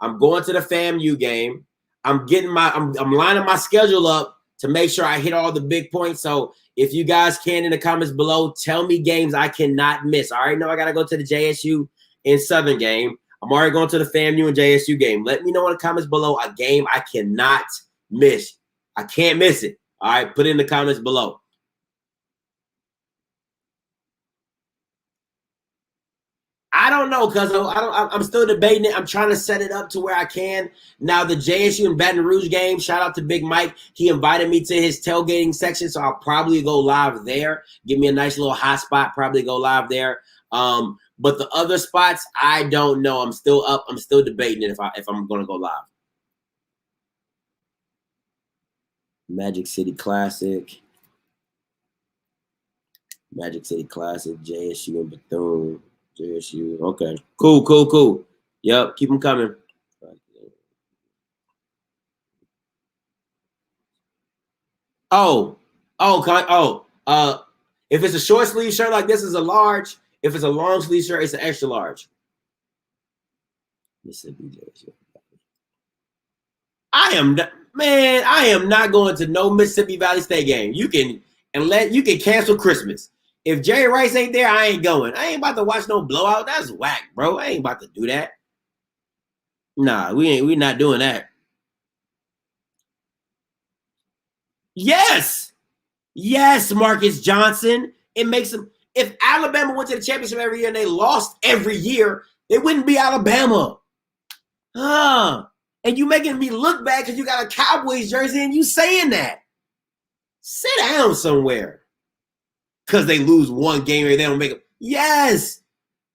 I'm going to the FAMU game. I'm lining my schedule up to make sure I hit all the big points. So if you guys can in the comments below, tell me games I cannot miss. I already know I got to go to the JSU and Southern game. I'm already going to the FAMU and JSU game. Let me know in the comments below a game I cannot miss. I can't miss it. All right, put it in the comments below. I don't know, because I'm still debating it. I'm trying to set it up to where I can. Now, the JSU and Baton Rouge game, shout out to Big Mike. He invited me to his tailgating section, so I'll probably go live there. Give me a nice little hot spot, probably go live there. But the other spots, I don't know. I'm still up. I'm still debating it if I'm going to go live. Magic City Classic. Magic City Classic, JSU and Bethune. JSU. Okay. Cool. Yep. Keep them coming. If it's a short sleeve shirt like this, is a large. If it's a long sleeve shirt, it's an extra large. Mississippi JSU. I am not going to no Mississippi Valley State game. You can cancel Christmas. If Jerry Rice ain't there, I ain't going. I ain't about to watch no blowout. That's whack, bro. I ain't about to do that. Nah, we not doing that. Yes, Marcus Johnson. It makes them. If Alabama went to the championship every year and they lost every year, they wouldn't be Alabama. And you making me look bad because you got a Cowboys jersey and you saying that. Sit down somewhere. Because they lose one game or they don't make it. Yes.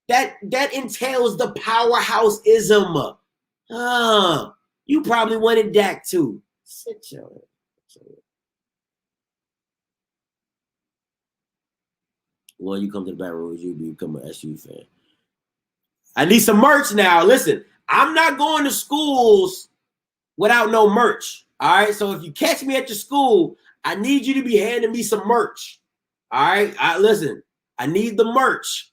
That entails the powerhouse-ism. You probably wanted Dak too. Sit your ass. Well, you come to the Baton Rouge, you become an SU fan. I need some merch now. Listen, I'm not going to schools without no merch. All right. So if you catch me at your school, I need you to be handing me some merch. All right. Listen, I need the merch.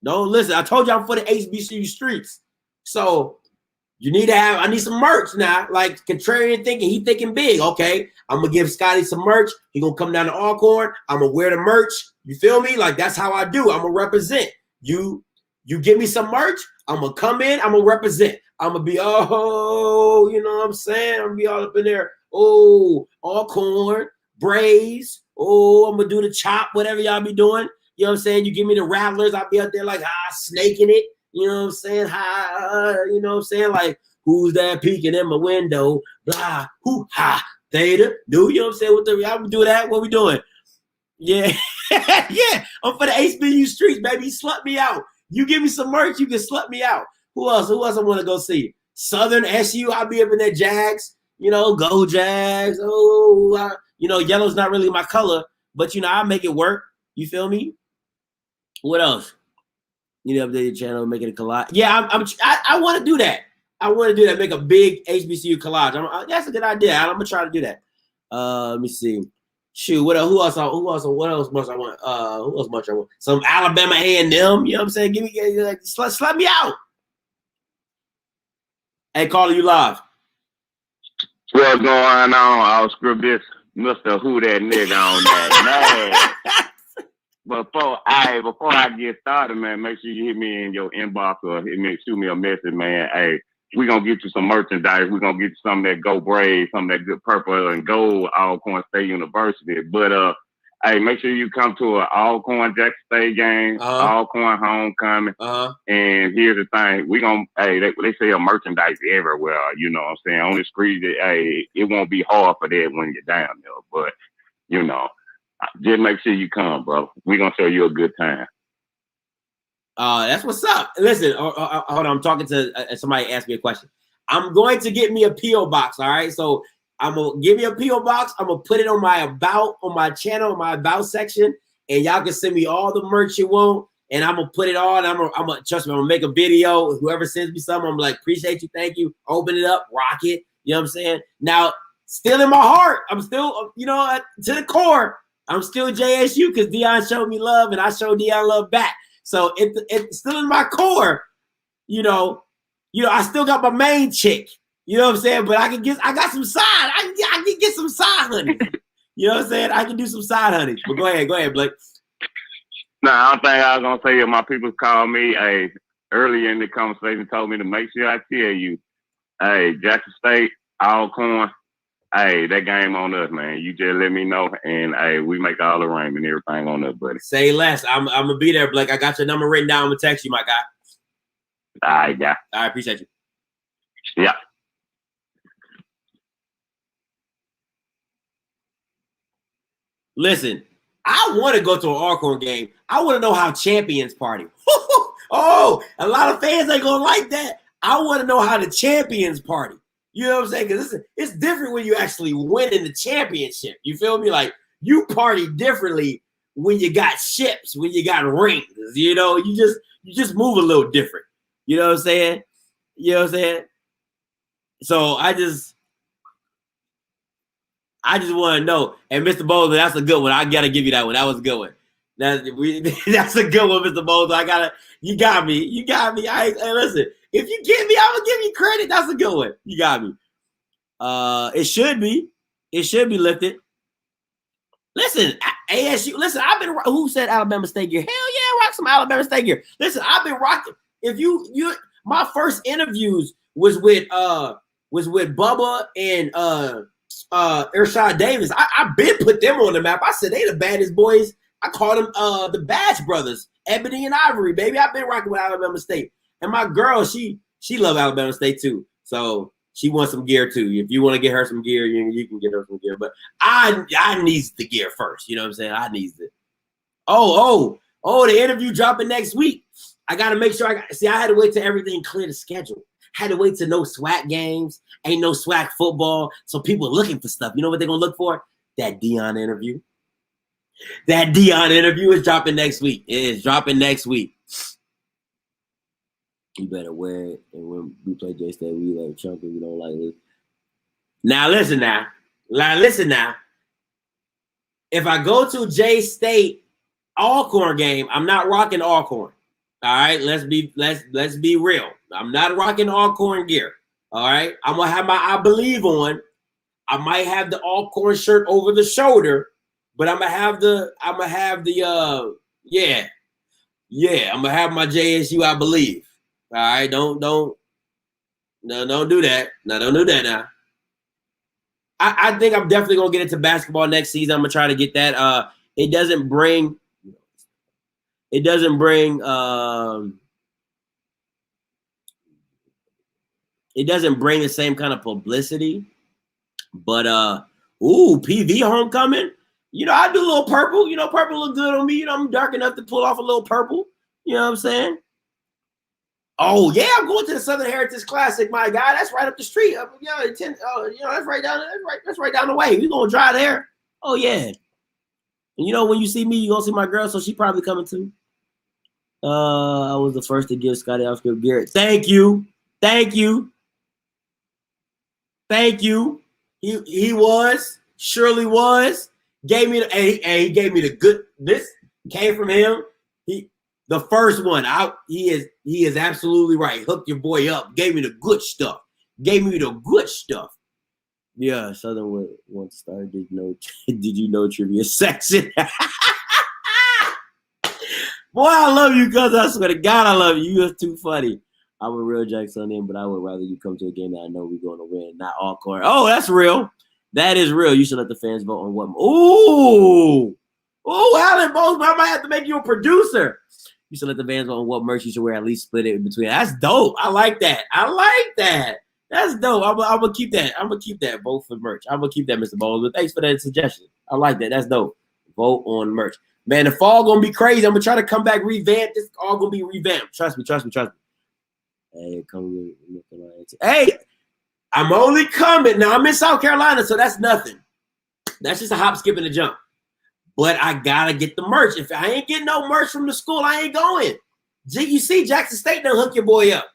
Don't listen. I told you I'm for the HBCU streets. So you need to I need some merch now. Like contrarian thinking, he thinking big. Okay. I'm going to give Scotty some merch. He going to come down to Alcorn. I'm going to wear the merch. You feel me? Like that's how I do. I'm going to represent you. You give me some merch, I'm going to come in, I'm going to represent. I'm going to be, you know what I'm saying? I'm going to be all up in there. Alcorn, Braves. I'm going to do the chop, whatever y'all be doing. You know what I'm saying? You give me the Rattlers, I'll be out there like, snaking it. You know what I'm saying? You know what I'm saying? Like, who's that peeking in my window? Blah, theta. Do you know what I'm saying? Y'all do that? What we doing? Yeah. Yeah. I'm for the HBU streets, baby. Slut me out. You give me some merch, you can slut me out. Who else I want to go see? Southern SU, I'll be up in there. Jags, go Jags. Yellow's not really my color, but I'll make it work. You feel me? What else? You update your channel, make it a collage. Yeah, I want to do that. I want to do that. Make a big HBCU collage. That's a good idea. I'm gonna try to do that. Let me see. Shoot, what else? Who else? What else much I want? Who else much I want? Some Alabama A&M. You know what I'm saying? Give me, like, slap me out. Hey, Carly, you live. What's going on? I'll script this Mr. Who that nigga on that. Man. Before I get started, man, make sure you hit me in your inbox or shoot me a message, man. Hey, we're going to get you some merchandise. We're going to get you some of that Go Brave, some of that good purple and gold Alcorn State University. But, hey, make sure you come to an Alcorn Jackson State game, Alcorn homecoming. And here's the thing. They sell merchandise everywhere. You know what I'm saying? On the street, it won't be hard for that when you're down there. But, you know, just make sure you come, bro. We're going to show you a good time. That's what's up. Listen, hold on. I'm talking to somebody asked me a question. I'm going to get me a P.O. box, all right? So I'm going to give me a P.O. box. I'm going to put it on my my channel, my about section, and y'all can send me all the merch you want, and I'm going to put it on. I'm going to, trust me, I'm going to make a video. Whoever sends me something, I'm like, appreciate you, thank you. Open it up, rock it. You know what I'm saying? Now, still in my heart, I'm still, to the core, I'm still JSU because Dion showed me love, and I showed Dion love back. So it's still in my core, I still got my main chick, you know what I'm saying? But I got some side, I can get some side honey. You know what I'm saying? I can do some side honey. But go ahead, Blake. Nah, I don't think I was gonna say it. My people called me, earlier in the conversation told me to make sure I tell you, Jackson State, Alcorn, that game on us, man. You just let me know, and we make all the arrangements and everything on us, buddy. Say less. I'm gonna be there, Blake. I got your number written down. I'm gonna text you, my guy. All right, yeah. I appreciate you. Yeah. Listen, I want to go to an Alcorn game. I want to know how champions party. Oh, a lot of fans ain't gonna like that. I want to know how the champions party. You know what I'm saying? Because it's different when you actually win in the championship. You feel me? Like, you party differently when you got ships, when you got rings. You just move a little different. You know what I'm saying? So I just want to know. And Mr. Bowles, that's a good one. I gotta give you that one. That was a good one. That's a good one, Mr. Bowles. You got me. Hey, listen. If you get me, I'm gonna give you credit. That's a good one. You got me. It should be lifted. Listen, ASU. Listen, who said Alabama State gear? Hell yeah, rock some Alabama State gear. Listen, I've been rocking. If my first interviews was with Bubba and Ershad Davis. I've been put them on the map. I said they the baddest boys. I called them the Badge Brothers, Ebony and Ivory, baby. I've been rocking with Alabama State. And my girl, she loves Alabama State too. So she wants some gear too. If you want to get her some gear, you can get her some gear. But I needs the gear first. You know what I'm saying? I needs it. Oh, the interview dropping next week. I got to make sure I had to wait till everything clear the schedule. Had to wait till no SWAC games. Ain't no SWAC football. So people are looking for stuff. You know what they're going to look for? That Dion interview. That Dion interview is dropping next week. It is dropping next week. You better wear it. And when we play J-State, we like chunky. We don't like it. Now listen now. If I go to J-State Alcorn game, I'm not rocking Alcorn. All right, let's be real. I'm not rocking Alcorn gear. All right, I'm gonna have my I Believe on. I might have the Alcorn shirt over the shoulder, but I'm gonna have the I'm gonna have my JSU I Believe. All right, don't do that. No, don't do that now. I think I'm definitely gonna get into basketball next season. I'm gonna try to get that. It doesn't bring the same kind of publicity, but PV homecoming. I do a little purple. Purple look good on me. I'm dark enough to pull off a little purple. You know what I'm saying? Oh yeah, I'm going to the Southern Heritage Classic, my guy. That's right up the street. That's right down. That's right down the way. We gonna drive there. Oh yeah. And when you see me, you gonna see my girl, so she probably coming too. I was the first to give Scotty Oscar Garrett. Thank you. He was, surely was. Gave me he gave me the good. This came from him. The first one out. He is absolutely right. Hooked your boy up. Gave me the good stuff. Gave me the good stuff. Yeah, Southern would want to start. Did you know trivia section? Boy, I love you, cuz I swear to God, I love you. You are too funny. I'm a real Jackson in, but I would rather you come to a game that I know we're going to win, not all court. Oh, that's real. That is real. You should let the fans vote on what. Ooh, Alan Bozeman, I might have to make you a producer. You should let the fans vote on what merch you should wear. At least split it in between. That's dope. I like that. That's dope. I'm gonna keep that. I'm gonna keep that. Vote for merch. I'm gonna keep that, Mr. Bozeman. Thanks for that suggestion. I like that. That's dope. Vote on merch. Man, the fall gonna be crazy. I'm gonna try to come back revamped. This all gonna be revamped. Trust me. Hey, come with. Hey, I'm only coming. Now I'm in South Carolina, so that's nothing. That's just a hop, skip, and a jump. But I gotta get the merch. If I ain't getting no merch from the school, I ain't going. You see, Jackson State done hook your boy up.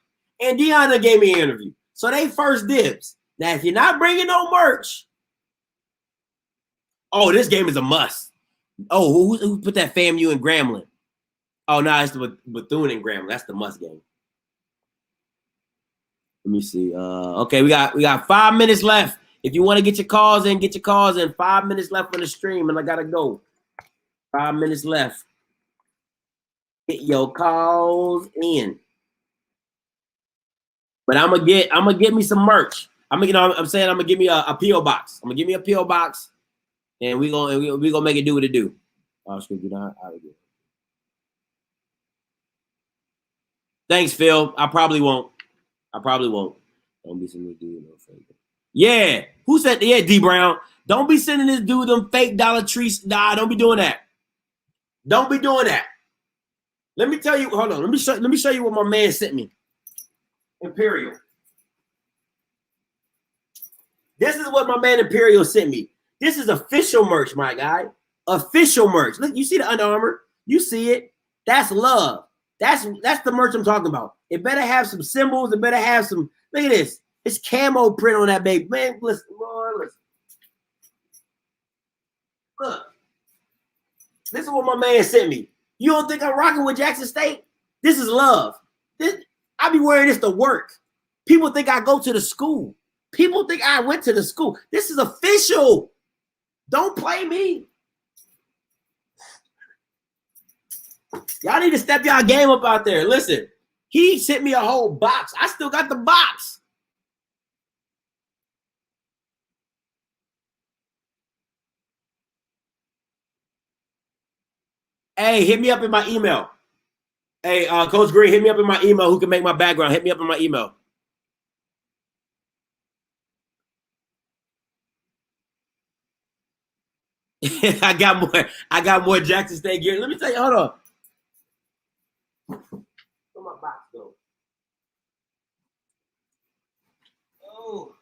And Deanna gave me an interview. So they first dibs. Now, if you're not bringing no merch, oh, this game is a must. Oh, who put that FAMU and Grambling? Oh, no, it's the Bethune and Grambling. That's the must game. Let me see. Okay, we got 5 minutes left. If you want to get your calls in, get your calls in. 5 minutes left on the stream, and I gotta go. 5 minutes left. Get your calls in. But I'm gonna get me some merch. I'm gonna give me a PO box. I'm gonna give me a PO box, and we gonna make it do what it do. Oh, screw you out of here. Thanks, Phil. I probably won't. Don't be sending this dude no fake. Yeah. Who said? Yeah, D Brown. Don't be sending this dude them fake Dollar Trees. Nah, don't be doing that. Don't be doing that. Let me tell you. Hold on. Let me show you what my man sent me. Imperial. This is what my man Imperial sent me. This is official merch, my guy. Official merch. Look, you see the Under Armour? You see it? That's love. That's the merch I'm talking about. It better have some symbols. It better have some. Look at this. It's camo print on that baby. Man, listen, Lord, listen. Look. This is what my man sent me. You don't think I'm rocking with Jackson State? This is love. I be wearing this to work. People think I go to the school. People think I went to the school. This is official. Don't play me. Y'all need to step y'all game up out there. Listen, he sent me a whole box. I still got the box. Hey, hit me up in my email. Hey, Coach Green, hit me up in my email. Who can make my background? Hit me up in my email. I got more Jackson State gear. Let me tell you, hold on. Where my box go? Oh.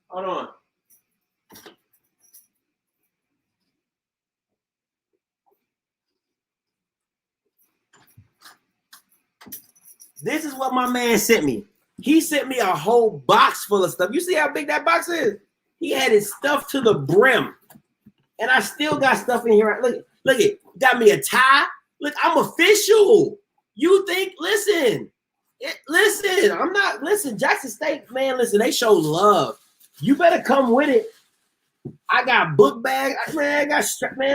Hold on. This is what my man sent me. He sent me a whole box full of stuff. You see how big that box is? He had his stuff to the brim. And I still got stuff in here. Look it. Got me a tie. Look, I'm official. You think, listen, Jackson State, man, listen, they show love. You better come with it. I got book bags. Man,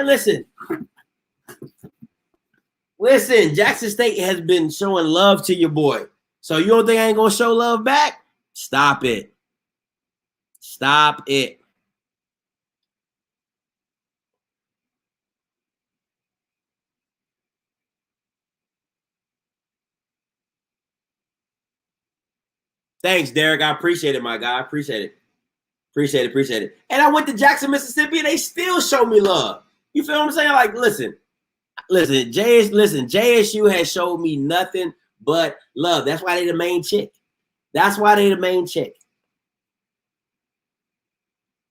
listen. Listen, Jackson State has been showing love to your boy. So you don't think I ain't going to show love back? Stop it. Stop it. Thanks, Derek. I appreciate it, my guy. I appreciate it. Appreciate it. And I went to Jackson, Mississippi, and they still show me love. You feel what I'm saying? Like, listen, JSU has showed me nothing but love. That's why they the main chick.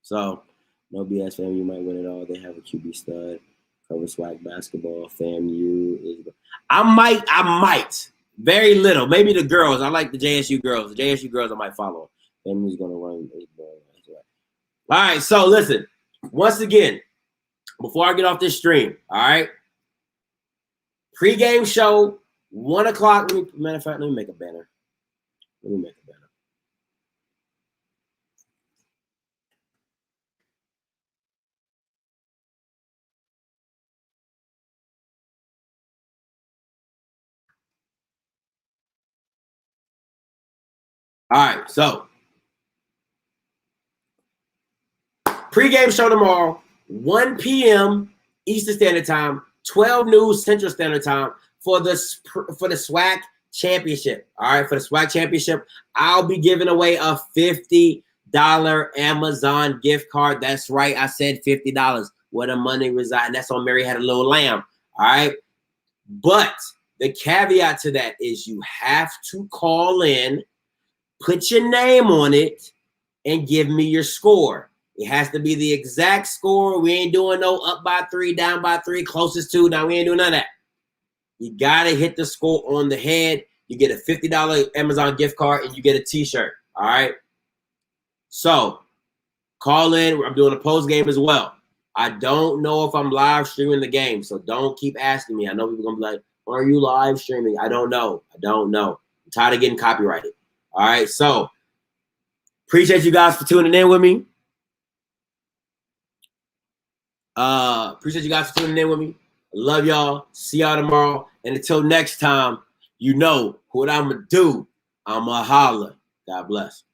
So, no BS, fam. You might win it all. They have a QB stud. Cover Swac basketball. FAMU. I might. Very little. Maybe the girls. I like the JSU girls. The JSU girls I might follow. FAMU's going to run. All right, so listen. Once again, before I get off this stream, all right, pregame show, 1 o'clock. Matter of fact, let me make a banner. All right, so pregame show tomorrow, 1 p.m. Eastern Standard Time, 12 noon Central Standard Time for the Swac Championship. All right, for the Swac Championship, I'll be giving away a $50 Amazon gift card. That's right, I said $50. Where the money resides. That's on Mary Had a Little Lamb. All right, but the caveat to that is you have to call in, put your name on it, and give me your score. It has to be the exact score. We ain't doing no up by 3, down by 3, closest to. Now, we ain't doing none of that. You got to hit the score on the head. You get a $50 Amazon gift card, and you get a T-shirt. All right? So, call in. I'm doing a post game as well. I don't know if I'm live streaming the game, so don't keep asking me. I know people are going to be like, are you live streaming? I don't know. I'm tired of getting copyrighted. All right? So, appreciate you guys for tuning in with me. Appreciate you guys for tuning in with me. Love y'all. See y'all tomorrow. And until next time, you know what I'm going to do. I'm going to holler. God bless.